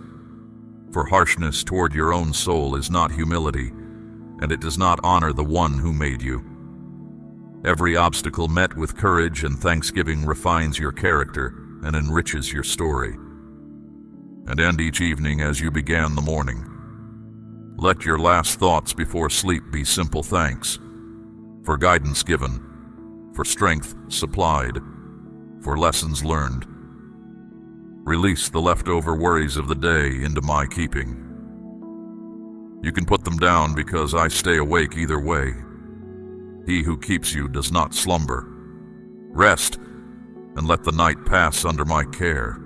for harshness toward your own soul is not humility, and it does not honor the one who made you. Every obstacle met with courage and thanksgiving refines your character and enriches your story. And end each evening as you began the morning. Let your last thoughts before sleep be simple thanks, for guidance given, for strength supplied, for lessons learned. Release the leftover worries of the day into my keeping. You can put them down because I stay awake either way. He who keeps you does not slumber. Rest and let the night pass under my care.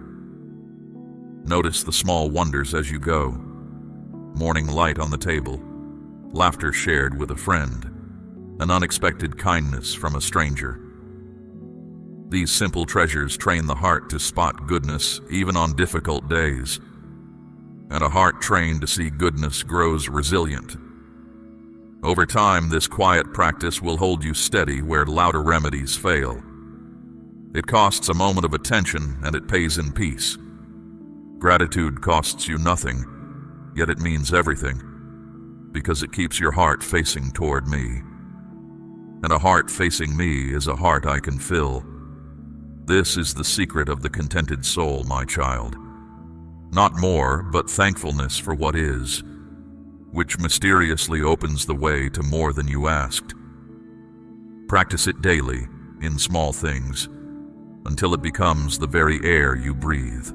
Notice the small wonders as you go. Morning light on the table, laughter shared with a friend, an unexpected kindness from a stranger. These simple treasures train the heart to spot goodness even on difficult days, and a heart trained to see goodness grows resilient. Over time, this quiet practice will hold you steady where louder remedies fail. It costs a moment of attention, and it pays in peace. Gratitude costs you nothing, yet it means everything, because it keeps your heart facing toward me. And a heart facing me is a heart I can fill. This is the secret of the contented soul, my child. Not more, but thankfulness for what is, which mysteriously opens the way to more than you asked. Practice it daily, in small things, until it becomes the very air you breathe.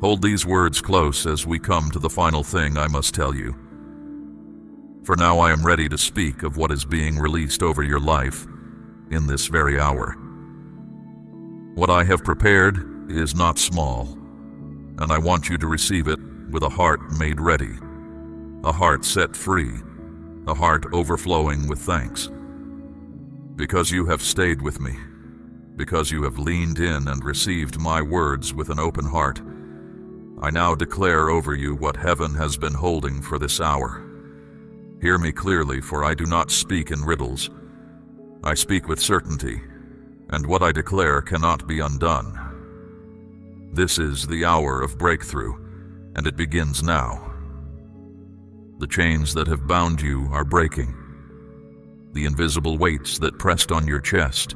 Hold these words close as we come to the final thing I must tell you. For now I am ready to speak of what is being released over your life in this very hour. What I have prepared is not small, and I want you to receive it with a heart made ready, a heart set free, a heart overflowing with thanks. Because you have stayed with me, because you have leaned in and received my words with an open heart, I now declare over you what heaven has been holding for this hour. Hear me clearly, for I do not speak in riddles. I speak with certainty, and what I declare cannot be undone. This is the hour of breakthrough, and it begins now. The chains that have bound you are breaking. The invisible weights that pressed on your chest,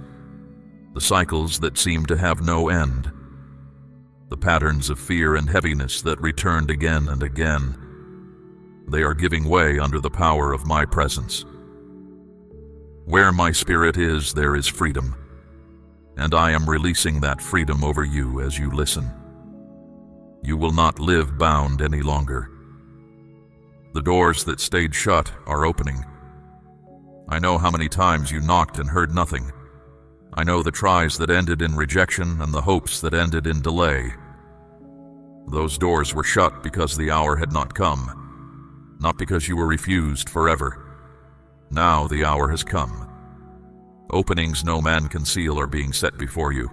the cycles that seemed to have no end, the patterns of fear and heaviness that returned again and again, they are giving way under the power of my presence. Where my spirit is, there is freedom, and I am releasing that freedom over you as you listen. You will not live bound any longer. The doors that stayed shut are opening. I know how many times you knocked and heard nothing. I know the tries that ended in rejection and the hopes that ended in delay. Those doors were shut because the hour had not come, not because you were refused forever. Now the hour has come. Openings no man can seal are being set before you.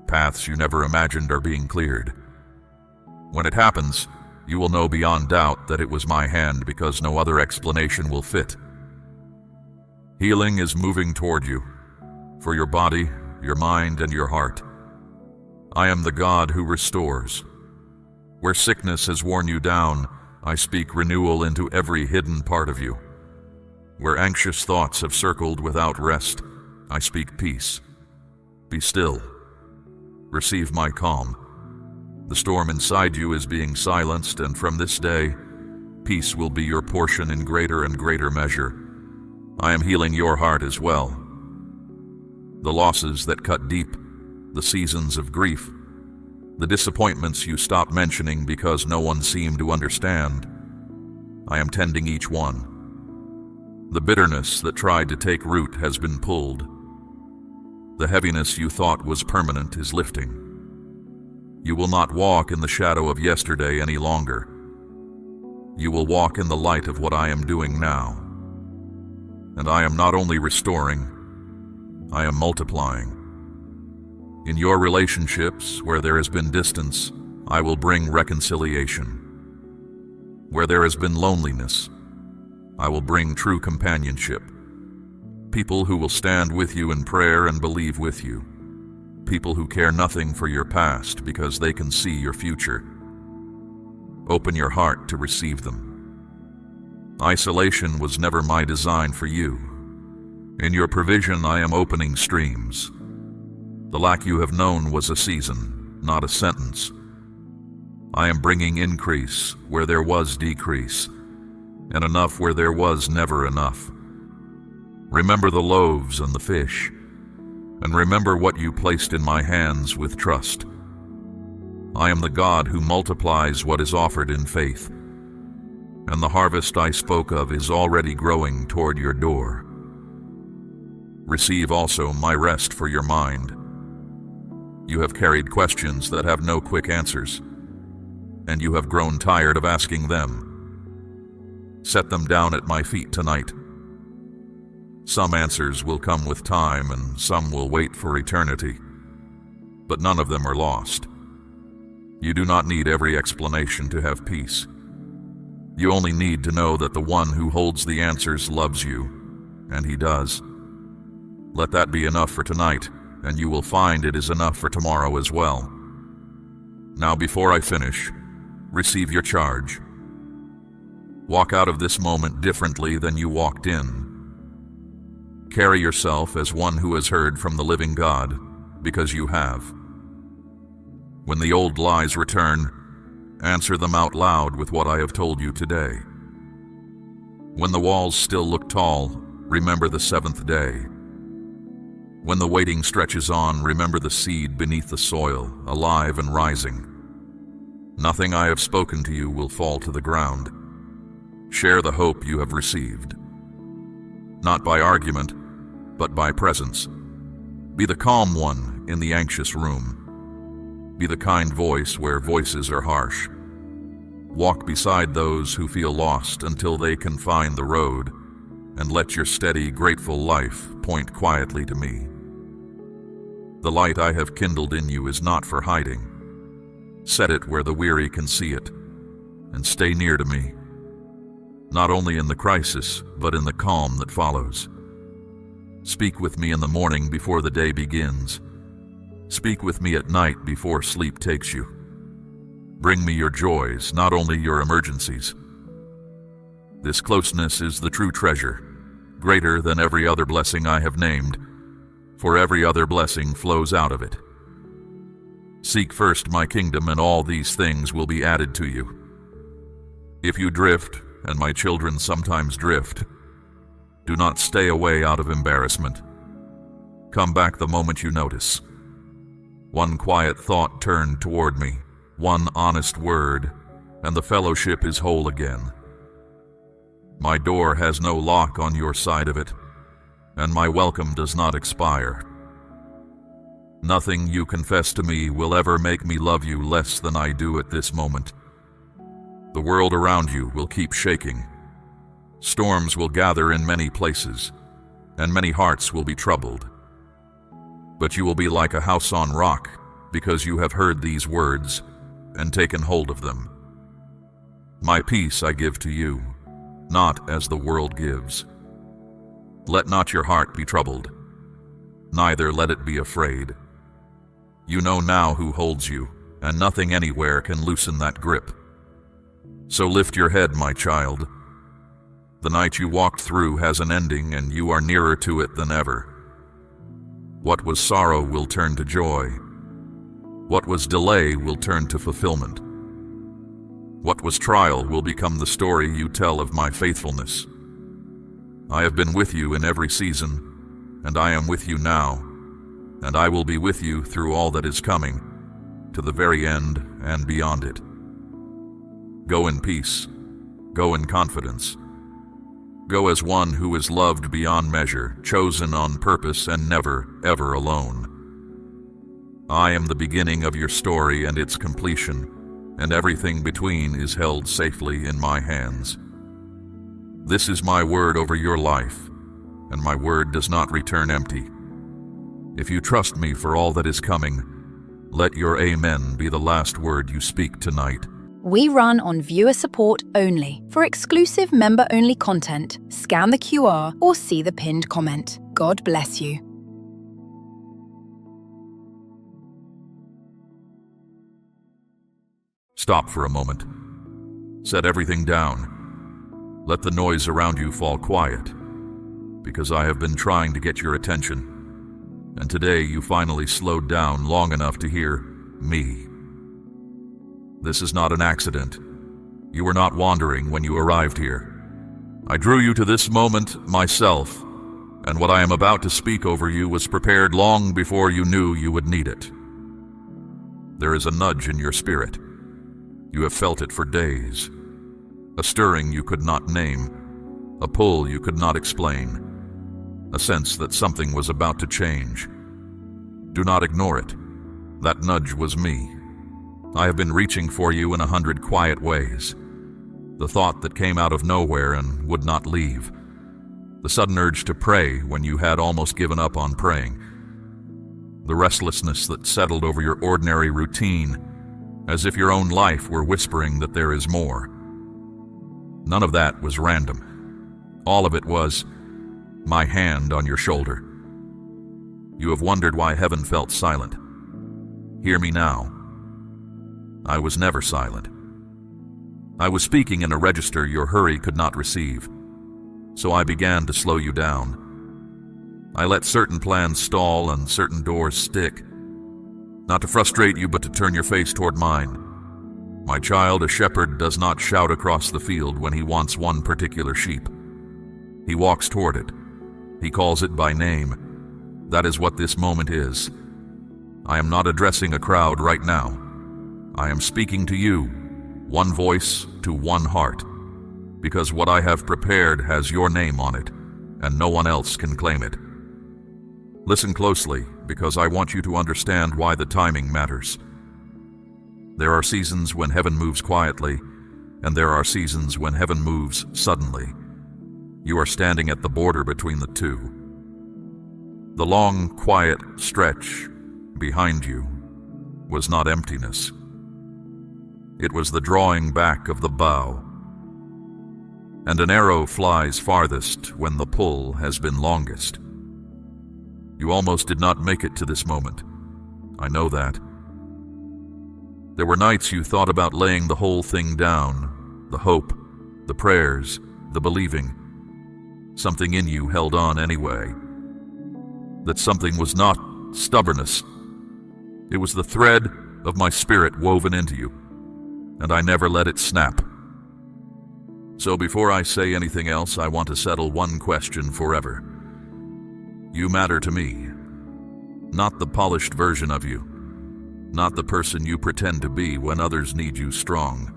Paths you never imagined are being cleared. When it happens, you will know beyond doubt that it was my hand, because no other explanation will fit. Healing is moving toward you, for your body, your mind, and your heart. I am the God who restores. Where sickness has worn you down, I speak renewal into every hidden part of you. Where anxious thoughts have circled without rest, I speak peace. Be still. Receive my calm. The storm inside you is being silenced, and from this day, peace will be your portion in greater and greater measure. I am healing your heart as well. The losses that cut deep, the seasons of grief, the disappointments you stopped mentioning because no one seemed to understand, I am tending each one. The bitterness that tried to take root has been pulled. The heaviness you thought was permanent is lifting. You will not walk in the shadow of yesterday any longer. You will walk in the light of what I am doing now. And I am not only restoring, I am multiplying. In your relationships, where there has been distance, I will bring reconciliation. Where there has been loneliness, I will bring true companionship. People who will stand with you in prayer and believe with you. People who care nothing for your past because they can see your future. Open your heart to receive them. Isolation was never my design for you. In your provision, I am opening streams. The lack you have known was a season, not a sentence. I am bringing increase where there was decrease, and enough where there was never enough. Remember the loaves and the fish, and remember what you placed in my hands with trust. I am the God who multiplies what is offered in faith, and the harvest I spoke of is already growing toward your door. Receive also my rest for your mind. You have carried questions that have no quick answers, and you have grown tired of asking them. Set them down at my feet tonight. Some answers will come with time, and some will wait for eternity, but none of them are lost. You do not need every explanation to have peace. You only need to know that the one who holds the answers loves you, and he does. Let that be enough for tonight, and you will find it is enough for tomorrow as well. Now, before I finish, receive your charge. Walk out of this moment differently than you walked in. Carry yourself as one who has heard from the living God, because you have. When the old lies return, answer them out loud with what I have told you today. When the walls still look tall, remember the seventh day. When the waiting stretches on, remember the seed beneath the soil, alive and rising. Nothing I have spoken to you will fall to the ground. Share the hope you have received. Not by argument, but by presence. Be the calm one in the anxious room. Be the kind voice where voices are harsh. Walk beside those who feel lost until they can find the road, and let your steady, grateful life point quietly to me. The light I have kindled in you is not for hiding. Set it where the weary can see it, and stay near to me, not only in the crisis, but in the calm that follows. Speak with me in the morning before the day begins. Speak with me at night before sleep takes you. Bring me your joys, not only your emergencies. This closeness is the true treasure, greater than every other blessing I have named, for every other blessing flows out of it. Seek first my kingdom, and all these things will be added to you. If you drift, and my children sometimes drift, do not stay away out of embarrassment. Come back the moment you notice. One quiet thought turned toward me, one honest word, and the fellowship is whole again. My door has no lock on your side of it, and my welcome does not expire. Nothing you confess to me will ever make me love you less than I do at this moment. The world around you will keep shaking. Storms will gather in many places, and many hearts will be troubled. But you will be like a house on rock, because you have heard these words and taken hold of them. My peace I give to you, not as the world gives. Let not your heart be troubled, neither let it be afraid. You know now who holds you, and nothing anywhere can loosen that grip. So lift your head, my child. The night you walked through has an ending, and you are nearer to it than ever. What was sorrow will turn to joy. What was delay will turn to fulfillment. What was trial will become the story you tell of my faithfulness. I have been with you in every season, and I am with you now, and I will be with you through all that is coming, to the very end and beyond it. Go in peace. Go in confidence. Go as one who is loved beyond measure, chosen on purpose, and never, ever alone. I am the beginning of your story and its completion, and everything between is held safely in my hands. This is my word over your life, and my word does not return empty. If you trust me for all that is coming, let your amen be the last word you speak tonight. We run on viewer support only. For exclusive member-only content, scan the QR or see the pinned comment. God bless you. Stop for a moment. Set everything down. Let the noise around you fall quiet, because I have been trying to get your attention, and today you finally slowed down long enough to hear me. This is not an accident. You were not wandering when you arrived here. I drew you to this moment myself, and what I am about to speak over you was prepared long before you knew you would need it. There is a nudge in your spirit. You have felt it for days. A stirring you could not name, a pull you could not explain, a sense that something was about to change. Do not ignore it. That nudge was me. I have been reaching for you in 100 quiet ways. The thought that came out of nowhere and would not leave. The sudden urge to pray when you had almost given up on praying. The restlessness that settled over your ordinary routine, as if your own life were whispering that there is more. None of that was random. All of it was my hand on your shoulder. You have wondered why heaven felt silent. Hear me now. I was never silent. I was speaking in a register your hurry could not receive, so I began to slow you down. I let certain plans stall and certain doors stick, not to frustrate you, but to turn your face toward mine. My child, a shepherd does not shout across the field when he wants one particular sheep. He walks toward it. He calls it by name, That is what this moment is. I am not addressing a crowd right now. I am speaking to you, one voice to one heart, because what I have prepared has your name on it, and no one else can claim it. Listen closely, because I want you to understand why the timing matters. There are seasons when heaven moves quietly, and there are seasons when heaven moves suddenly. You are standing at the border between the two. The long, quiet stretch behind you was not emptiness. It was the drawing back of the bow. And an arrow flies farthest when the pull has been longest. You almost did not make it to this moment. I know that. There were nights you thought about laying the whole thing down, the hope, the prayers, the believing. Something in you held on anyway. That something was not stubbornness. It was the thread of my spirit woven into you, and I never let it snap. So before I say anything else, I want to settle one question forever. You matter to me. Not the polished version of you. Not the person you pretend to be when others need you strong.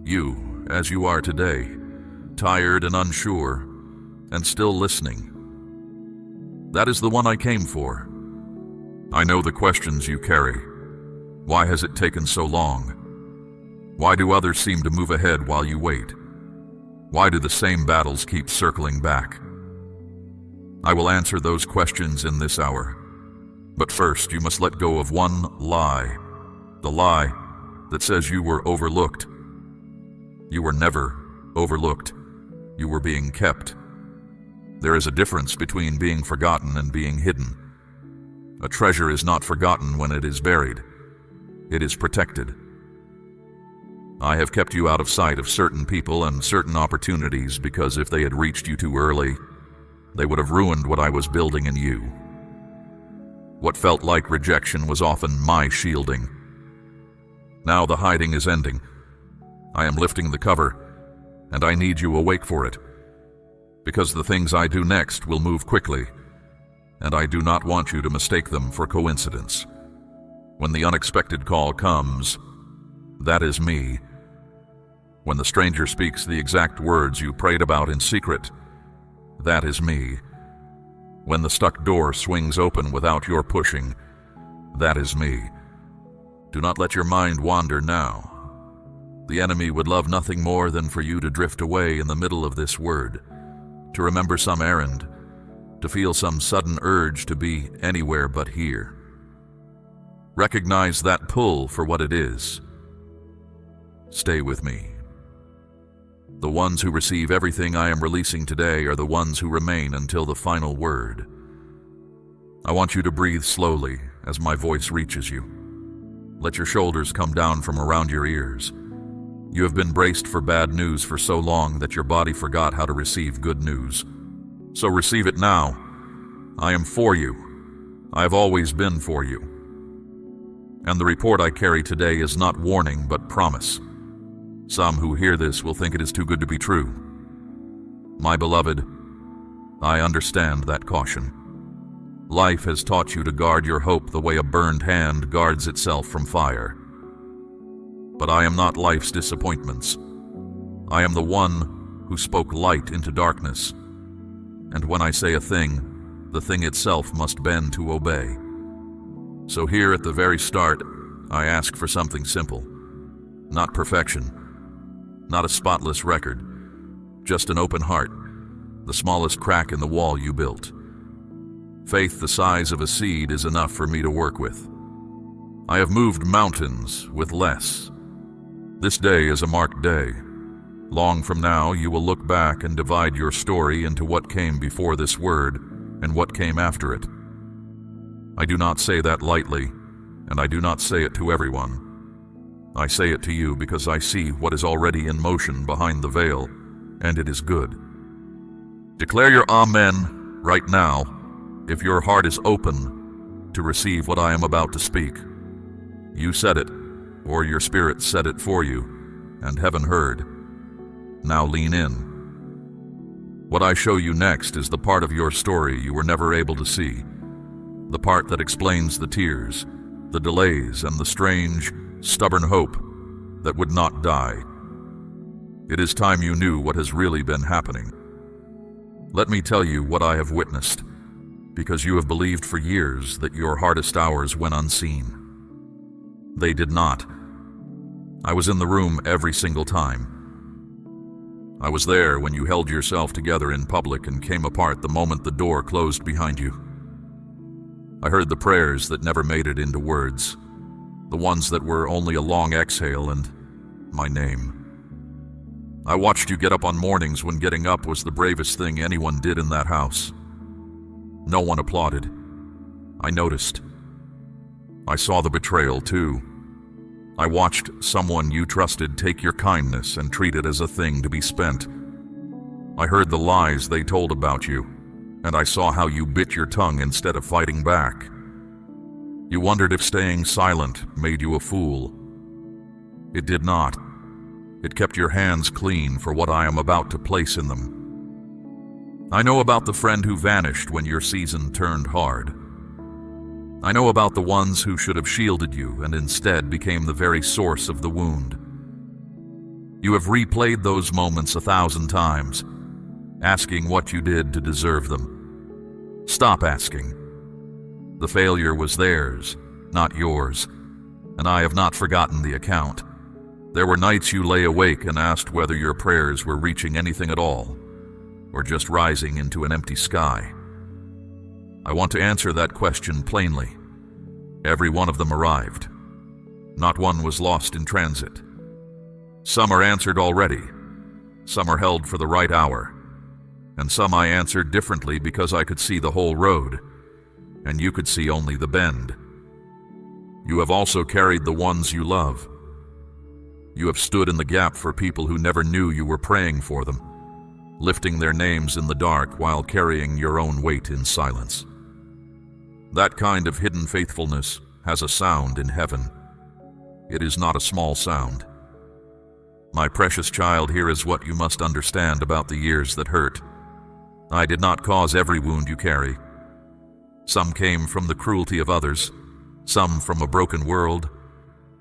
You, as you are today, tired and unsure, and still listening. That is the one I came for. I know the questions you carry. Why has it taken so long? Why do others seem to move ahead while you wait? Why do the same battles keep circling back? I will answer those questions in this hour. But first, you must let go of one lie. The lie that says you were overlooked. You were never overlooked. You were being kept. There is a difference between being forgotten and being hidden. A treasure is not forgotten when it is buried. It is protected. I have kept you out of sight of certain people and certain opportunities because if they had reached you too early, they would have ruined what I was building in you. What felt like rejection was often my shielding. Now the hiding is ending. I am lifting the cover, and I need you awake for it. Because the things I do next will move quickly, and I do not want you to mistake them for coincidence. When the unexpected call comes, that is me. When the stranger speaks the exact words you prayed about in secret, that is me. When the stuck door swings open without your pushing, that is me. Do not let your mind wander now. The enemy would love nothing more than for you to drift away in the middle of this word, to remember some errand, to feel some sudden urge to be anywhere but here. Recognize that pull for what it is. Stay with me. The ones who receive everything I am releasing today are the ones who remain until the final word. I want you to breathe slowly as my voice reaches you. Let your shoulders come down from around your ears. You have been braced for bad news for so long that your body forgot how to receive good news. So receive it now. I am for you. I have always been for you. And the report I carry today is not warning but promise. Some who hear this will think it is too good to be true. My beloved, I understand that caution. Life has taught you to guard your hope the way a burned hand guards itself from fire. But I am not life's disappointments. I am the one who spoke light into darkness. And when I say a thing, the thing itself must bend to obey. So here at the very start, I ask for something simple. Not perfection. Not a spotless record. Just an open heart. The smallest crack in the wall you built. Faith the size of a seed is enough for me to work with. I have moved mountains with less. This day is a marked day. Long from now, you will look back and divide your story into what came before this word and what came after it. I do not say that lightly, and I do not say it to everyone. I say it to you because I see what is already in motion behind the veil, and it is good. Declare your Amen right now if your heart is open to receive what I am about to speak. You said it, or your spirit said it for you, and heaven heard. Now lean in. What I show you next is the part of your story you were never able to see, the part that explains the tears, the delays, and the strange, stubborn hope that would not die. It is time you knew what has really been happening. Let me tell you what I have witnessed, because you have believed for years that your hardest hours went unseen. They did not. I was in the room every single time. I was there when you held yourself together in public and came apart the moment the door closed behind you. I heard the prayers that never made it into words, the ones that were only a long exhale and my name. I watched you get up on mornings when getting up was the bravest thing anyone did in that house. No one applauded. I noticed. I saw the betrayal too. I watched someone you trusted take your kindness and treat it as a thing to be spent. I heard the lies they told about you, and I saw how you bit your tongue instead of fighting back. You wondered if staying silent made you a fool. It did not. It kept your hands clean for what I am about to place in them. I know about the friend who vanished when your season turned hard. I know about the ones who should have shielded you and instead became the very source of the wound. You have replayed those moments 1,000 times, asking what you did to deserve them. Stop asking. The failure was theirs, not yours, and I have not forgotten the account. There were nights you lay awake and asked whether your prayers were reaching anything at all, or just rising into an empty sky. I want to answer that question plainly. Every one of them arrived. Not one was lost in transit. Some are answered already. Some are held for the right hour. And some I answered differently because I could see the whole road, and you could see only the bend. You have also carried the ones you love. You have stood in the gap for people who never knew you were praying for them, lifting their names in the dark while carrying your own weight in silence. That kind of hidden faithfulness has a sound in heaven. It is not a small sound. My precious child, here is what you must understand about the years that hurt. I did not cause every wound you carry. Some came from the cruelty of others, some from a broken world,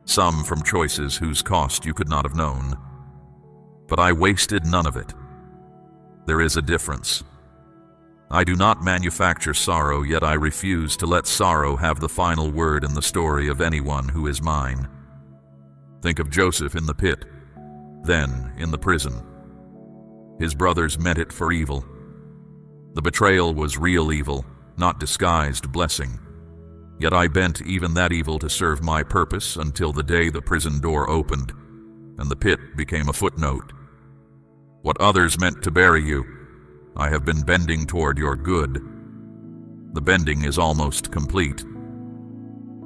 some from choices whose cost you could not have known. But I wasted none of it. There is a difference. I do not manufacture sorrow, yet I refuse to let sorrow have the final word in the story of anyone who is mine. Think of Joseph in the pit, then in the prison. His brothers meant it for evil. The betrayal was real evil, not disguised blessing. Yet I bent even that evil to serve my purpose until the day the prison door opened and the pit became a footnote. What others meant to bury you, I have been bending toward your good. The bending is almost complete.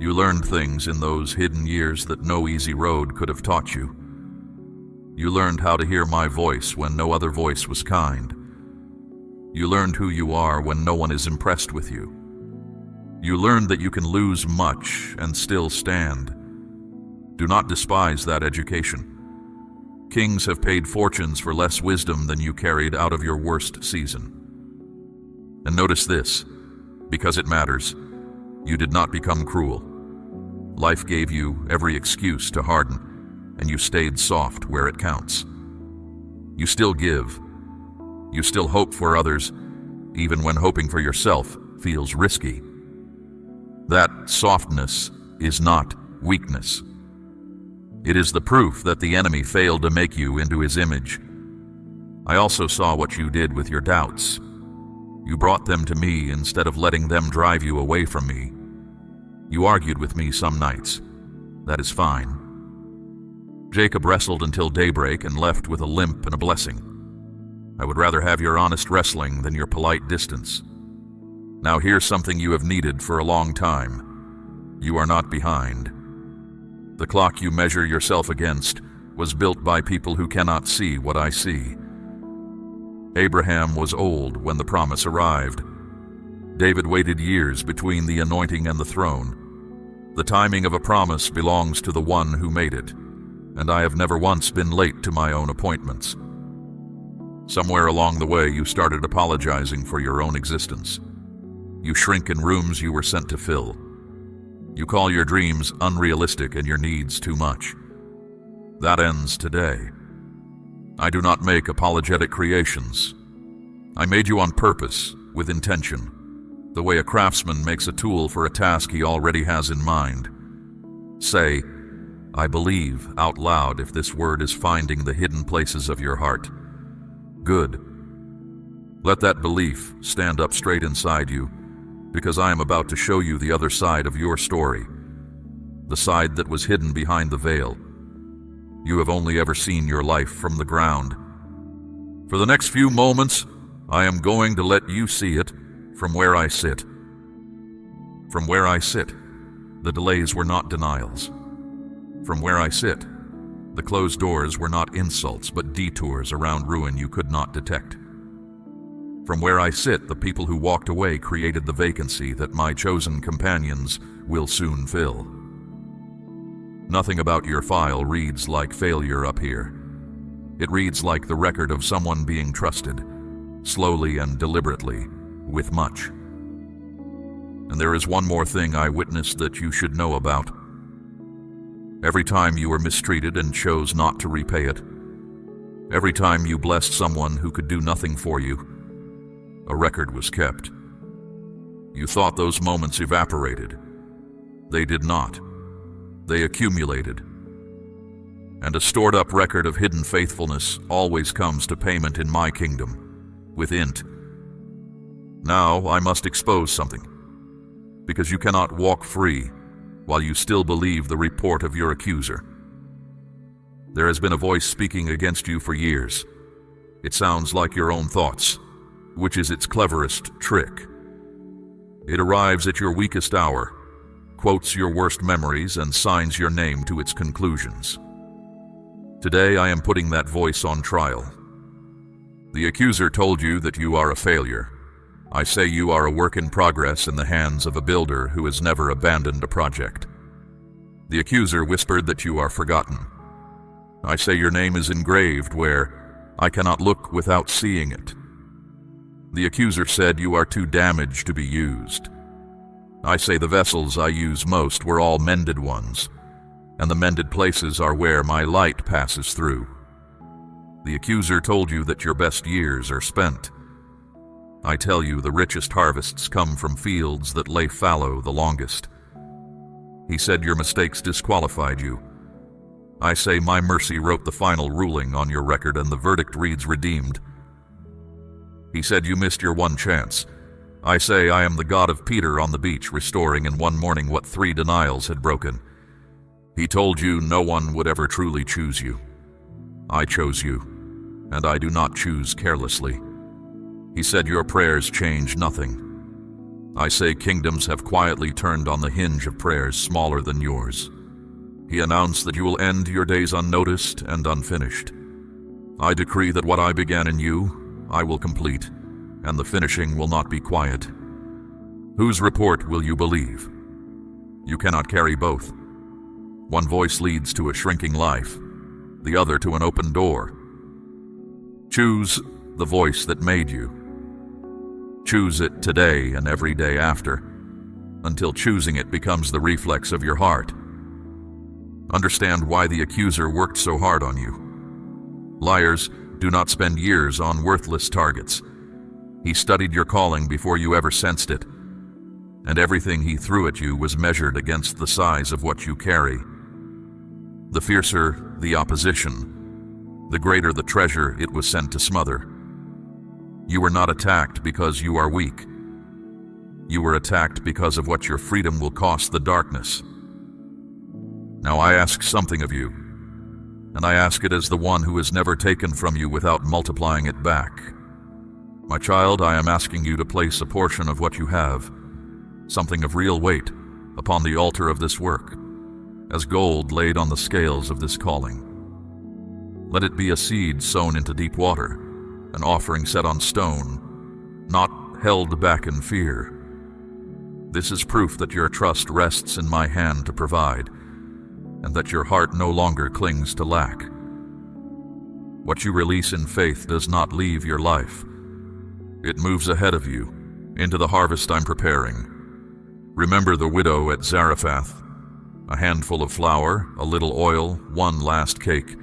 You learned things in those hidden years that no easy road could have taught you. You learned how to hear my voice when no other voice was kind. You learned who you are when no one is impressed with you. You learned that you can lose much and still stand. Do not despise that education. Kings have paid fortunes for less wisdom than you carried out of your worst season. And notice this, because it matters, you did not become cruel. Life gave you every excuse to harden, and you stayed soft where it counts. You still give. You still hope for others, even when hoping for yourself feels risky. That softness is not weakness. It is the proof that the enemy failed to make you into his image. I also saw what you did with your doubts. You brought them to me instead of letting them drive you away from me. You argued with me some nights. That is fine. Jacob wrestled until daybreak and left with a limp and a blessing. I would rather have your honest wrestling than your polite distance. Now here's something you have needed for a long time. You are not behind. The clock you measure yourself against was built by people who cannot see what I see. Abraham was old when the promise arrived. David waited years between the anointing and the throne. The timing of a promise belongs to the one who made it, and I have never once been late to my own appointments. Somewhere along the way, you started apologizing for your own existence. You shrink in rooms you were sent to fill. You call your dreams unrealistic and your needs too much. That ends today. I do not make apologetic creations. I made you on purpose, with intention, the way a craftsman makes a tool for a task he already has in mind. Say, I believe, out loud if this word is finding the hidden places of your heart. Good. Let that belief stand up straight inside you, because I am about to show you the other side of your story, the side that was hidden behind the veil. You have only ever seen your life from the ground. For the next few moments, I am going to let you see it from where I sit. From where I sit, the delays were not denials. From where I sit, the closed doors were not insults but detours around ruin you could not detect. From where I sit, the people who walked away created the vacancy that my chosen companions will soon fill. Nothing about your file reads like failure up here. It reads like the record of someone being trusted, slowly and deliberately, with much. And there is one more thing I witnessed that you should know about. Every time you were mistreated and chose not to repay it, every time you blessed someone who could do nothing for you, a record was kept. You thought those moments evaporated. They did not. They accumulated. And a stored-up record of hidden faithfulness always comes to payment in my kingdom, with int. Now I must expose something, because you cannot walk free while you still believe the report of your accuser. There has been a voice speaking against you for years. It sounds like your own thoughts, which is its cleverest trick. It arrives at your weakest hour, quotes your worst memories, and signs your name to its conclusions. Today I am putting that voice on trial. The accuser told you that you are a failure. I say you are a work in progress in the hands of a builder who has never abandoned a project. The accuser whispered that you are forgotten. I say your name is engraved where I cannot look without seeing it. The accuser said you are too damaged to be used. I say the vessels I use most were all mended ones, and the mended places are where my light passes through. The accuser told you that your best years are spent. I tell you the richest harvests come from fields that lay fallow the longest. He said your mistakes disqualified you. I say my mercy wrote the final ruling on your record and the verdict reads redeemed. He said you missed your one chance. I say I am the God of Peter on the beach, restoring in one morning what 3 denials had broken. He told you no one would ever truly choose you. I chose you, and I do not choose carelessly. He said your prayers change nothing. I say kingdoms have quietly turned on the hinge of prayers smaller than yours. He announced that you will end your days unnoticed and unfinished. I decree that what I began in you, I will complete, and the finishing will not be quiet. Whose report will you believe? You cannot carry both. One voice leads to a shrinking life, the other to an open door. Choose the voice that made you. Choose it today and every day after, until choosing it becomes the reflex of your heart. Understand why the accuser worked so hard on you. Liars do not spend years on worthless targets. He studied your calling before you ever sensed it, and everything he threw at you was measured against the size of what you carry. The fiercer the opposition, the greater the treasure it was sent to smother. You were not attacked because you are weak. You were attacked because of what your freedom will cost the darkness. Now I ask something of you, and I ask it as the one who is never taken from you without multiplying it back. My child, I am asking you to place a portion of what you have, something of real weight, upon the altar of this work, as gold laid on the scales of this calling. Let it be a seed sown into deep water, an offering set on stone, not held back in fear. This is proof that your trust rests in my hand to provide, and that your heart no longer clings to lack. What you release in faith does not leave your life. It moves ahead of you into the harvest I'm preparing. Remember the widow at Zarephath. A handful of flour, a little oil, one last cake,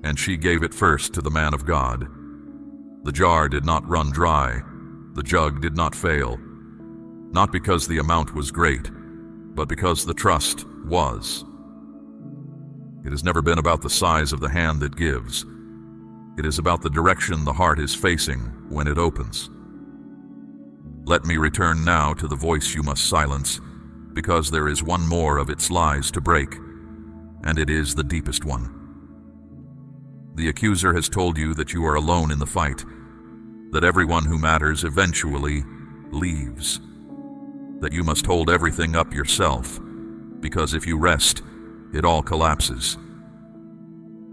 and she gave it first to the man of God. The jar did not run dry. The jug did not fail. Not because the amount was great, but because the trust was. It has never been about the size of the hand that gives. It is about the direction the heart is facing when it opens. Let me return now to the voice you must silence, because there is one more of its lies to break, and it is the deepest one. The accuser has told you that you are alone in the fight, that everyone who matters eventually leaves, that you must hold everything up yourself, because if you rest, it all collapses.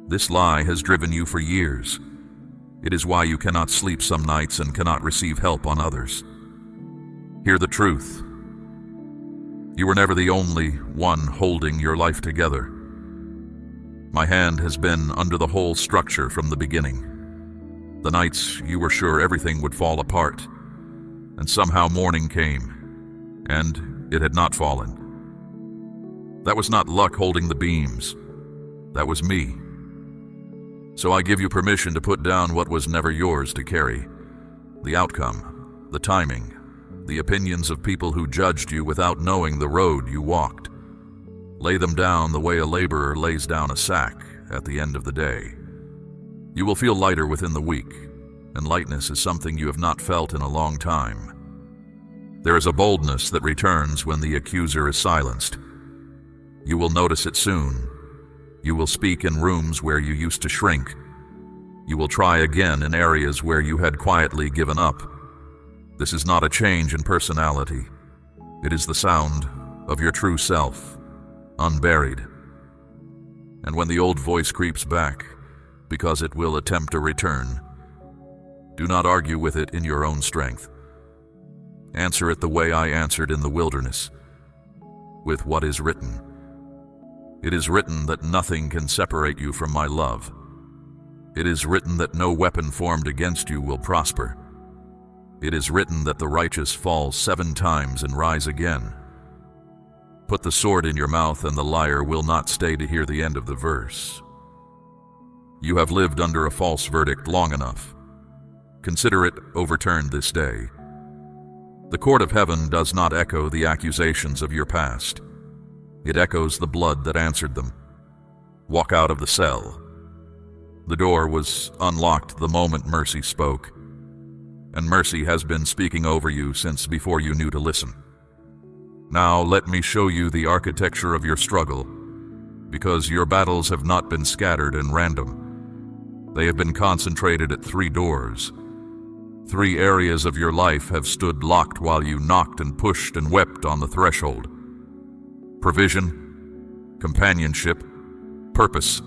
This lie has driven you for years. It is why you cannot sleep some nights and cannot receive help on others. Hear the truth. You were never the only one holding your life together. My hand has been under the whole structure from the beginning. The nights you were sure everything would fall apart, and somehow morning came, and it had not fallen. That was not luck holding the beams. That was me. So I give you permission to put down what was never yours to carry. The outcome, the timing, the opinions of people who judged you without knowing the road you walked. Lay them down the way a laborer lays down a sack at the end of the day. You will feel lighter within the week, and lightness is something you have not felt in a long time. There is a boldness that returns when the accuser is silenced. You will notice it soon. You will speak in rooms where you used to shrink. You will try again in areas where you had quietly given up. This is not a change in personality. It is the sound of your true self, unburied. And when the old voice creeps back, because it will attempt a return, do not argue with it in your own strength. Answer it the way I answered in the wilderness, with what is written. It is written that nothing can separate you from my love. It is written that no weapon formed against you will prosper. It is written that the righteous fall 7 times and rise again. Put the sword in your mouth, and the liar will not stay to hear the end of the verse. You have lived under a false verdict long enough. Consider it overturned this day. The court of heaven does not echo the accusations of your past. It echoes the blood that answered them. Walk out of the cell. The door was unlocked the moment mercy spoke, and mercy has been speaking over you since before you knew to listen. Now let me show you the architecture of your struggle, because your battles have not been scattered and random. They have been concentrated at 3 doors. 3 areas of your life have stood locked while you knocked and pushed and wept on the threshold. Provision, companionship, purpose.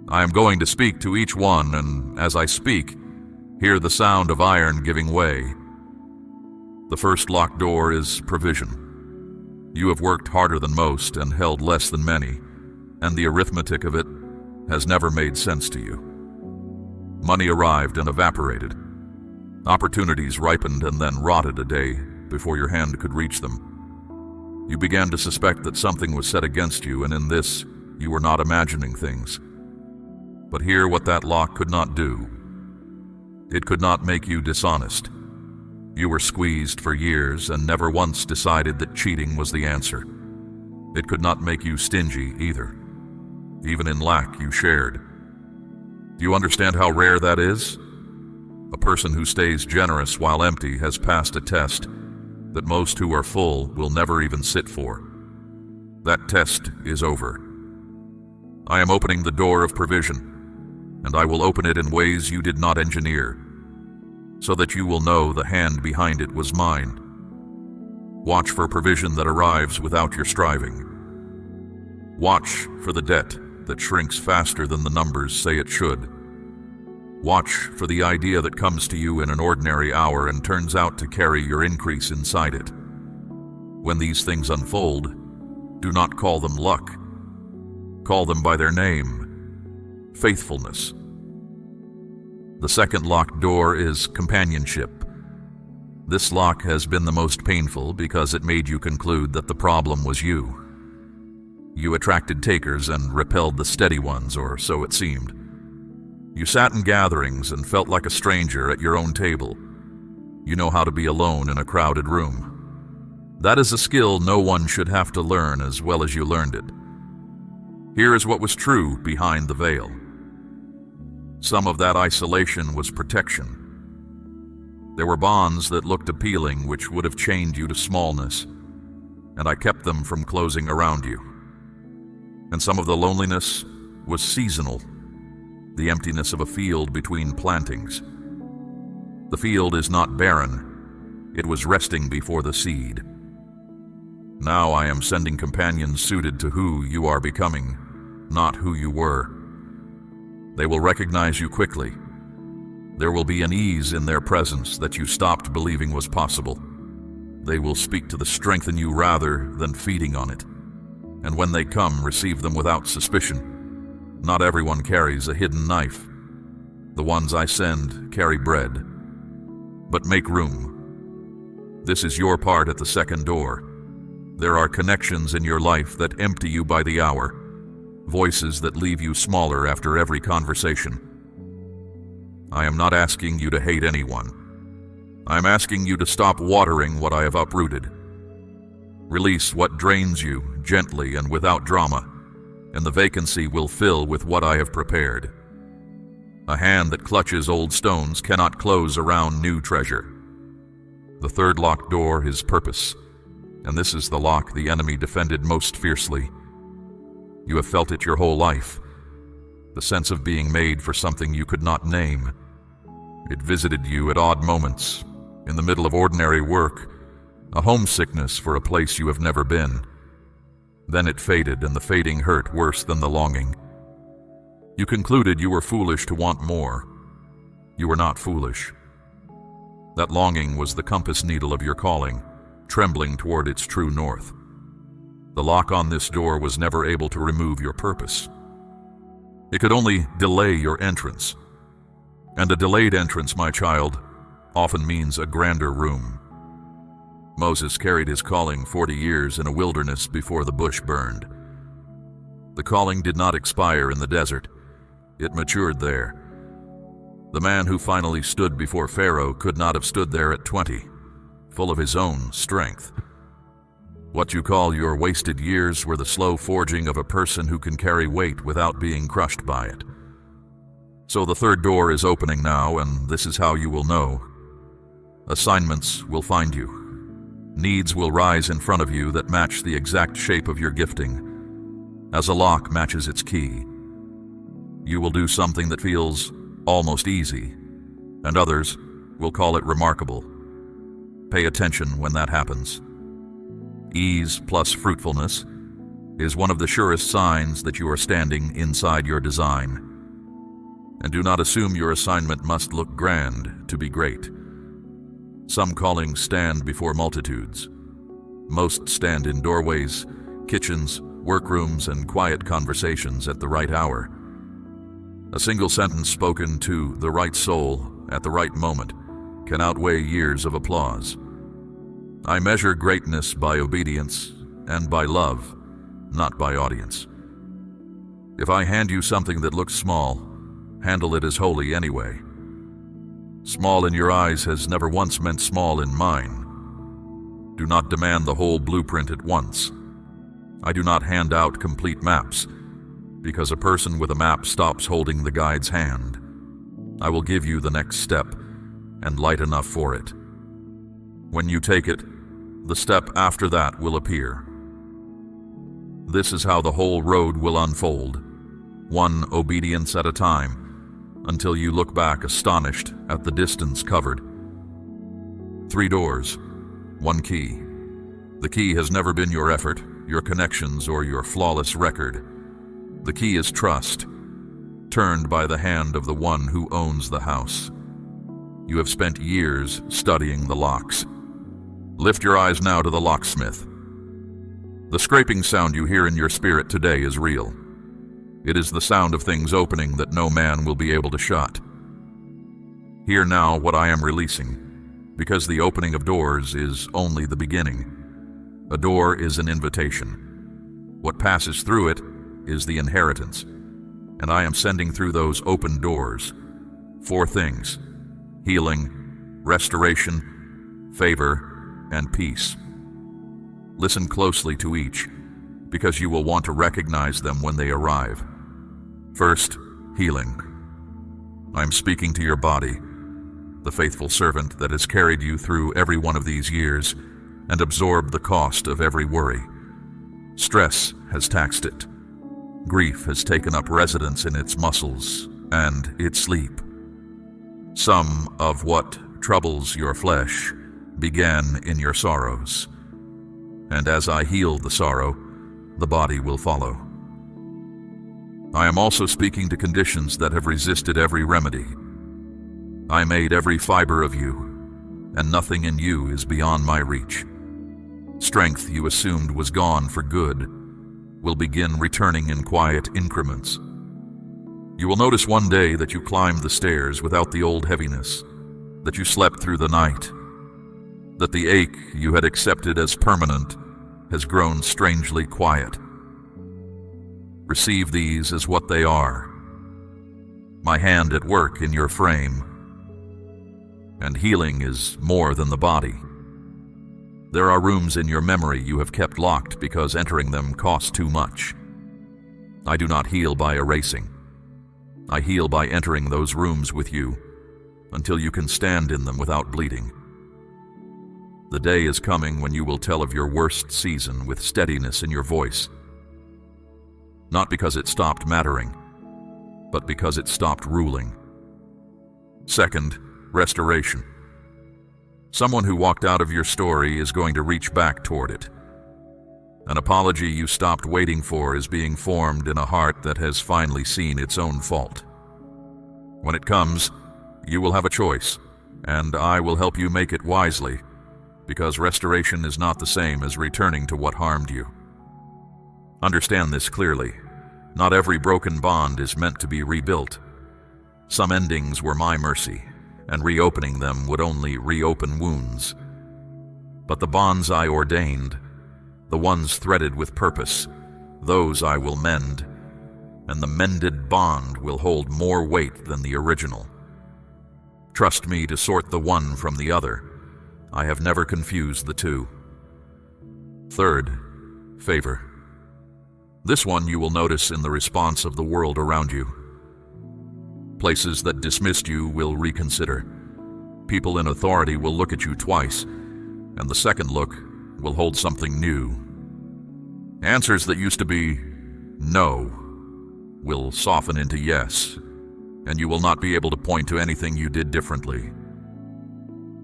I am going to speak to each one, and as I speak, hear the sound of iron giving way. The first locked door is provision. You have worked harder than most and held less than many, and the arithmetic of it has never made sense to you. Money arrived and evaporated. Opportunities ripened and then rotted a day before your hand could reach them. You began to suspect that something was set against you, and in this, you were not imagining things. But hear what that lock could not do. It could not make you dishonest. You were squeezed for years and never once decided that cheating was the answer. It could not make you stingy either. Even in lack, you shared. Do you understand how rare that is? A person who stays generous while empty has passed a test that most who are full will never even sit for. That test is over. I am opening the door of provision, and I will open it in ways you did not engineer, so that you will know the hand behind it was mine. Watch for provision that arrives without your striving. Watch for the debt that shrinks faster than the numbers say it should. Watch for the idea that comes to you in an ordinary hour and turns out to carry your increase inside it. When these things unfold, do not call them luck. Call them by their name: faithfulness, The second locked door is companionship. This lock has been the most painful because it made you conclude that the problem was you. You attracted takers and repelled the steady ones, or so it seemed. You sat in gatherings and felt like a stranger at your own table. You know how to be alone in a crowded room. That is a skill no one should have to learn as well as you learned it. Here is what was true behind the veil. Some of that isolation was protection. There were bonds that looked appealing which would have chained you to smallness, and I kept them from closing around you. And some of the loneliness was seasonal, the emptiness of a field between plantings. The field is not barren, it was resting before the seed. Now I am sending companions suited to who you are becoming, not who you were. They will recognize you quickly. There will be an ease in their presence that you stopped believing was possible. They will speak to the strength in you rather than feeding on it. And when they come, receive them without suspicion. Not everyone carries a hidden knife. The ones I send carry bread. But make room. This is your part at the second door. There are connections in your life that empty you by the hour, voices that leave you smaller after every conversation. I am not asking you to hate anyone. I am asking you to stop watering what I have uprooted. Release what drains you gently and without drama, and the vacancy will fill with what I have prepared. A hand that clutches old stones cannot close around new treasure. The third locked door is purpose, and this is the lock the enemy defended most fiercely. You have felt it your whole life, the sense of being made for something you could not name. It visited you at odd moments, in the middle of ordinary work, a homesickness for a place you have never been. Then it faded, and the fading hurt worse than the longing. You concluded you were foolish to want more. You were not foolish. That longing was the compass needle of your calling, trembling toward its true north. The lock on this door was never able to remove your purpose. It could only delay your entrance. And a delayed entrance, my child, often means a grander room. Moses carried his calling 40 years in a wilderness before the bush burned. The calling did not expire in the desert. It matured there. The man who finally stood before Pharaoh could not have stood there at 20, full of his own strength. What you call your wasted years were the slow forging of a person who can carry weight without being crushed by it. So the third door is opening now, and this is how you will know. Assignments will find you. Needs will rise in front of you that match the exact shape of your gifting, as a lock matches its key. You will do something that feels almost easy, and others will call it remarkable. Pay attention when that happens. Ease plus fruitfulness is one of the surest signs that you are standing inside your design. And do not assume your assignment must look grand to be great. Some callings stand before multitudes. Most stand in doorways, kitchens, workrooms, and quiet conversations at the right hour. A single sentence spoken to the right soul at the right moment can outweigh years of applause. I measure greatness by obedience and by love, not by audience. If I hand you something that looks small, handle it as holy anyway. Small in your eyes has never once meant small in mine. Do not demand the whole blueprint at once. I do not hand out complete maps, because a person with a map stops holding the guide's hand. I will give you the next step, and light enough for it. When you take it, the step after that will appear. This is how the whole road will unfold, one obedience at a time, until you look back astonished at the distance covered. 3 doors, 1 key. The key has never been your effort, your connections, or your flawless record. The key is trust, turned by the hand of the one who owns the house. You have spent years studying the locks. Lift your eyes now to the locksmith. The scraping sound you hear in your spirit today is real. It is the sound of things opening that no man will be able to shut. Hear now what I am releasing, because the opening of doors is only the beginning. A door is an invitation. What passes through it is the inheritance, and I am sending through those open doors 4 things: healing, restoration, favor, and peace. Listen closely to each, because you will want to recognize them when they arrive. First, healing. I am speaking to your body, the faithful servant that has carried you through every one of these years and absorbed the cost of every worry. Stress has taxed it. Grief has taken up residence in its muscles and its sleep. Some of what troubles your flesh began in your sorrows, and as I heal the sorrow, the body will follow. I am also speaking to conditions that have resisted every remedy. I made every fiber of you, and nothing in you is beyond my reach. Strength you assumed was gone for good will begin returning in quiet increments. You will notice one day that you climbed the stairs without the old heaviness, that you slept through the night, that the ache you had accepted as permanent has grown strangely quiet. Receive these as what they are: my hand at work in your frame. And healing is more than the body. There are rooms in your memory you have kept locked because entering them costs too much. I do not heal by erasing. I heal by entering those rooms with you until you can stand in them without bleeding. The day is coming when you will tell of your worst season with steadiness in your voice. Not because it stopped mattering, but because it stopped ruling. Second, restoration. Someone who walked out of your story is going to reach back toward it. An apology you stopped waiting for is being formed in a heart that has finally seen its own fault. When it comes, you will have a choice, and I will help you make it wisely, because restoration is not the same as returning to what harmed you. Understand this clearly. Not every broken bond is meant to be rebuilt. Some endings were my mercy, and reopening them would only reopen wounds. But the bonds I ordained, the ones threaded with purpose, those I will mend, and the mended bond will hold more weight than the original. Trust me to sort the one from the other. I have never confused the two. Third, favor. This one you will notice in the response of the world around you. Places that dismissed you will reconsider. People in authority will look at you twice, and the second look will hold something new. Answers that used to be no will soften into yes, and you will not be able to point to anything you did differently.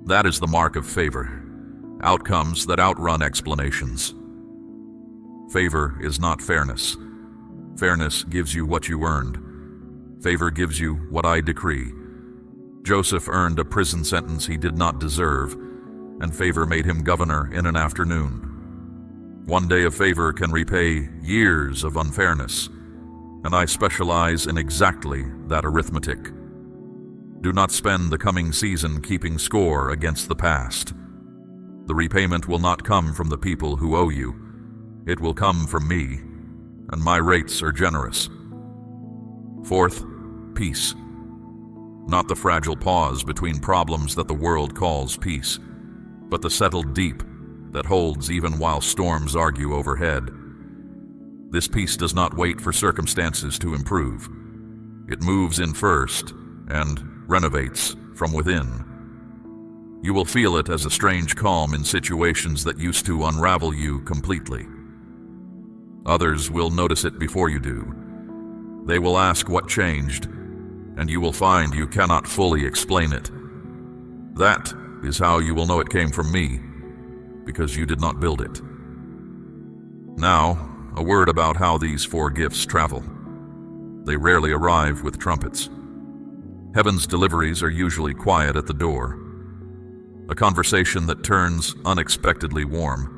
That is the mark of favor, outcomes that outrun explanations. Favor is not fairness. Fairness gives you what you earned. Favor gives you what I decree. Joseph earned a prison sentence he did not deserve, and favor made him governor in an afternoon. One day of favor can repay years of unfairness, and I specialize in exactly that arithmetic. Do not spend the coming season keeping score against the past. The repayment will not come from the people who owe you. It will come from me, and my rates are generous. Fourth, peace. Not the fragile pause between problems that the world calls peace, but the settled deep that holds even while storms argue overhead. This peace does not wait for circumstances to improve. It moves in first and renovates from within. You will feel it as a strange calm in situations that used to unravel you completely. Others will notice it before you do. They will ask what changed, and you will find you cannot fully explain it. That is how you will know it came from me, because you did not build it. Now, a word about how these 4 gifts travel. They rarely arrive with trumpets. Heaven's deliveries are usually quiet at the door. A conversation that turns unexpectedly warm.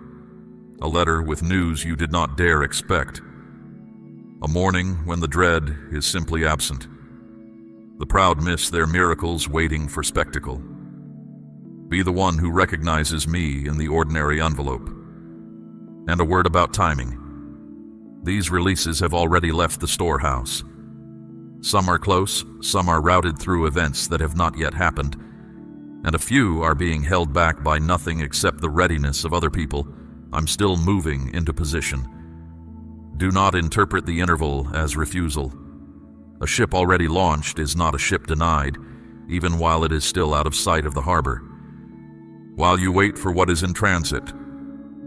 A letter with news you did not dare expect. A morning when the dread is simply absent. The proud miss their miracles waiting for spectacle. Be the one who recognizes me in the ordinary envelope. And a word about timing. These releases have already left the storehouse. Some are close, some are routed through events that have not yet happened, and a few are being held back by nothing except the readiness of other people. I'm still moving into position. Do not interpret the interval as refusal. A ship already launched is not a ship denied, even while it is still out of sight of the harbor. While you wait for what is in transit,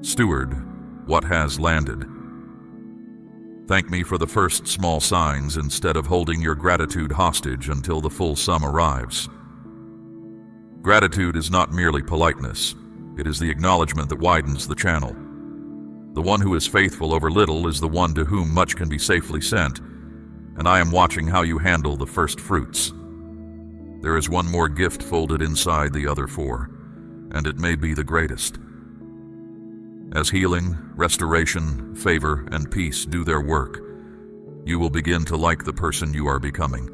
steward what has landed. Thank me for the first small signs instead of holding your gratitude hostage until the full sum arrives. Gratitude is not merely politeness. It is the acknowledgement that widens the channel. The one who is faithful over little is the one to whom much can be safely sent, and I am watching how you handle the first fruits. There is one more gift folded inside the other four, and it may be the greatest. As healing, restoration, favor, and peace do their work, you will begin to like the person you are becoming.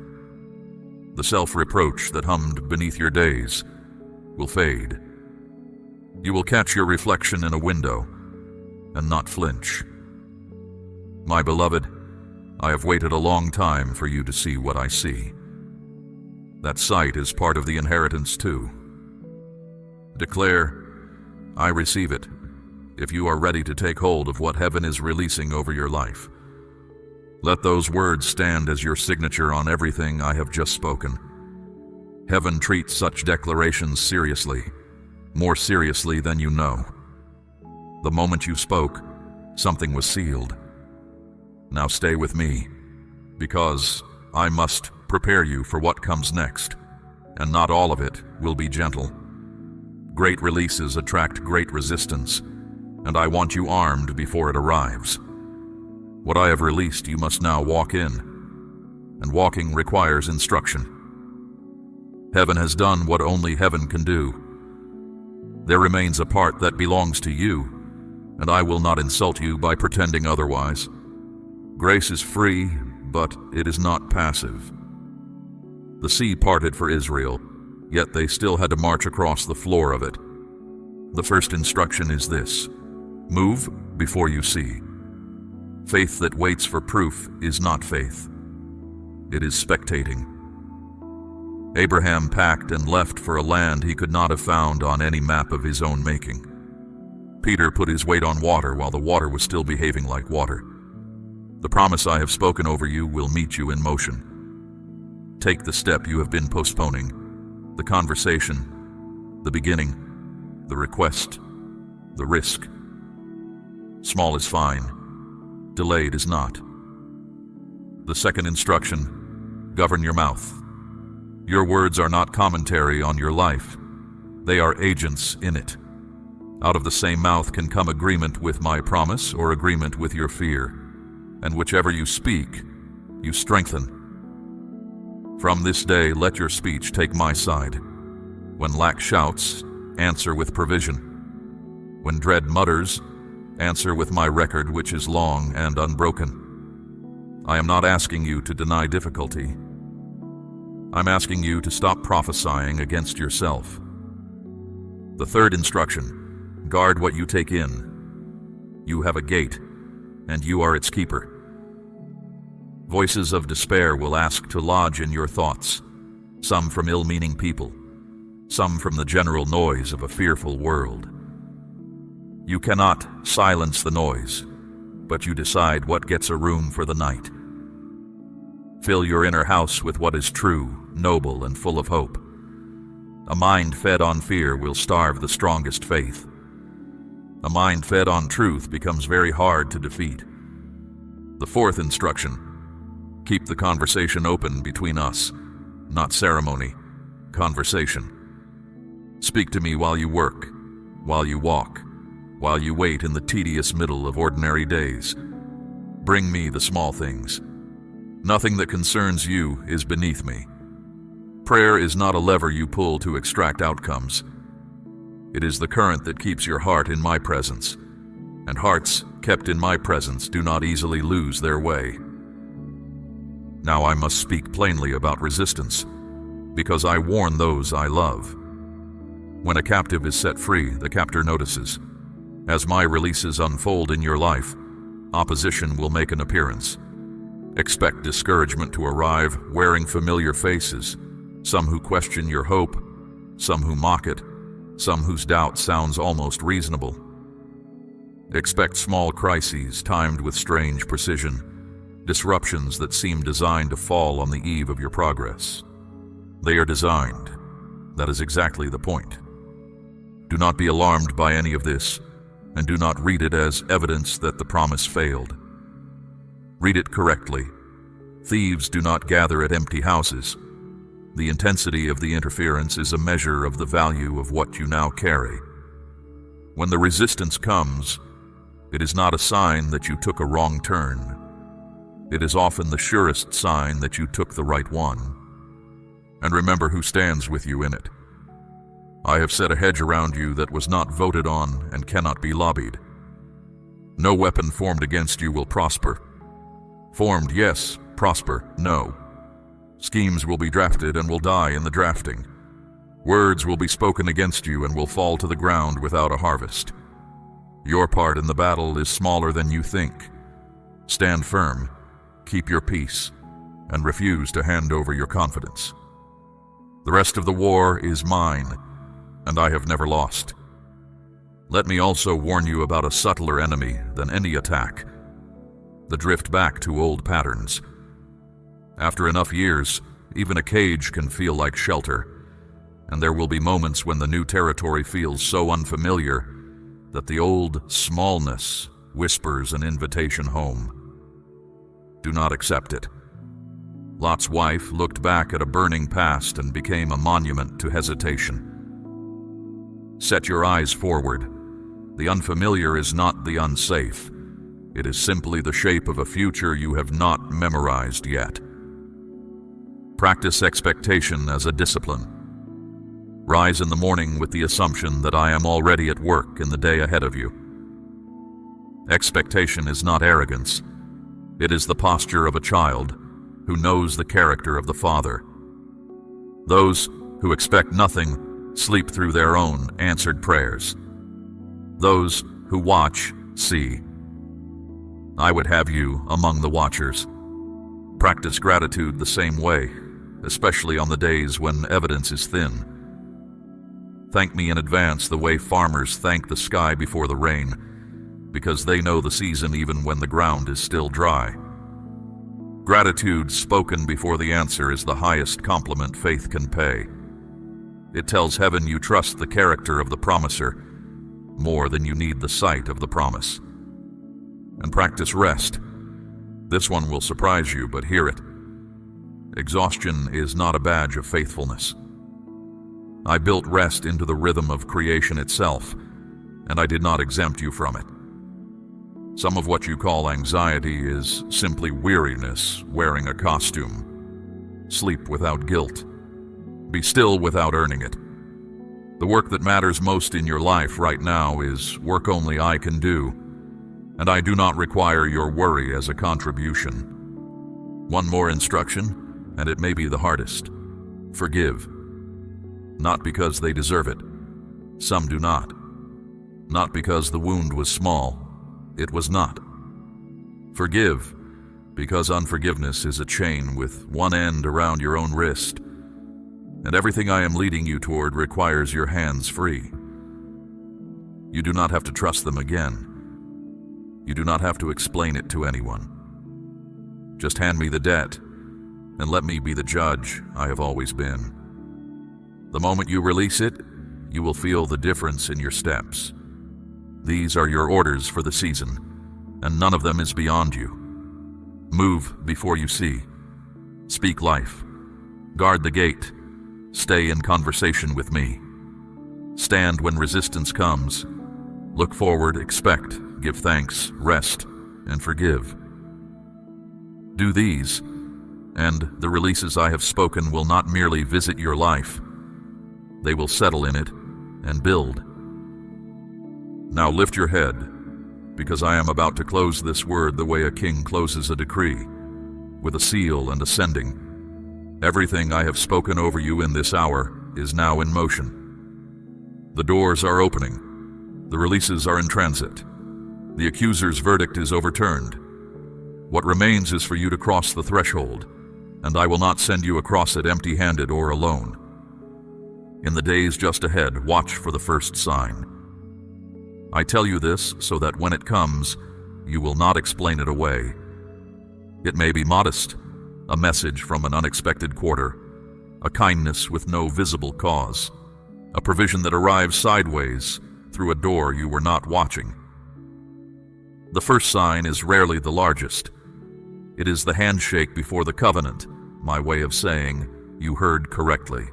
The self-reproach that hummed beneath your days will fade. You will catch your reflection in a window and not flinch. My beloved, I have waited a long time for you to see what I see. That sight is part of the inheritance too. Declare, I receive it, if you are ready to take hold of what heaven is releasing over your life. Let those words stand as your signature on everything I have just spoken. Heaven treats such declarations seriously, more seriously than you know. The moment you spoke, something was sealed. Now stay with me, because I must prepare you for what comes next, and not all of it will be gentle. Great releases attract great resistance, and I want you armed before it arrives. What I have released you must now walk in, and walking requires instruction. Heaven has done what only heaven can do. There remains a part that belongs to you, and I will not insult you by pretending otherwise. Grace is free, but it is not passive. The sea parted for Israel, yet they still had to march across the floor of it. The first instruction is this: move before you see. Faith that waits for proof is not faith. It is spectating. Abraham packed and left for a land he could not have found on any map of his own making. Peter put his weight on water while the water was still behaving like water. The promise I have spoken over you will meet you in motion. Take the step you have been postponing, the conversation, the beginning, the request, the risk. Small is fine, delayed is not. The second instruction: govern your mouth. Your words are not commentary on your life. They are agents in it. Out of the same mouth can come agreement with my promise or agreement with your fear, and whichever you speak, you strengthen. From this day, let your speech take my side. When lack shouts, answer with provision. When dread mutters, answer with my record, which is long and unbroken. I am not asking you to deny difficulty. I'm asking you to stop prophesying against yourself. The third instruction: guard what you take in. You have a gate, and you are its keeper. Voices of despair will ask to lodge in your thoughts, some from ill-meaning people, some from the general noise of a fearful world. You cannot silence the noise, but you decide what gets a room for the night. Fill your inner house with what is true, noble, and full of hope. A mind fed on fear will starve the strongest faith. A mind fed on truth becomes very hard to defeat. The fourth instruction: keep the conversation open between us, not ceremony, conversation. Speak to me while you work, while you walk, while you wait in the tedious middle of ordinary days. Bring me the small things. Nothing that concerns you is beneath me. Prayer is not a lever you pull to extract outcomes. It is the current that keeps your heart in my presence, and hearts kept in my presence do not easily lose their way. Now I must speak plainly about resistance, because I warn those I love. When a captive is set free, the captor notices. As my releases unfold in your life, opposition will make an appearance. Expect discouragement to arrive, wearing familiar faces, some who question your hope, some who mock it, some whose doubt sounds almost reasonable. Expect small crises timed with strange precision, disruptions that seem designed to fall on the eve of your progress. They are designed. That is exactly the point. Do not be alarmed by any of this, and do not read it as evidence that the promise failed. Read it correctly. Thieves do not gather at empty houses. The intensity of the interference is a measure of the value of what you now carry. When the resistance comes, it is not a sign that you took a wrong turn. It is often the surest sign that you took the right one. And remember who stands with you in it. I have set a hedge around you that was not voted on and cannot be lobbied. No weapon formed against you will prosper. Formed, yes. Prosper, no. Schemes will be drafted and will die in the drafting. Words will be spoken against you and will fall to the ground without a harvest. Your part in the battle is smaller than you think. Stand firm, keep your peace, and refuse to hand over your confidence. The rest of the war is mine, and I have never lost. Let me also warn you about a subtler enemy than any attack: the drift back to old patterns. After enough years, even a cage can feel like shelter, and there will be moments when the new territory feels so unfamiliar that the old smallness whispers an invitation home. Do not accept it. Lot's wife looked back at a burning past and became a monument to hesitation. Set your eyes forward. The unfamiliar is not the unsafe. It is simply the shape of a future you have not memorized yet. Practice expectation as a discipline. Rise in the morning with the assumption that I am already at work in the day ahead of you. Expectation is not arrogance. It is the posture of a child who knows the character of the Father. Those who expect nothing sleep through their own answered prayers. Those who watch see. I would have you among the watchers. Practice gratitude the same way, especially on the days when evidence is thin. Thank me in advance the way farmers thank the sky before the rain, because they know the season even when the ground is still dry. Gratitude spoken before the answer is the highest compliment faith can pay. It tells heaven you trust the character of the promiser more than you need the sight of the promise. And practice rest. This one will surprise you, but hear it. Exhaustion is not a badge of faithfulness. I built rest into the rhythm of creation itself, and I did not exempt you from it. Some of what you call anxiety is simply weariness wearing a costume. Sleep without guilt. Be still without earning it. The work that matters most in your life right now is work only I can do, and I do not require your worry as a contribution. One more instruction, and it may be the hardest. Forgive. Not because they deserve it. Some do not. Not because the wound was small. It was not. Forgive, because unforgiveness is a chain with one end around your own wrist, and everything I am leading you toward requires your hands free. You do not have to trust them again. You do not have to explain it to anyone. Just hand me the debt, and let me be the judge I have always been. The moment you release it, you will feel the difference in your steps. These are your orders for the season, and none of them is beyond you. Move before you see. Speak life. Guard the gate. Stay in conversation with me. Stand when resistance comes. Look forward, expect, give thanks, rest, and forgive. Do these, and the releases I have spoken will not merely visit your life. They will settle in it and build. Now lift your head, because I am about to close this word the way a king closes a decree, with a seal and ascending. Everything I have spoken over you in this hour is now in motion. The doors are opening. The releases are in transit. The accuser's verdict is overturned. What remains is for you to cross the threshold, and I will not send you across it empty-handed or alone. In the days just ahead, watch for the first sign. I tell you this so that when it comes, you will not explain it away. It may be modest, a message from an unexpected quarter, a kindness with no visible cause, a provision that arrives sideways through a door you were not watching. The first sign is rarely the largest. It is the handshake before the covenant, my way of saying, you heard correctly.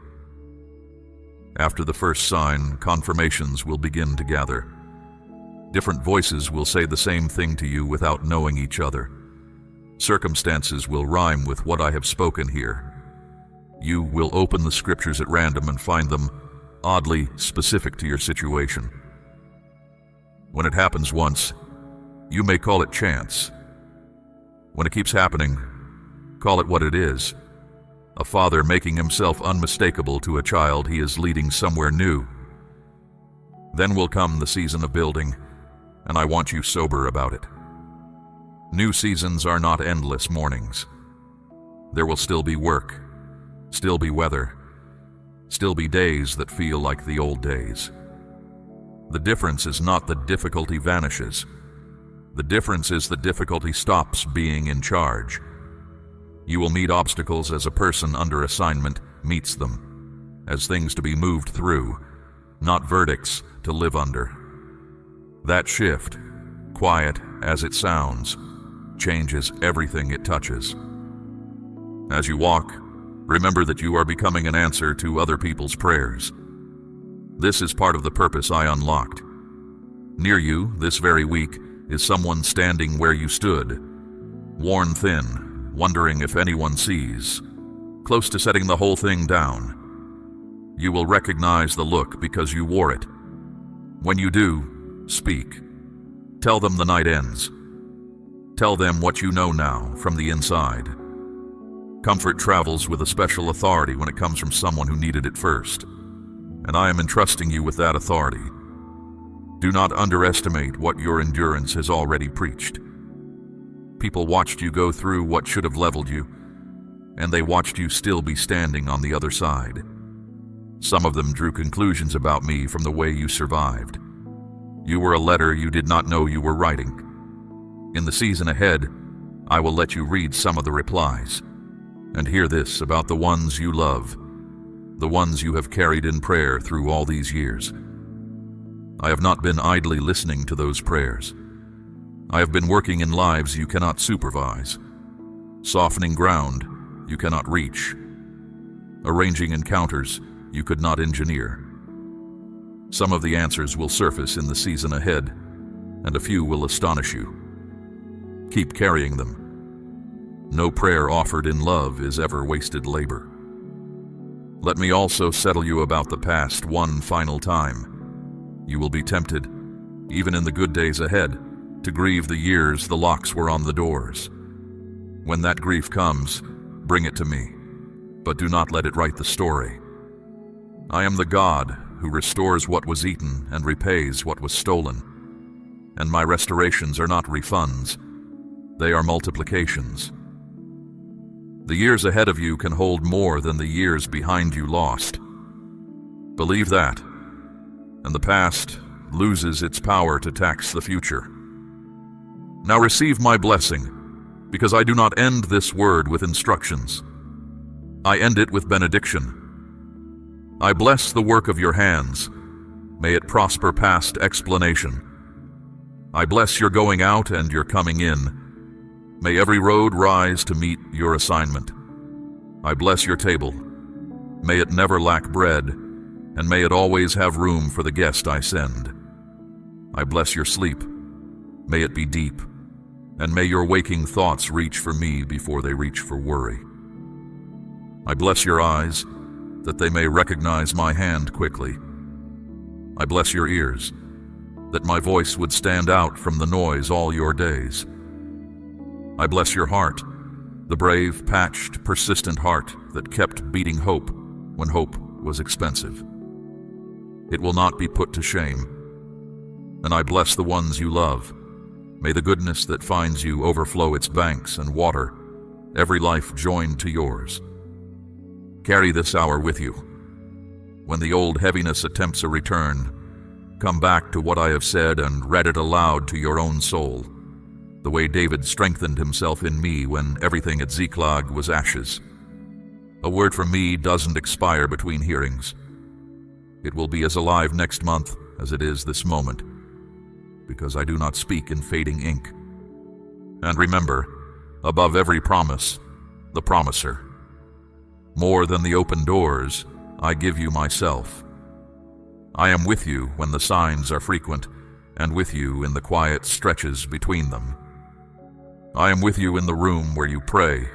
After the first sign, confirmations will begin to gather. Different voices will say the same thing to you without knowing each other. Circumstances will rhyme with what I have spoken here. You will open the scriptures at random and find them oddly specific to your situation. When it happens once, you may call it chance. When it keeps happening, call it what it is. A father making himself unmistakable to a child he is leading somewhere new. Then will come the season of building, and I want you sober about it. New seasons are not endless mornings. There will still be work, still be weather, still be days that feel like the old days. The difference is not that difficulty vanishes. The difference is that difficulty stops being in charge. You will meet obstacles as a person under assignment meets them, as things to be moved through, not verdicts to live under. That shift, quiet as it sounds, changes everything it touches. As you walk, remember that you are becoming an answer to other people's prayers. This is part of the purpose I unlocked. Near you, this very week, is someone standing where you stood, worn thin, wondering if anyone sees, close to setting the whole thing down. You will recognize the look because you wore it. When you do, speak. Tell them the night ends. Tell them what you know now from the inside. Comfort travels with a special authority when it comes from someone who needed it first, and I am entrusting you with that authority. Do not underestimate what your endurance has already preached. People watched you go through what should have leveled you, and they watched you still be standing on the other side. Some of them drew conclusions about me from the way you survived. You were a letter you did not know you were writing. In the season ahead, I will let you read some of the replies, and hear this about the ones you love, the ones you have carried in prayer through all these years. I have not been idly listening to those prayers. I have been working in lives you cannot supervise, softening ground you cannot reach, arranging encounters you could not engineer. Some of the answers will surface in the season ahead, and a few will astonish you. Keep carrying them. No prayer offered in love is ever wasted labor. Let me also settle you about the past one final time. You will be tempted, even in the good days ahead, to grieve the years the locks were on the doors. When that grief comes, bring it to me, but do not let it write the story. I am the God who restores what was eaten and repays what was stolen. And my restorations are not refunds, they are multiplications. The years ahead of you can hold more than the years behind you lost. Believe that, and the past loses its power to tax the future. Now receive my blessing, because I do not end this word with instructions. I end it with benediction. I bless the work of your hands. May it prosper past explanation. I bless your going out and your coming in. May every road rise to meet your assignment. I bless your table. May it never lack bread, and may it always have room for the guest I send. I bless your sleep. May it be deep, and may your waking thoughts reach for me before they reach for worry. I bless your eyes, that they may recognize my hand quickly. I bless your ears, that my voice would stand out from the noise all your days. I bless your heart, The brave, patched, persistent heart that kept beating hope when hope was expensive. It will not be put to shame. And I bless the ones you love. May the goodness that finds you overflow its banks and water every life joined to yours. Carry this hour with you. When the old heaviness attempts a return, come back to what I have said and read it aloud to your own soul, the way David strengthened himself in me when everything at Ziklag was ashes. A word from me doesn't expire between hearings. It will be as alive next month as it is this moment, because I do not speak in fading ink. And remember, above every promise, the promiser. More than the open doors, I give you myself. I am with you when the signs are frequent, and with you in the quiet stretches between them. I am with you in the room where you pray,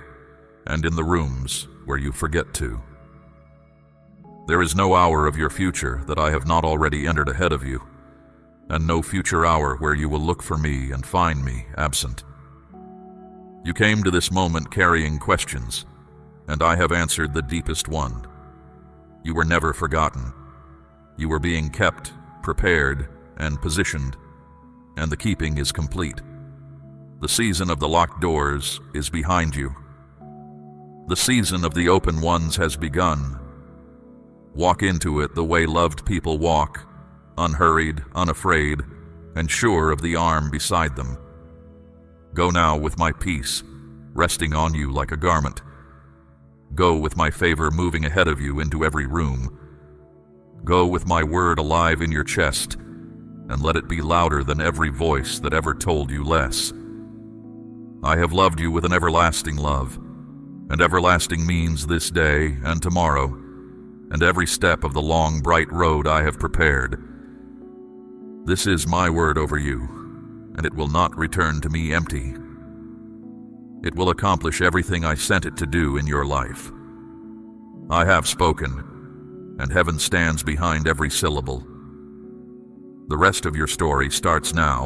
and in the rooms where you forget to. There is no hour of your future that I have not already entered ahead of you, and no future hour where you will look for me and find me absent. You came to this moment carrying questions, and I have answered the deepest one. You were never forgotten. You were being kept, prepared, and positioned, and the keeping is complete. The season of the locked doors is behind you. The season of the open ones has begun. Walk into it the way loved people walk, unhurried, unafraid, and sure of the arm beside them. Go now with my peace, resting on you like a garment. Go with my favor moving ahead of you into every room. Go with my word alive in your chest, and let it be louder than every voice that ever told you less. I have loved you with an everlasting love, and everlasting means this day and tomorrow, and every step of the long, bright road I have prepared. This is my word over you, and it will not return to me empty. It will accomplish everything I sent it to do in your life. I have spoken, and heaven stands behind every syllable. The rest of your story starts now,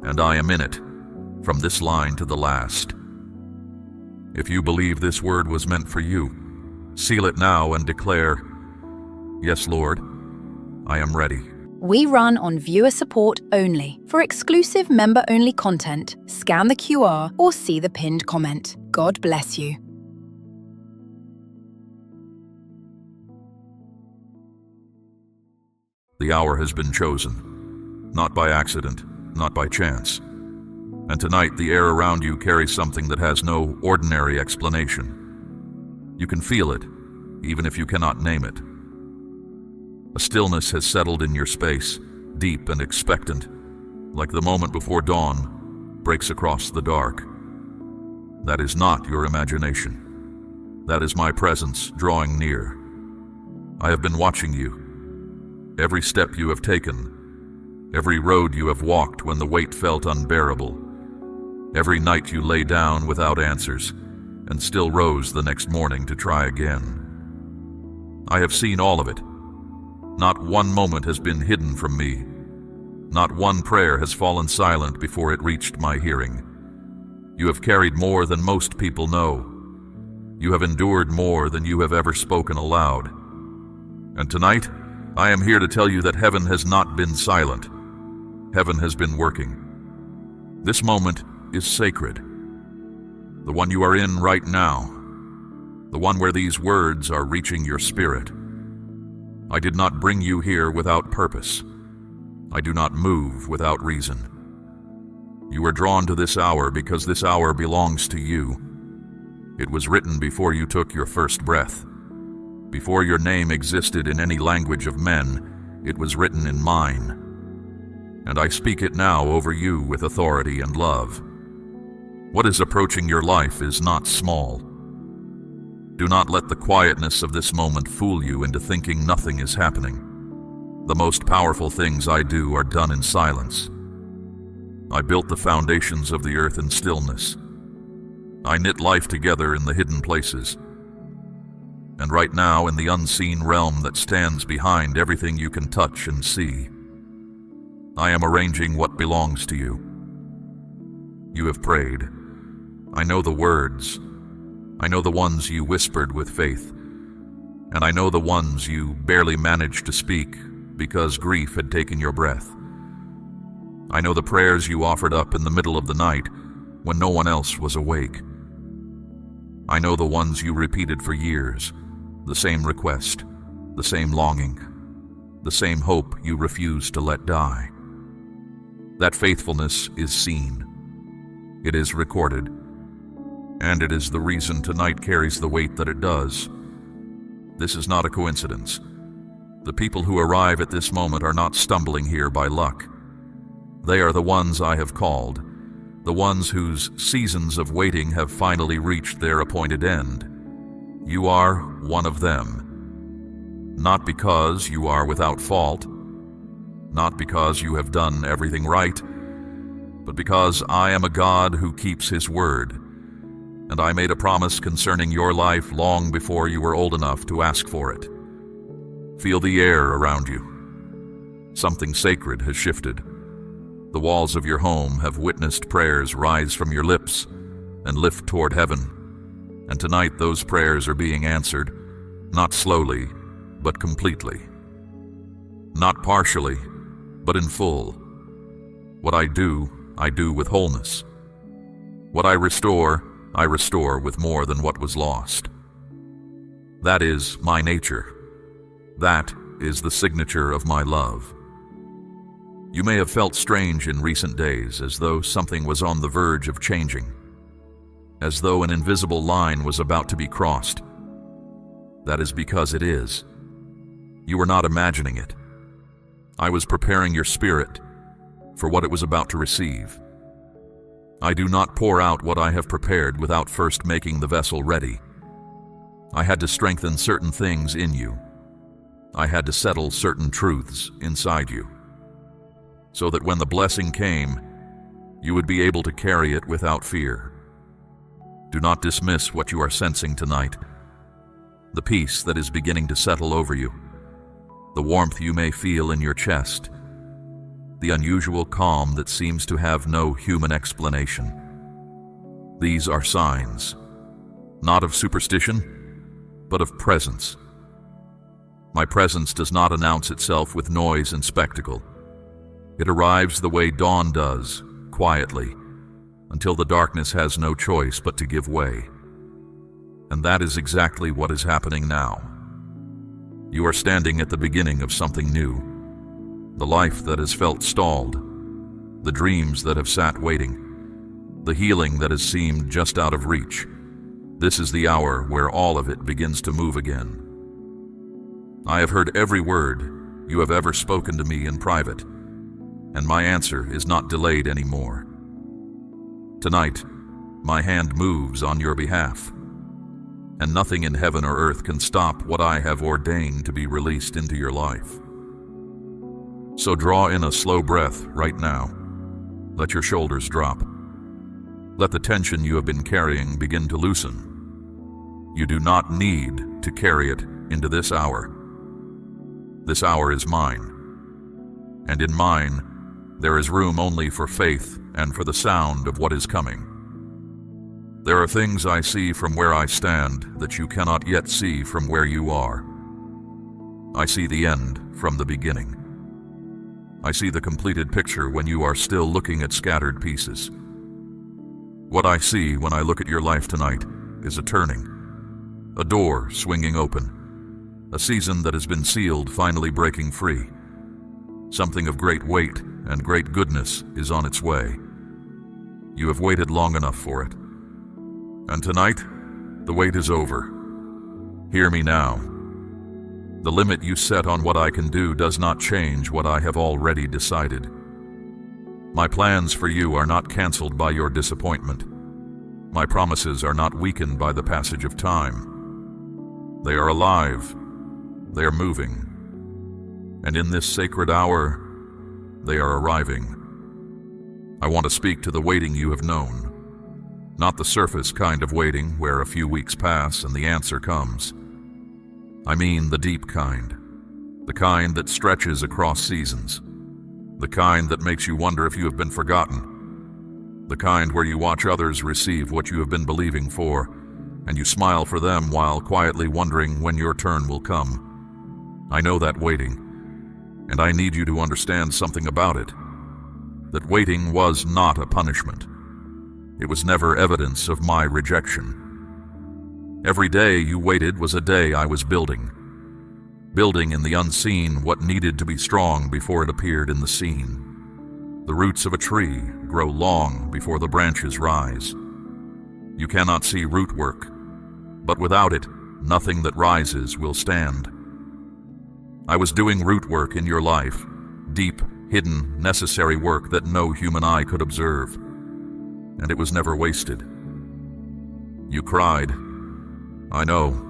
and I am in it, from this line to the last. If you believe this word was meant for you, seal it now and declare, "Yes, Lord, I am ready." We run on viewer support only. For exclusive member-only content, scan the QR or see the pinned comment. God bless you. The hour has been chosen, not by accident, not by chance. And tonight the air around you carries something that has no ordinary explanation. You can feel it, even if you cannot name it. A stillness has settled in your space, deep and expectant, like the moment before dawn breaks across the dark. That is not your imagination. That is my presence drawing near. I have been watching you. Every step you have taken, every road you have walked when the weight felt unbearable, every night you lay down without answers and still rose the next morning to try again. I have seen all of it. Not one moment has been hidden from me. Not one prayer has fallen silent before it reached my hearing. You have carried more than most people know. You have endured more than you have ever spoken aloud. And tonight, I am here to tell you that heaven has not been silent. Heaven has been working. This moment is sacred. The one you are in right now. The one where these words are reaching your spirit. I did not bring you here without purpose. I do not move without reason. You were drawn to this hour because this hour belongs to you. It was written before you took your first breath. Before your name existed in any language of men, it was written in mine. And I speak it now over you with authority and love. What is approaching your life is not small. Do not let the quietness of this moment fool you into thinking nothing is happening. The most powerful things I do are done in silence. I built the foundations of the earth in stillness. I knit life together in the hidden places. And right now, in the unseen realm that stands behind everything you can touch and see, I am arranging what belongs to you. You have prayed. I know the words, I know the ones you whispered with faith, and I know the ones you barely managed to speak because grief had taken your breath. I know the prayers you offered up in the middle of the night when no one else was awake. I know the ones you repeated for years, the same request, the same longing, the same hope you refused to let die. That faithfulness is seen. It is recorded. And it is the reason tonight carries the weight that it does. This is not a coincidence. The people who arrive at this moment are not stumbling here by luck. They are the ones I have called, the ones whose seasons of waiting have finally reached their appointed end. You are one of them. Not because you are without fault, not because you have done everything right, but because I am a God who keeps His word. And I made a promise concerning your life long before you were old enough to ask for it. Feel the air around you. Something sacred has shifted. The walls of your home have witnessed prayers rise from your lips and lift toward heaven. And tonight those prayers are being answered, not slowly, but completely. Not partially, but in full. What I do with wholeness. What I restore with more than what was lost. That is my nature. That is the signature of my love. You may have felt strange in recent days, as though something was on the verge of changing, as though an invisible line was about to be crossed. That is because it is. You were not imagining it. I was preparing your spirit for what it was about to receive. I do not pour out what I have prepared without first making the vessel ready. I had to strengthen certain things in you. I had to settle certain truths inside you, so that when the blessing came, you would be able to carry it without fear. Do not dismiss what you are sensing tonight, the peace that is beginning to settle over you, the warmth you may feel in your chest, the unusual calm that seems to have no human explanation. These are signs, not of superstition, but of presence. My presence does not announce itself with noise and spectacle. It arrives the way dawn does, quietly, until the darkness has no choice but to give way. And that is exactly what is happening now. You are standing at the beginning of something new. The life that has felt stalled, the dreams that have sat waiting, the healing that has seemed just out of reach. This is the hour where all of it begins to move again. I have heard every word you have ever spoken to me in private, and my answer is not delayed anymore. Tonight, my hand moves on your behalf, and nothing in heaven or earth can stop what I have ordained to be released into your life. So draw in a slow breath right now. Let your shoulders drop. Let the tension you have been carrying begin to loosen. You do not need to carry it into this hour. This hour is mine, and in mine there is room only for faith and for the sound of what is coming. There are things I see from where I stand that you cannot yet see from where you are. I see the end from the beginning. I see the completed picture when you are still looking at scattered pieces. What I see when I look at your life tonight is a turning, a door swinging open, a season that has been sealed finally breaking free. Something of great weight and great goodness is on its way. You have waited long enough for it. And tonight, the wait is over. Hear me now. The limit you set on what I can do does not change what I have already decided. My plans for you are not canceled by your disappointment. My promises are not weakened by the passage of time. They are alive. They are moving. And in this sacred hour, they are arriving. I want to speak to the waiting you have known. Not the surface kind of waiting where a few weeks pass and the answer comes. I mean the deep kind. The kind that stretches across seasons. The kind that makes you wonder if you have been forgotten. The kind where you watch others receive what you have been believing for, and you smile for them while quietly wondering when your turn will come. I know that waiting, and I need you to understand something about it. That waiting was not a punishment. It was never evidence of my rejection. Every day you waited was a day I was building in the unseen what needed to be strong before it appeared in the seen. The roots of a tree grow long before the branches rise. You cannot see root work, but without it, nothing that rises will stand. I was doing root work in your life, deep, hidden, necessary work that no human eye could observe, and it was never wasted. You cried. I know.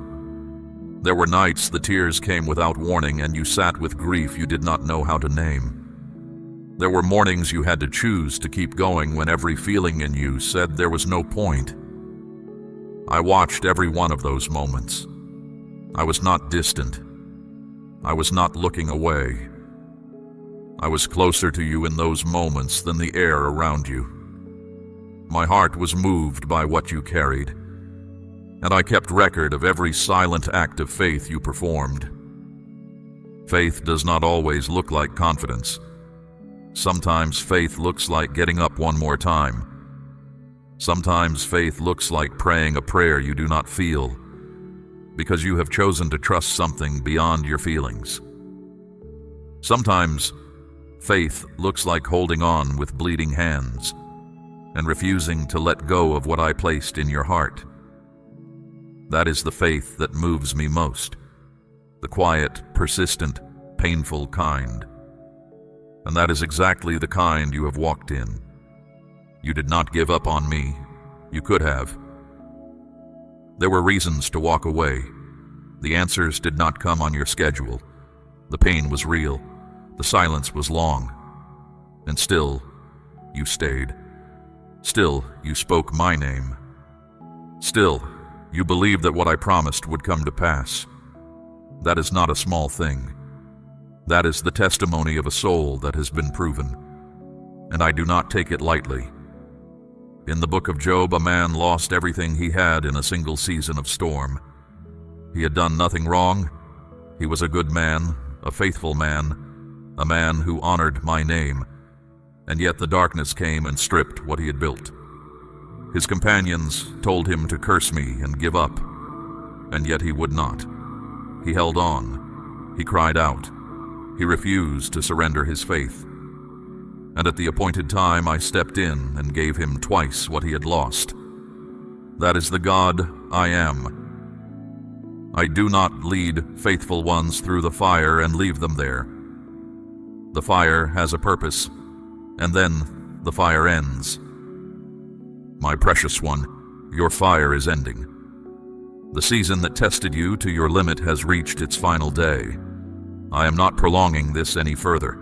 There were nights the tears came without warning, and you sat with grief you did not know how to name. There were mornings you had to choose to keep going when every feeling in you said there was no point. I watched every one of those moments. I was not distant. I was not looking away. I was closer to you in those moments than the air around you. My heart was moved by what you carried, and I kept record of every silent act of faith you performed. Faith does not always look like confidence. Sometimes faith looks like getting up one more time. Sometimes faith looks like praying a prayer you do not feel, because you have chosen to trust something beyond your feelings. Sometimes faith looks like holding on with bleeding hands and refusing to let go of what I placed in your heart. That is the faith that moves me most, the quiet, persistent, painful kind. And that is exactly the kind you have walked in. You did not give up on me. You could have. There were reasons to walk away. The answers did not come on your schedule. The pain was real. The silence was long. And still, you stayed. Still, you spoke my name. Still, you believed that what I promised would come to pass. That is not a small thing. That is the testimony of a soul that has been proven, and I do not take it lightly. In the book of Job, a man lost everything he had in a single season of storm. He had done nothing wrong. He was a good man, a faithful man, a man who honored my name, and yet the darkness came and stripped what he had built. His companions told him to curse me and give up, and yet he would not. He held on. He cried out. He refused to surrender his faith. And at the appointed time I stepped in and gave him twice what he had lost. That is the God I am. I do not lead faithful ones through the fire and leave them there. The fire has a purpose, and then the fire ends. My precious one, your fire is ending. The season that tested you to your limit has reached its final day. I am not prolonging this any further.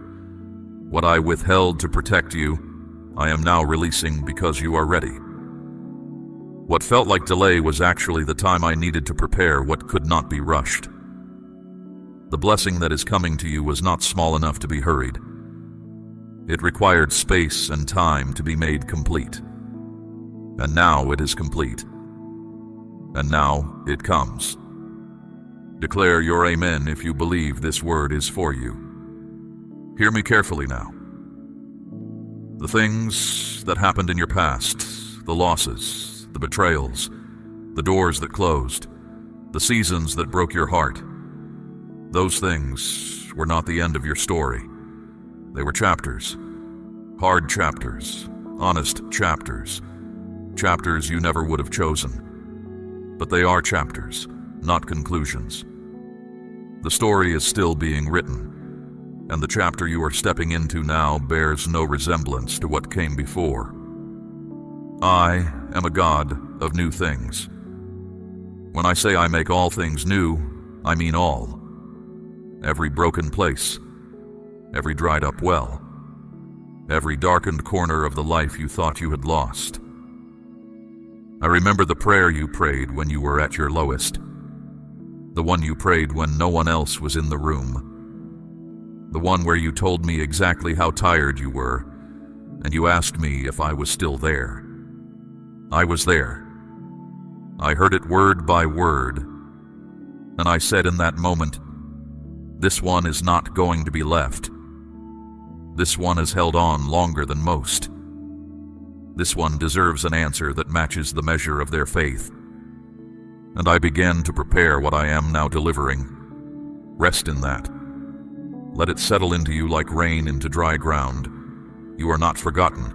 What I withheld to protect you, I am now releasing because you are ready. What felt like delay was actually the time I needed to prepare what could not be rushed. The blessing that is coming to you was not small enough to be hurried. It required space and time to be made complete. And now it is complete. And now it comes. Declare your amen if you believe this word is for you. Hear me carefully now. The things that happened in your past, the losses, the betrayals, the doors that closed, the seasons that broke your heart, those things were not the end of your story. They were chapters. Hard chapters. Honest chapters. Chapters you never would have chosen. But they are chapters, not conclusions. The story is still being written, and the chapter you are stepping into now bears no resemblance to what came before. I am a God of new things. When I say I make all things new, I mean all. Every broken place, every dried up well, every darkened corner of the life you thought you had lost. I remember the prayer you prayed when you were at your lowest, the one you prayed when no one else was in the room, the one where you told me exactly how tired you were, and you asked me if I was still there. I was there. I heard it word by word, and I said in that moment, "This one is not going to be left. This one has held on longer than most. This one deserves an answer that matches the measure of their faith." And I began to prepare what I am now delivering. Rest in that. Let it settle into you like rain into dry ground. You are not forgotten.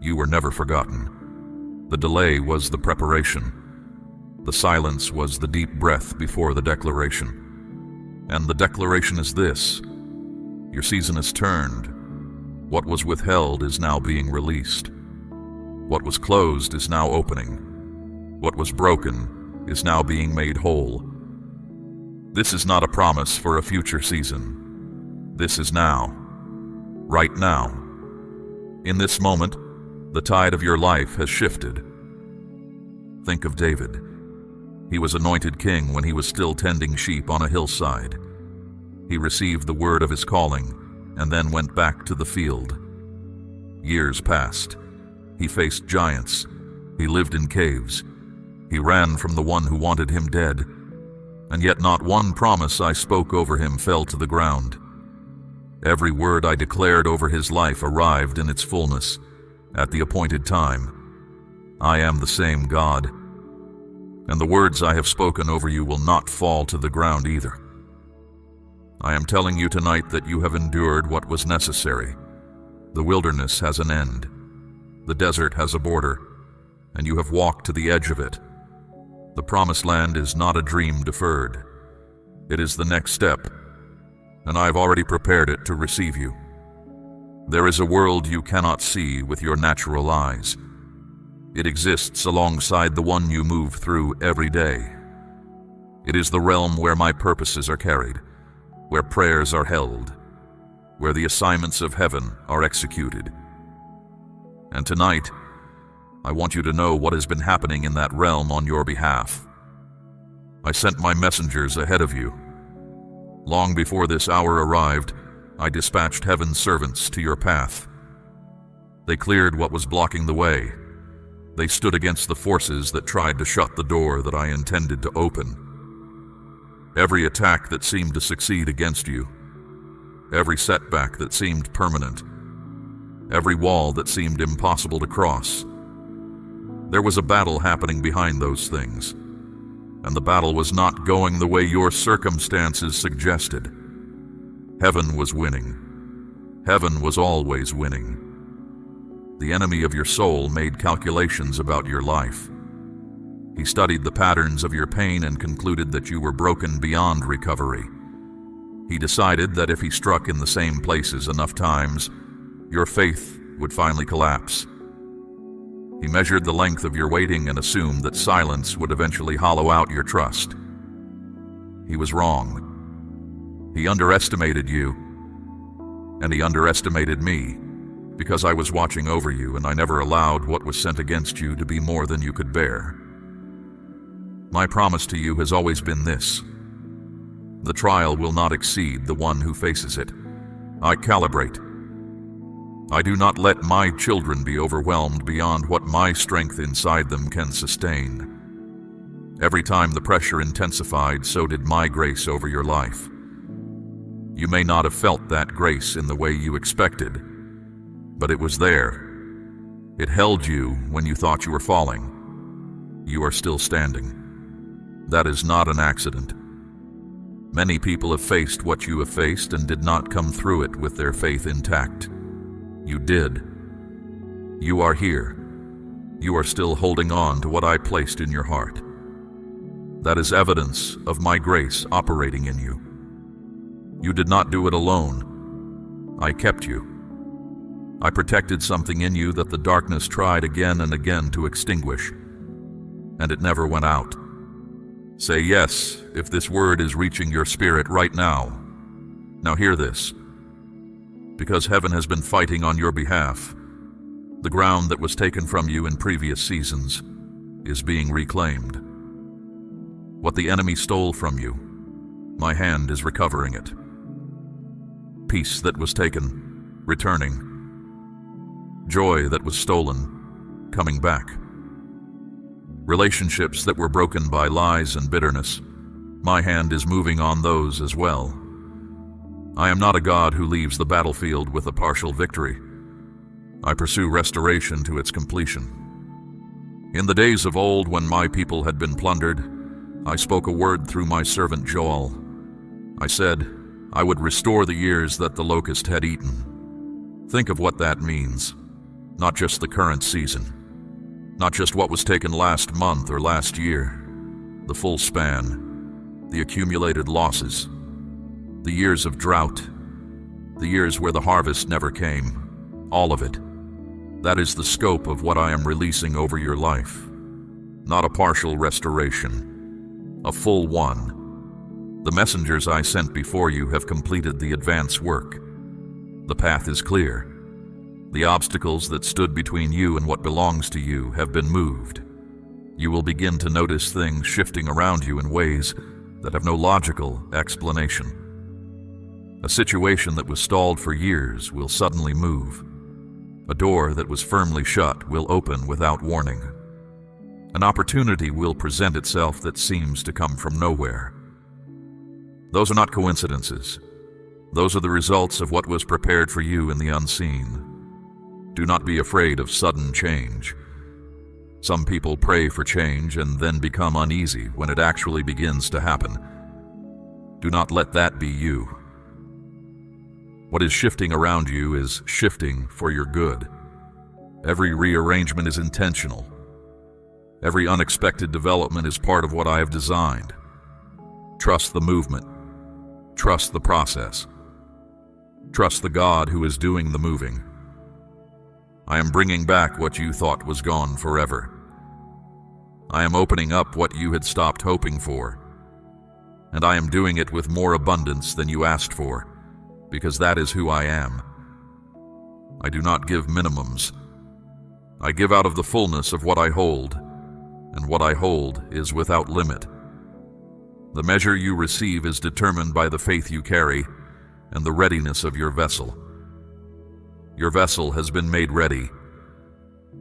You were never forgotten. The delay was the preparation. The silence was the deep breath before the declaration. And the declaration is this: your season has turned. What was withheld is now being released. What was closed is now opening. What was broken is now being made whole. This is not a promise for a future season. This is now. Right now. In this moment, the tide of your life has shifted. Think of David. He was anointed king when he was still tending sheep on a hillside. He received the word of his calling and then went back to the field. Years passed. He faced giants. He lived in caves. He ran from the one who wanted him dead. And yet not one promise I spoke over him fell to the ground. Every word I declared over his life arrived in its fullness at the appointed time. I am the same God. And the words I have spoken over you will not fall to the ground either. I am telling you tonight that you have endured what was necessary. The wilderness has an end. The desert has a border, and you have walked to the edge of it. The promised land is not a dream deferred. It is the next step, and I have already prepared it to receive you. There is a world you cannot see with your natural eyes. It exists alongside the one you move through every day. It is the realm where my purposes are carried, where prayers are held, where the assignments of heaven are executed. And tonight, I want you to know what has been happening in that realm on your behalf. I sent my messengers ahead of you. Long before this hour arrived, I dispatched heaven's servants to your path. They cleared what was blocking the way. They stood against the forces that tried to shut the door that I intended to open. Every attack that seemed to succeed against you, every setback that seemed permanent, every wall that seemed impossible to cross. There was a battle happening behind those things, and the battle was not going the way your circumstances suggested. Heaven was winning. Heaven was always winning. The enemy of your soul made calculations about your life. He studied the patterns of your pain and concluded that you were broken beyond recovery. He decided that if he struck in the same places enough times, your faith would finally collapse. He measured the length of your waiting and assumed that silence would eventually hollow out your trust. He was wrong. He underestimated you, and he underestimated me, because I was watching over you and I never allowed what was sent against you to be more than you could bear. My promise to you has always been this: the trial will not exceed the one who faces it. I calibrate. I do not let my children be overwhelmed beyond what my strength inside them can sustain. Every time the pressure intensified, so did my grace over your life. You may not have felt that grace in the way you expected, but it was there. It held you when you thought you were falling. You are still standing. That is not an accident. Many people have faced what you have faced and did not come through it with their faith intact. You did. You are here. You are still holding on to what I placed in your heart. That is evidence of my grace operating in you. You did not do it alone. I kept you. I protected something in you that the darkness tried again and again to extinguish, and it never went out. Say yes if this word is reaching your spirit right now. Now hear this. Because heaven has been fighting on your behalf, the ground that was taken from you in previous seasons is being reclaimed. What the enemy stole from you, my hand is recovering it. Peace that was taken, returning. Joy that was stolen, coming back. Relationships that were broken by lies and bitterness, my hand is moving on those as well. I am not a God who leaves the battlefield with a partial victory. I pursue restoration to its completion. In the days of old, when my people had been plundered, I spoke a word through my servant Joel. I said, I would restore the years that the locust had eaten. Think of what that means. Not just the current season. Not just what was taken last month or last year. The full span. The accumulated losses. The years of drought. The years where the harvest never came. All of it. That is the scope of what I am releasing over your life. Not a partial restoration. A full one. The messengers I sent before you have completed the advance work. The path is clear. The obstacles that stood between you and what belongs to you have been moved. You will begin to notice things shifting around you in ways that have no logical explanation. A situation that was stalled for years will suddenly move. A door that was firmly shut will open without warning. An opportunity will present itself that seems to come from nowhere. Those are not coincidences. Those are the results of what was prepared for you in the unseen. Do not be afraid of sudden change. Some people pray for change and then become uneasy when it actually begins to happen. Do not let that be you. What is shifting around you is shifting for your good. Every rearrangement is intentional. Every unexpected development is part of what I have designed. Trust the movement. Trust the process. Trust the God who is doing the moving. I am bringing back what you thought was gone forever. I am opening up what you had stopped hoping for. And I am doing it with more abundance than you asked for, because that is who I am. I do not give minimums. I give out of the fullness of what I hold, and what I hold is without limit. The measure you receive is determined by the faith you carry and the readiness of your vessel. Your vessel has been made ready.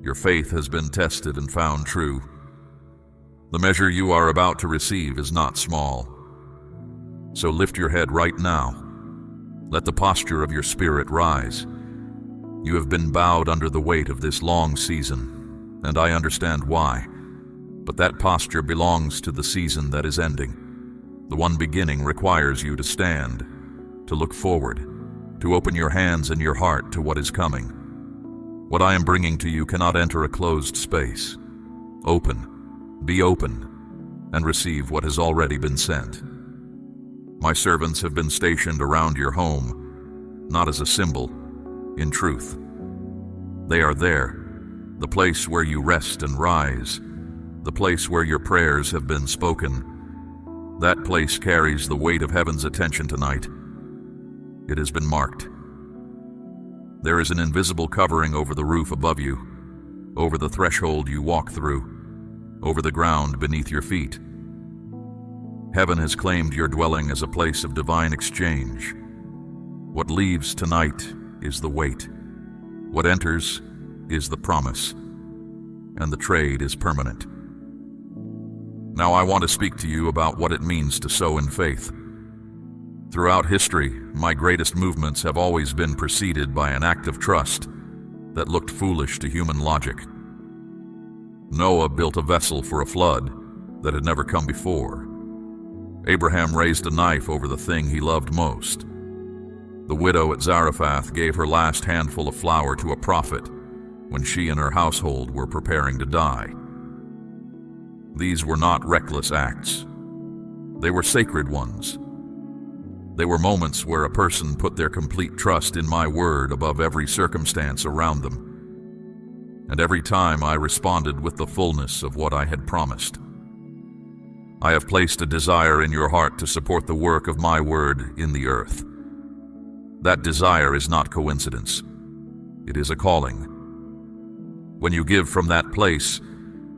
Your faith has been tested and found true. The measure you are about to receive is not small. So lift your head right now. Let the posture of your spirit rise. You have been bowed under the weight of this long season, and I understand why. But that posture belongs to the season that is ending. The one beginning requires you to stand, to look forward, to open your hands and your heart to what is coming. What I am bringing to you cannot enter a closed space. Be open, and receive what has already been sent. My servants have been stationed around your home, not as a symbol, in truth. They are there, the place where you rest and rise, the place where your prayers have been spoken. That place carries the weight of heaven's attention tonight. It has been marked. There is an invisible covering over the roof above you, over the threshold you walk through, over the ground beneath your feet. Heaven has claimed your dwelling as a place of divine exchange. What leaves tonight is the weight. What enters is the promise. And the trade is permanent. Now I want to speak to you about what it means to sow in faith. Throughout history, my greatest movements have always been preceded by an act of trust that looked foolish to human logic. Noah built a vessel for a flood that had never come before. Abraham raised a knife over the thing he loved most. The widow at Zarephath gave her last handful of flour to a prophet when she and her household were preparing to die. These were not reckless acts. They were sacred ones. They were moments where a person put their complete trust in my word above every circumstance around them. And every time I responded with the fullness of what I had promised. I have placed a desire in your heart to support the work of my word in the earth. That desire is not coincidence. It is a calling. When you give from that place,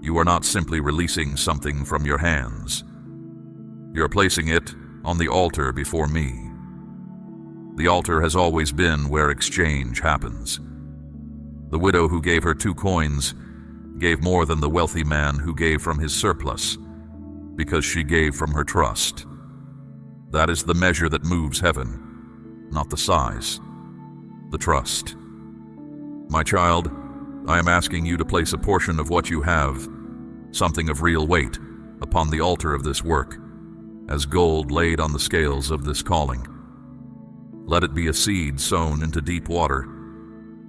you are not simply releasing something from your hands. You are placing it on the altar before me. The altar has always been where exchange happens. The widow who gave her 2 coins gave more than the wealthy man who gave from his surplus, because she gave from her trust. That is the measure that moves heaven, not the size, the trust. My child, I am asking you to place a portion of what you have, something of real weight, upon the altar of this work, as gold laid on the scales of this calling. Let it be a seed sown into deep water,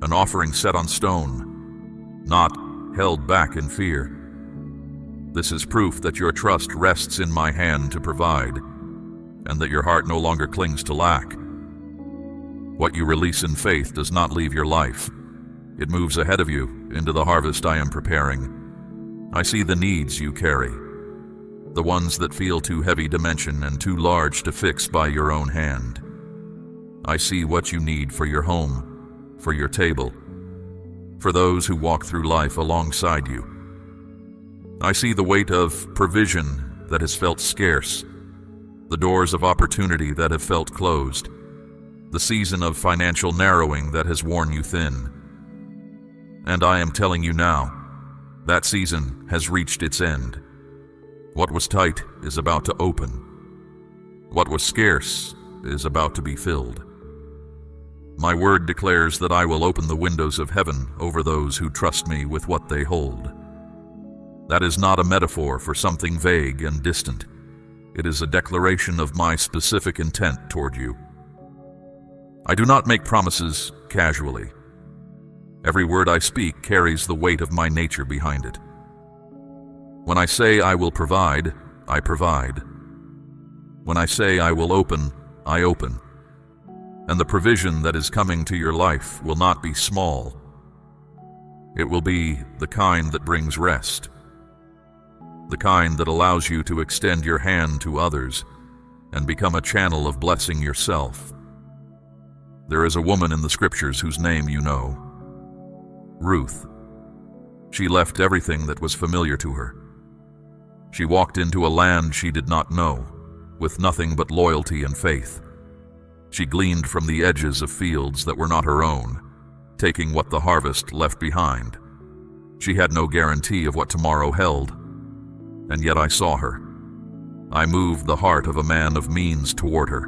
an offering set on stone, not held back in fear. This is proof that your trust rests in my hand to provide, and that your heart no longer clings to lack. What you release in faith does not leave your life. It moves ahead of you into the harvest I am preparing. I see the needs you carry, the ones that feel too heavy to mention and too large to fix by your own hand. I see what you need for your home, for your table, for those who walk through life alongside you. I see the weight of provision that has felt scarce, the doors of opportunity that have felt closed, the season of financial narrowing that has worn you thin. And I am telling you now, that season has reached its end. What was tight is about to open. What was scarce is about to be filled. My word declares that I will open the windows of heaven over those who trust me with what they hold. That is not a metaphor for something vague and distant. It is a declaration of my specific intent toward you. I do not make promises casually. Every word I speak carries the weight of my nature behind it. When I say I will provide, I provide. When I say I will open, I open. And the provision that is coming to your life will not be small. It will be the kind that brings rest, the kind that allows you to extend your hand to others and become a channel of blessing yourself. There is a woman in the scriptures whose name you know, Ruth. She left everything that was familiar to her. She walked into a land she did not know, with nothing but loyalty and faith. She gleaned from the edges of fields that were not her own, taking what the harvest left behind. She had no guarantee of what tomorrow held, and yet I saw her. I moved the heart of a man of means toward her,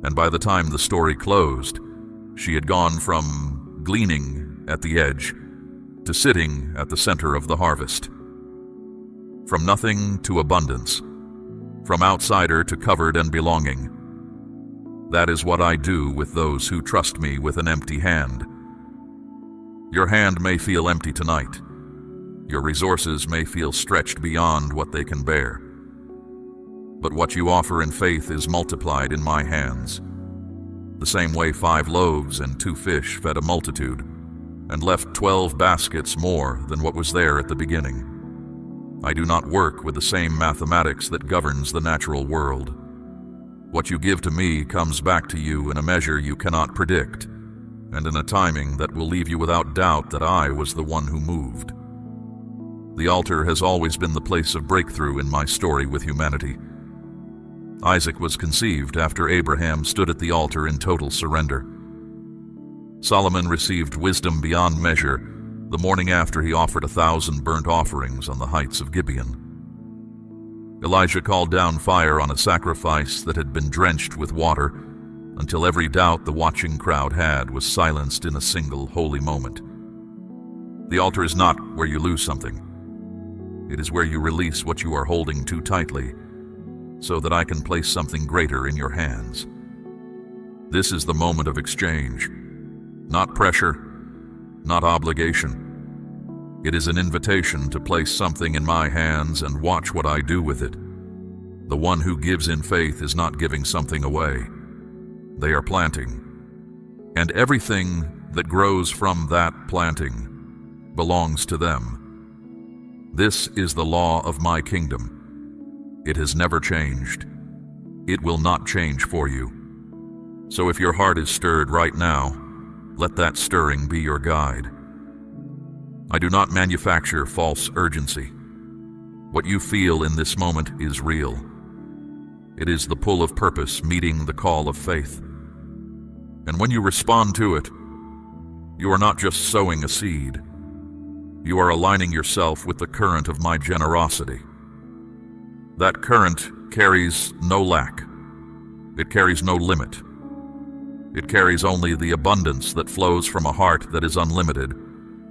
and by the time the story closed, she had gone from gleaning at the edge to sitting at the center of the harvest. From nothing to abundance, from outsider to covered and belonging. That is what I do with those who trust me with an empty hand. Your hand may feel empty tonight. Your resources may feel stretched beyond what they can bear. But what you offer in faith is multiplied in my hands. The same way 5 loaves and 2 fish fed a multitude, and left 12 baskets more than what was there at the beginning. I do not work with the same mathematics that governs the natural world. What you give to me comes back to you in a measure you cannot predict, and in a timing that will leave you without doubt that I was the one who moved. The altar has always been the place of breakthrough in my story with humanity. Isaac was conceived after Abraham stood at the altar in total surrender. Solomon received wisdom beyond measure the morning after he offered 1,000 burnt offerings on the heights of Gibeon. Elijah called down fire on a sacrifice that had been drenched with water until every doubt the watching crowd had was silenced in a single holy moment. The altar is not where you lose something. It is where you release what you are holding too tightly so that I can place something greater in your hands. This is the moment of exchange, not pressure, not obligation. It is an invitation to place something in my hands and watch what I do with it. The one who gives in faith is not giving something away. They are planting. And everything that grows from that planting belongs to them. This is the law of my kingdom. It has never changed. It will not change for you. So if your heart is stirred right now, let that stirring be your guide. I do not manufacture false urgency. What you feel in this moment is real. It is the pull of purpose meeting the call of faith. And when you respond to it, you are not just sowing a seed. You are aligning yourself with the current of my generosity. That current carries no lack. It carries no limit. It carries only the abundance that flows from a heart that is unlimited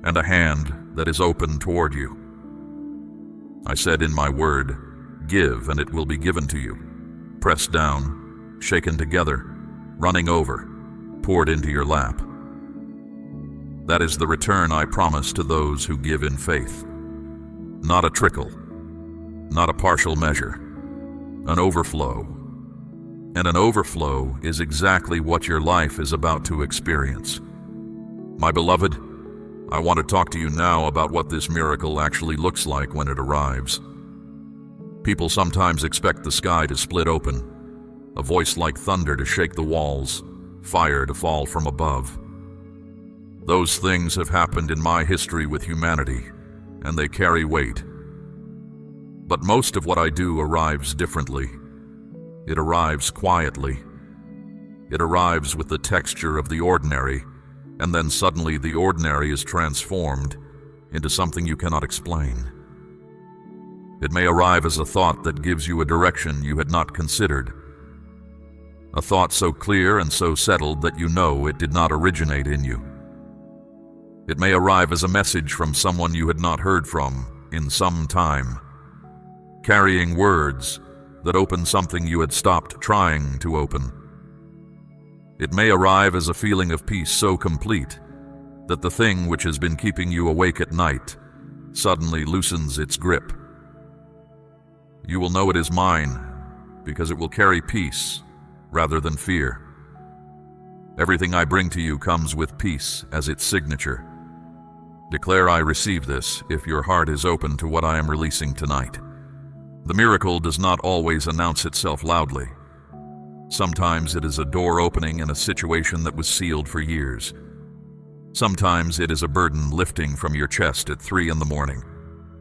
and a hand that is open toward you. I said in my word, "Give, and it will be given to you. Pressed down, shaken together, running over, poured into your lap." That is the return I promise to those who give in faith. Not a trickle, not a partial measure, an overflow. And an overflow is exactly what your life is about to experience. My beloved, I want to talk to you now about what this miracle actually looks like when it arrives. People sometimes expect the sky to split open, a voice like thunder to shake the walls, fire to fall from above. Those things have happened in my history with humanity, and they carry weight. But most of what I do arrives differently. It arrives quietly. It arrives with the texture of the ordinary, and then suddenly the ordinary is transformed into something you cannot explain. It may arrive as a thought that gives you a direction you had not considered. A thought so clear and so settled that you know it did not originate in you. It may arrive as a message from someone you had not heard from in some time, carrying words that open something you had stopped trying to open. It may arrive as a feeling of peace so complete that the thing which has been keeping you awake at night suddenly loosens its grip. You will know it is mine because it will carry peace rather than fear. Everything I bring to you comes with peace as its signature. Declare I receive this if your heart is open to what I am releasing tonight. The miracle does not always announce itself loudly. Sometimes it is a door opening in a situation that was sealed for years. Sometimes it is a burden lifting from your chest at 3 a.m,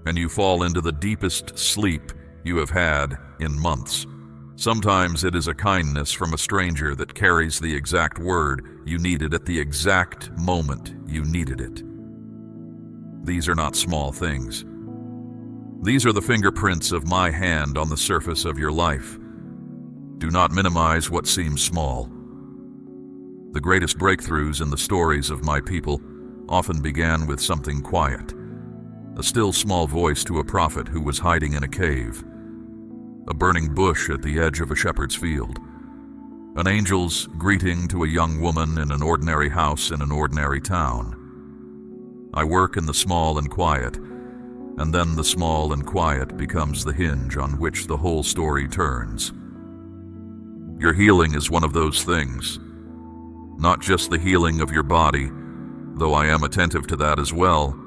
and you fall into the deepest sleep you have had in months. Sometimes it is a kindness from a stranger that carries the exact word you needed at the exact moment you needed it. These are not small things. These are the fingerprints of my hand on the surface of your life. Do not minimize what seems small. The greatest breakthroughs in the stories of my people often began with something quiet, a still small voice to a prophet who was hiding in a cave, a burning bush at the edge of a shepherd's field, an angel's greeting to a young woman in an ordinary house in an ordinary town. I work in the small and quiet, and then the small and quiet becomes the hinge on which the whole story turns. Your healing is one of those things. Not just the healing of your body, though I am attentive to that as well.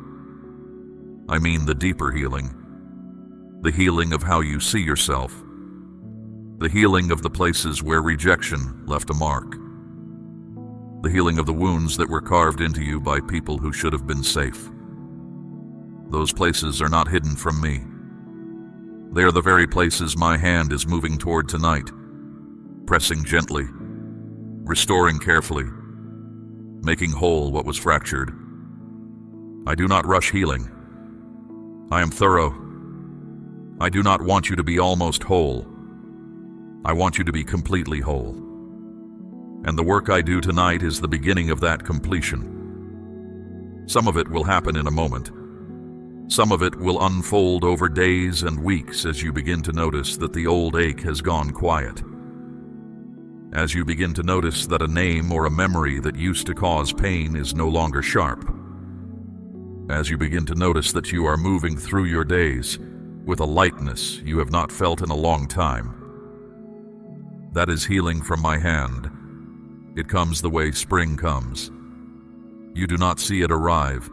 I mean the deeper healing. The healing of how you see yourself. The healing of the places where rejection left a mark. The healing of the wounds that were carved into you by people who should have been safe. Those places are not hidden from me. They are the very places my hand is moving toward tonight, pressing gently, restoring carefully, making whole what was fractured. I do not rush healing. I am thorough. I do not want you to be almost whole. I want you to be completely whole. And the work I do tonight is the beginning of that completion. Some of it will happen in a moment. Some of it will unfold over days and weeks as you begin to notice that the old ache has gone quiet. As you begin to notice that a name or a memory that used to cause pain is no longer sharp. As you begin to notice that you are moving through your days with a lightness you have not felt in a long time. That is healing from my hand. It comes the way spring comes. You do not see it arrive.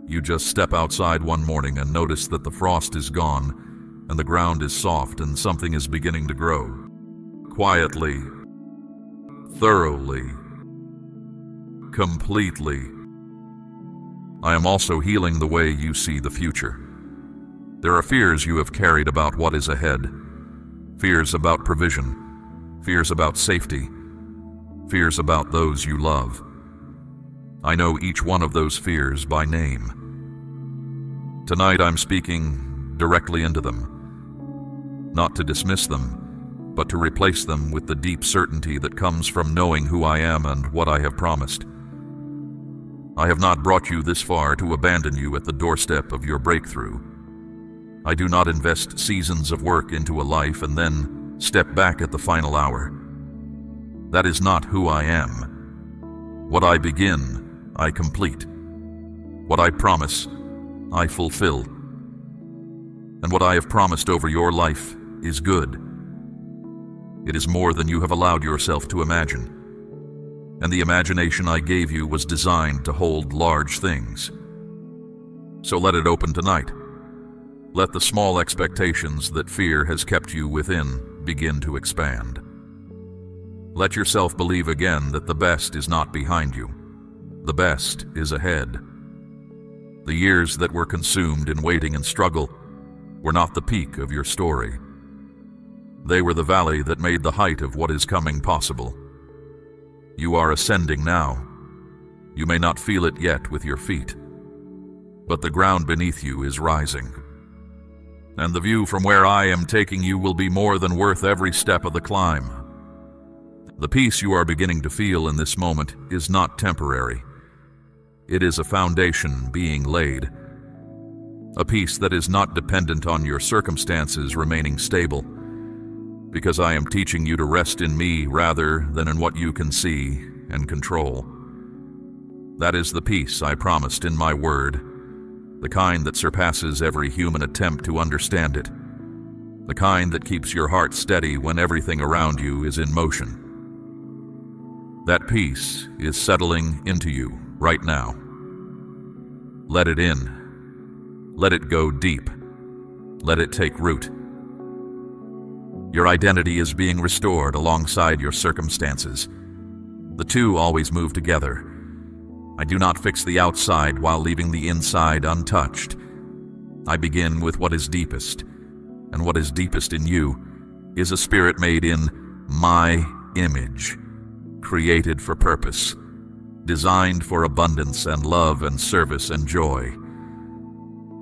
You just step outside one morning and notice that the frost is gone and the ground is soft and something is beginning to grow. Quietly, thoroughly, completely. I am also healing the way you see the future. There are fears you have carried about what is ahead. Fears about provision. Fears about safety. Fears about those you love. I know each one of those fears by name. Tonight I'm speaking directly into them, not to dismiss them, but to replace them with the deep certainty that comes from knowing who I am and what I have promised. I have not brought you this far to abandon you at the doorstep of your breakthrough. I do not invest seasons of work into a life and then step back at the final hour. That is not who I am. What I begin, I complete. What I promise, I fulfill. And what I have promised over your life is good. It is more than you have allowed yourself to imagine. And the imagination I gave you was designed to hold large things. So let it open tonight. Let the small expectations that fear has kept you within begin to expand. Let yourself believe again that the best is not behind you. The best is ahead. The years that were consumed in waiting and struggle were not the peak of your story. They were the valley that made the height of what is coming possible. You are ascending now. You may not feel it yet with your feet, but the ground beneath you is rising. And the view from where I am taking you will be more than worth every step of the climb. The peace you are beginning to feel in this moment is not temporary. It is a foundation being laid. A peace that is not dependent on your circumstances remaining stable, because I am teaching you to rest in me rather than in what you can see and control. That is the peace I promised in my word, the kind that surpasses every human attempt to understand it, the kind that keeps your heart steady when everything around you is in motion. That peace is settling into you right now. Let it in. Let it go deep. Let it take root. Your identity is being restored alongside your circumstances. The two always move together. I do not fix the outside while leaving the inside untouched. I begin with what is deepest, and what is deepest in you is a spirit made in my image, created for purpose, designed for abundance and love and service and joy.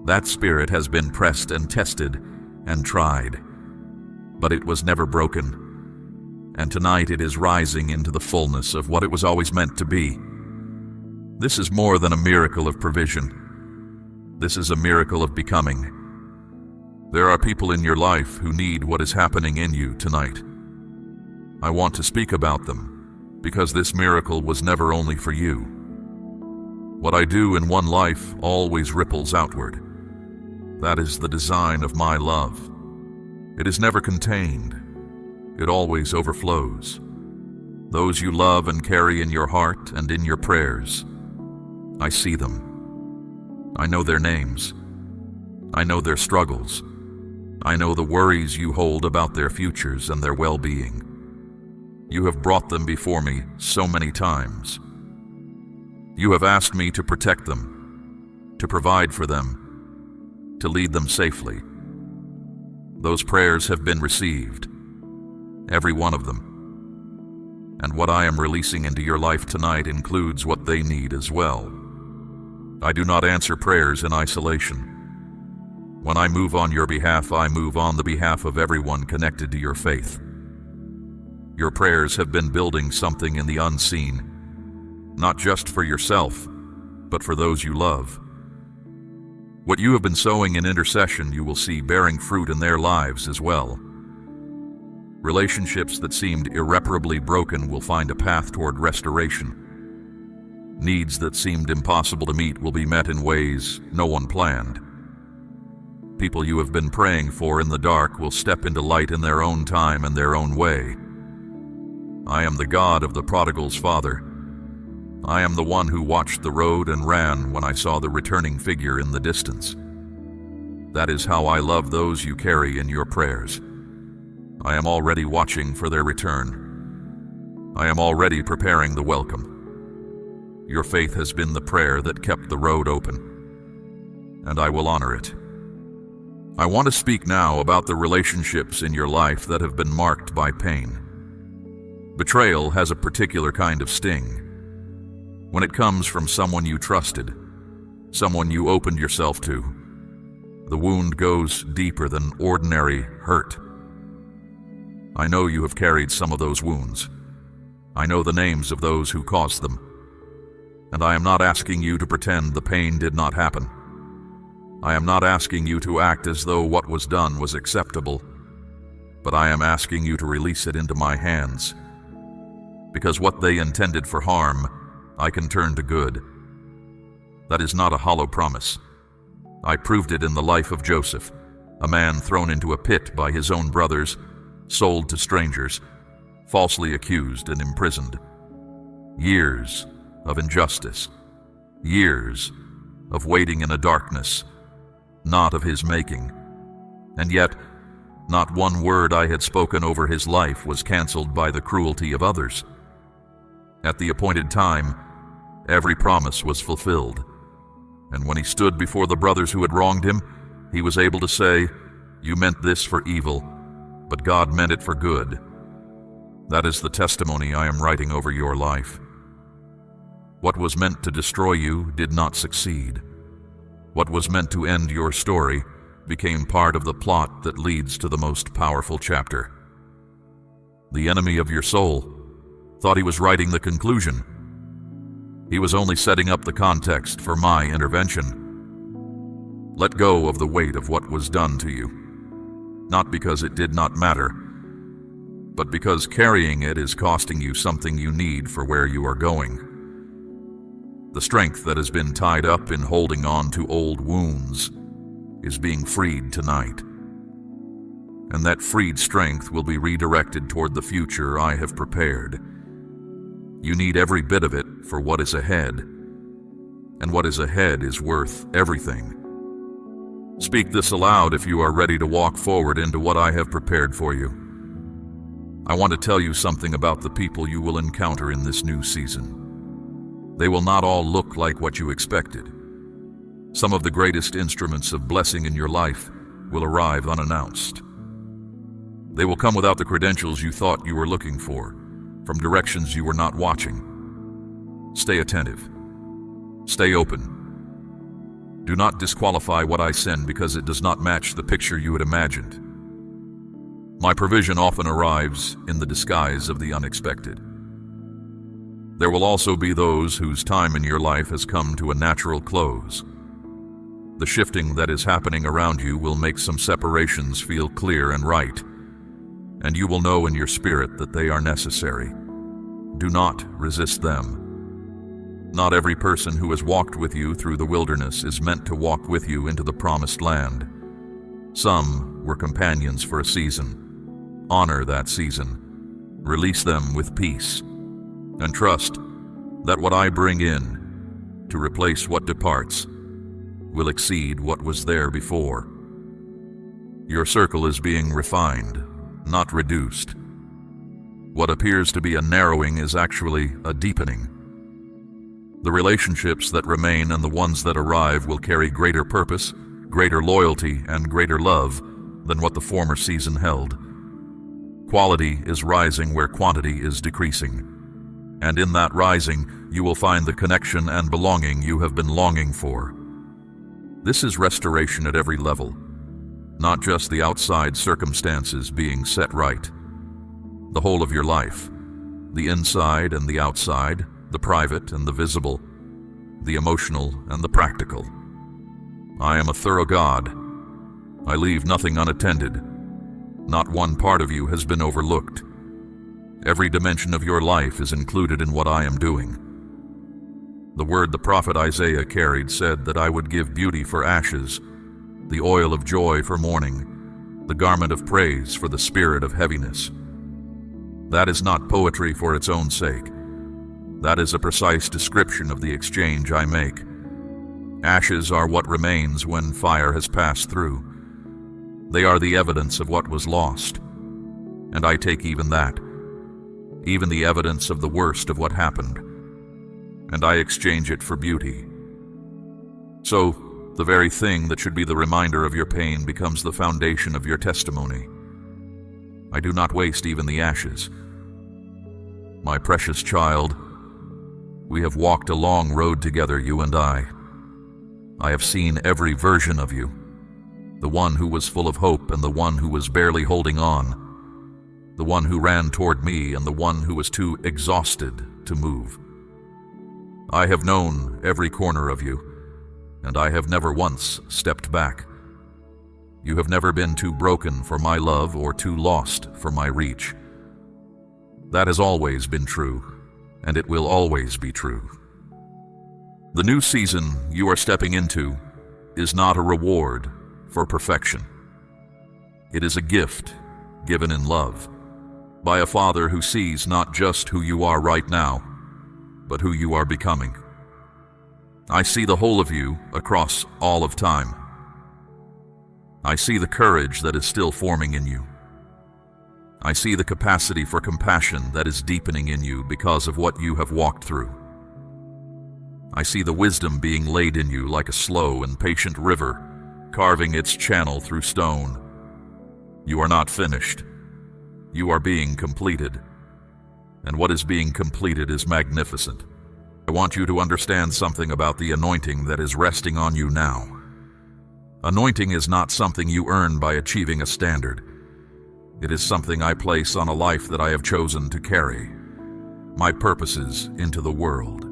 That spirit has been pressed and tested and tried, but it was never broken, and tonight it is rising into the fullness of what it was always meant to be. This is more than a miracle of provision. This is a miracle of becoming. There are people in your life who need what is happening in you tonight. I want to speak about them, because this miracle was never only for you. What I do in one life always ripples outward. That is the design of my love. It is never contained. It always overflows. Those you love and carry in your heart and in your prayers, I see them. I know their names. I know their struggles. I know the worries you hold about their futures and their well-being. You have brought them before me so many times. You have asked me to protect them, to provide for them, to lead them safely. Those prayers have been received, every one of them. And what I am releasing into your life tonight includes what they need as well. I do not answer prayers in isolation. When I move on your behalf, I move on the behalf of everyone connected to your faith. Your prayers have been building something in the unseen, not just for yourself, but for those you love. What you have been sowing in intercession, you will see bearing fruit in their lives as well. Relationships that seemed irreparably broken will find a path toward restoration. Needs that seemed impossible to meet will be met in ways no one planned. People you have been praying for in the dark will step into light in their own time and their own way. I am the God of the prodigal's father. I am the one who watched the road and ran when I saw the returning figure in the distance. That is how I love those you carry in your prayers. I am already watching for their return. I am already preparing the welcome. Your faith has been the prayer that kept the road open, and I will honor it. I want to speak now about the relationships in your life that have been marked by pain. Betrayal has a particular kind of sting. When it comes from someone you trusted, someone you opened yourself to, The wound goes deeper than ordinary hurt. I know you have carried some of those wounds. I know the names of those who caused them. And I am not asking you to pretend the pain did not happen. I am not asking you to act as though what was done was acceptable, but I am asking you to release it into my hands. Because what they intended for harm, I can turn to good. That is not a hollow promise. I proved it in the life of Joseph, a man thrown into a pit by his own brothers, sold to strangers, falsely accused and imprisoned. Years of injustice, years of waiting in a darkness, not of his making. And yet, not one word I had spoken over his life was canceled by the cruelty of others. At the appointed time, every promise was fulfilled. And when he stood before the brothers who had wronged him, he was able to say, "You meant this for evil, but God meant it for good." That is the testimony I am writing over your life. What was meant to destroy you did not succeed. What was meant to end your story became part of the plot that leads to the most powerful chapter. The enemy of your soul thought he was writing the conclusion. He was only setting up the context for my intervention. Let go of the weight of what was done to you, not because it did not matter, but because carrying it is costing you something you need for where you are going. The strength that has been tied up in holding on to old wounds is being freed tonight. And that freed strength will be redirected toward the future I have prepared. You need every bit of it for what is ahead, and what is ahead is worth everything. Speak this aloud if you are ready to walk forward into what I have prepared for you. I want to tell you something about the people you will encounter in this new season. They will not all look like what you expected. Some of the greatest instruments of blessing in your life will arrive unannounced. They will come without the credentials you thought you were looking for, from directions you were not watching. Stay attentive. Stay open. Do not disqualify what I send because it does not match the picture you had imagined. My provision often arrives in the disguise of the unexpected. There will also be those whose time in your life has come to a natural close. The shifting that is happening around you will make some separations feel clear and right, and you will know in your spirit that they are necessary. Do not resist them. Not every person who has walked with you through the wilderness is meant to walk with you into the promised land. Some were companions for a season. Honor that season. Release them with peace. And trust that what I bring in to replace what departs will exceed what was there before. Your circle is being refined, not reduced. What appears to be a narrowing is actually a deepening. The relationships that remain and the ones that arrive will carry greater purpose, greater loyalty, and greater love than what the former season held. Quality is rising where quantity is decreasing. And in that rising, you will find the connection and belonging you have been longing for. This is restoration at every level, not just the outside circumstances being set right. The whole of your life, the inside and the outside, the private and the visible, the emotional and the practical. I am a thorough God. I leave nothing unattended. Not one part of you has been overlooked. Every dimension of your life is included in what I am doing. The word the prophet Isaiah carried said that I would give beauty for ashes, the oil of joy for mourning, the garment of praise for the spirit of heaviness. That is not poetry for its own sake. That is a precise description of the exchange I make. Ashes are what remains when fire has passed through. They are the evidence of what was lost. And I take even that, even the evidence of the worst of what happened, and I exchange it for beauty. So, the very thing that should be the reminder of your pain becomes the foundation of your testimony. I do not waste even the ashes. My precious child, we have walked a long road together, you and I. I have seen every version of you. the one who was full of hope and the one who was barely holding on, the one who ran toward me and the one who was too exhausted to move. I have known every corner of you, and I have never once stepped back. You have never been too broken for my love or too lost for my reach. That has always been true, and it will always be true. The new season you are stepping into is not a reward for perfection. It is a gift given in love by a Father who sees not just who you are right now, but who you are becoming. I see the whole of you across all of time. I see the courage that is still forming in you. I see the capacity for compassion that is deepening in you because of what you have walked through. I see the wisdom being laid in you like a slow and patient river, carving its channel through stone. You are not finished. You are being completed. And what is being completed is magnificent. I want you to understand something about the anointing that is resting on you now. Anointing is not something you earn by achieving a standard. It is something I place on a life that I have chosen to carry, my purposes into the world.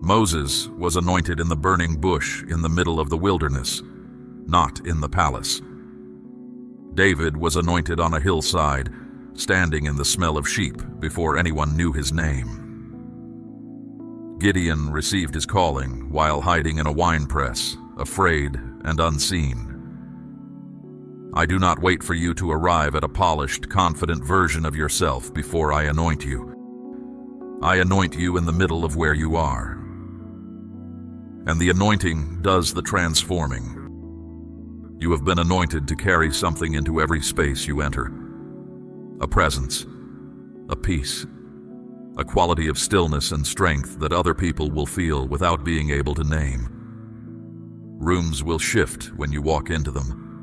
Moses was anointed in the burning bush in the middle of the wilderness, not in the palace. David was anointed on a hillside, standing in the smell of sheep before anyone knew his name. Gideon received his calling while hiding in a winepress, afraid and unseen. I do not wait for you to arrive at a polished, confident version of yourself before I anoint you. I anoint you in the middle of where you are. And the anointing does the transforming. You have been anointed to carry something into every space you enter. A presence, a peace, a quality of stillness and strength that other people will feel without being able to name. Rooms will shift when you walk into them,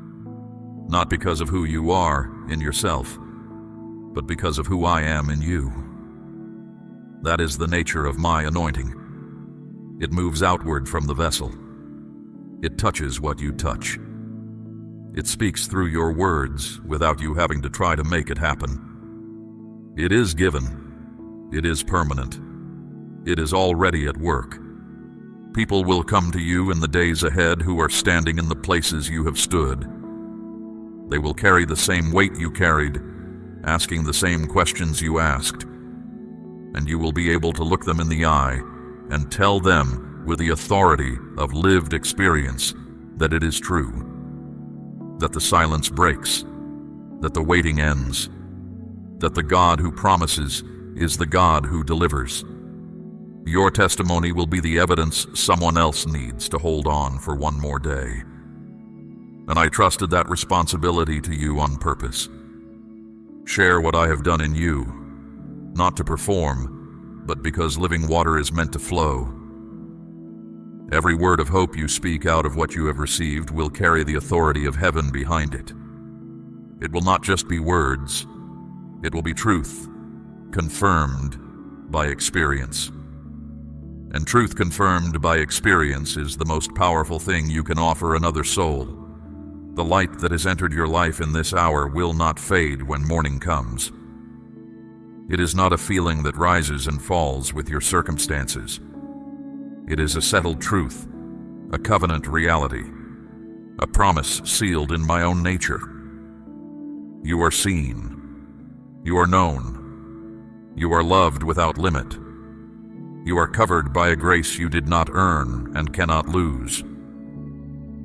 not because of who you are in yourself, but because of who I am in you. That is the nature of my anointing. It moves outward from the vessel. It touches what you touch. It speaks through your words without you having to try to make it happen. It is given. It is permanent. It is already at work. People will come to you in the days ahead who are standing in the places you have stood. They will carry the same weight you carried, asking the same questions you asked, and you will be able to look them in the eye and tell them with the authority of lived experience that it is true, that the silence breaks, that the waiting ends, that the God who promises is the God who delivers. Your testimony will be the evidence someone else needs to hold on for one more day. And I trusted that responsibility to you on purpose. Share what I have done in you, not to perform, but because living water is meant to flow. Every word of hope you speak out of what you have received will carry the authority of heaven behind it. It will not just be words, it will be truth, confirmed by experience. And truth confirmed by experience is the most powerful thing you can offer another soul. The light that has entered your life in this hour will not fade when morning comes. It is not a feeling that rises and falls with your circumstances. It is a settled truth, a covenant reality, a promise sealed in my own nature. You are seen. You are known. You are loved without limit. You are covered by a grace you did not earn and cannot lose.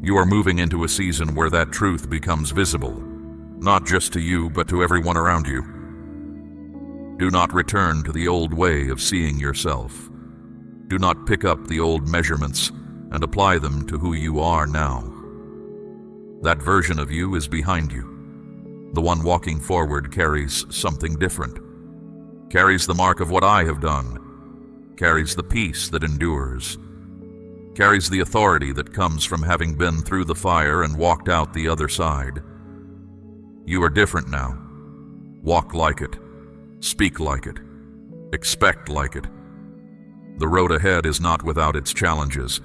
You are moving into a season where that truth becomes visible, not just to you, but to everyone around you. Do not return to the old way of seeing yourself. Do not pick up the old measurements and apply them to who you are now. That version of you is behind you. The one walking forward carries something different, carries the mark of what I have done, carries the peace that endures, carries the authority that comes from having been through the fire and walked out the other side. You are different now. Walk like it. Speak like it. Expect like it. The road ahead is not without its challenges.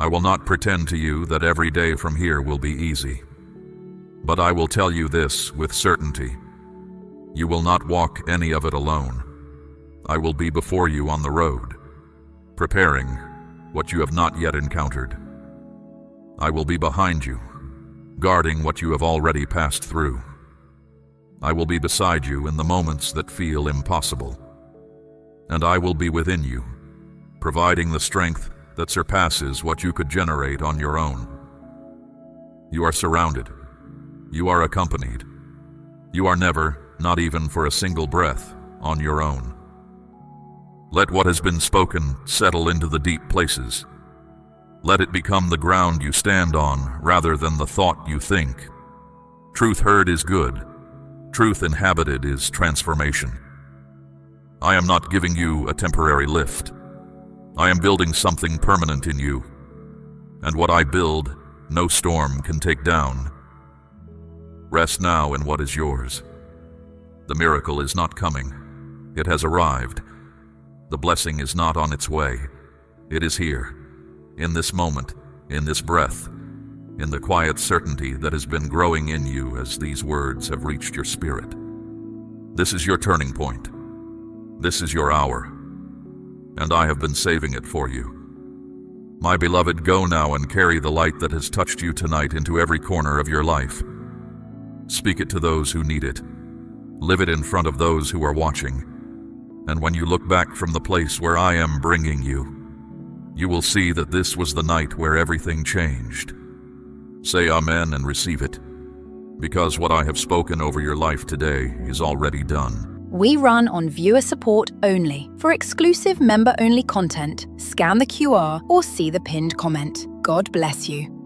I will not pretend to you that every day from here will be easy. But I will tell you this with certainty. You will not walk any of it alone. I will be before you on the road, preparing what you have not yet encountered. I will be behind you, guarding what you have already passed through. I will be beside you in the moments that feel impossible. And I will be within you, providing the strength that surpasses what you could generate on your own. You are surrounded. You are accompanied. You are never, not even for a single breath, on your own. Let what has been spoken settle into the deep places. Let it become the ground you stand on rather than the thought you think. Truth heard is good. Truth inhabited is transformation. I am not giving you a temporary lift. I am building something permanent in you. And what I build, no storm can take down. Rest now in what is yours. The miracle is not coming. It has arrived. The blessing is not on its way. It is here, in this moment, in this breath, in the quiet certainty that has been growing in you as these words have reached your spirit. This is your turning point. This is your hour, and I have been saving it for you. My beloved, go now and carry the light that has touched you tonight into every corner of your life. Speak it to those who need it. Live it in front of those who are watching. And when you look back from the place where I am bringing you, you will see that this was the night where everything changed. Say amen and receive it, because what I have spoken over your life today is already done. We run on viewer support only. For exclusive member-only content, scan the QR or see the pinned comment. God bless you.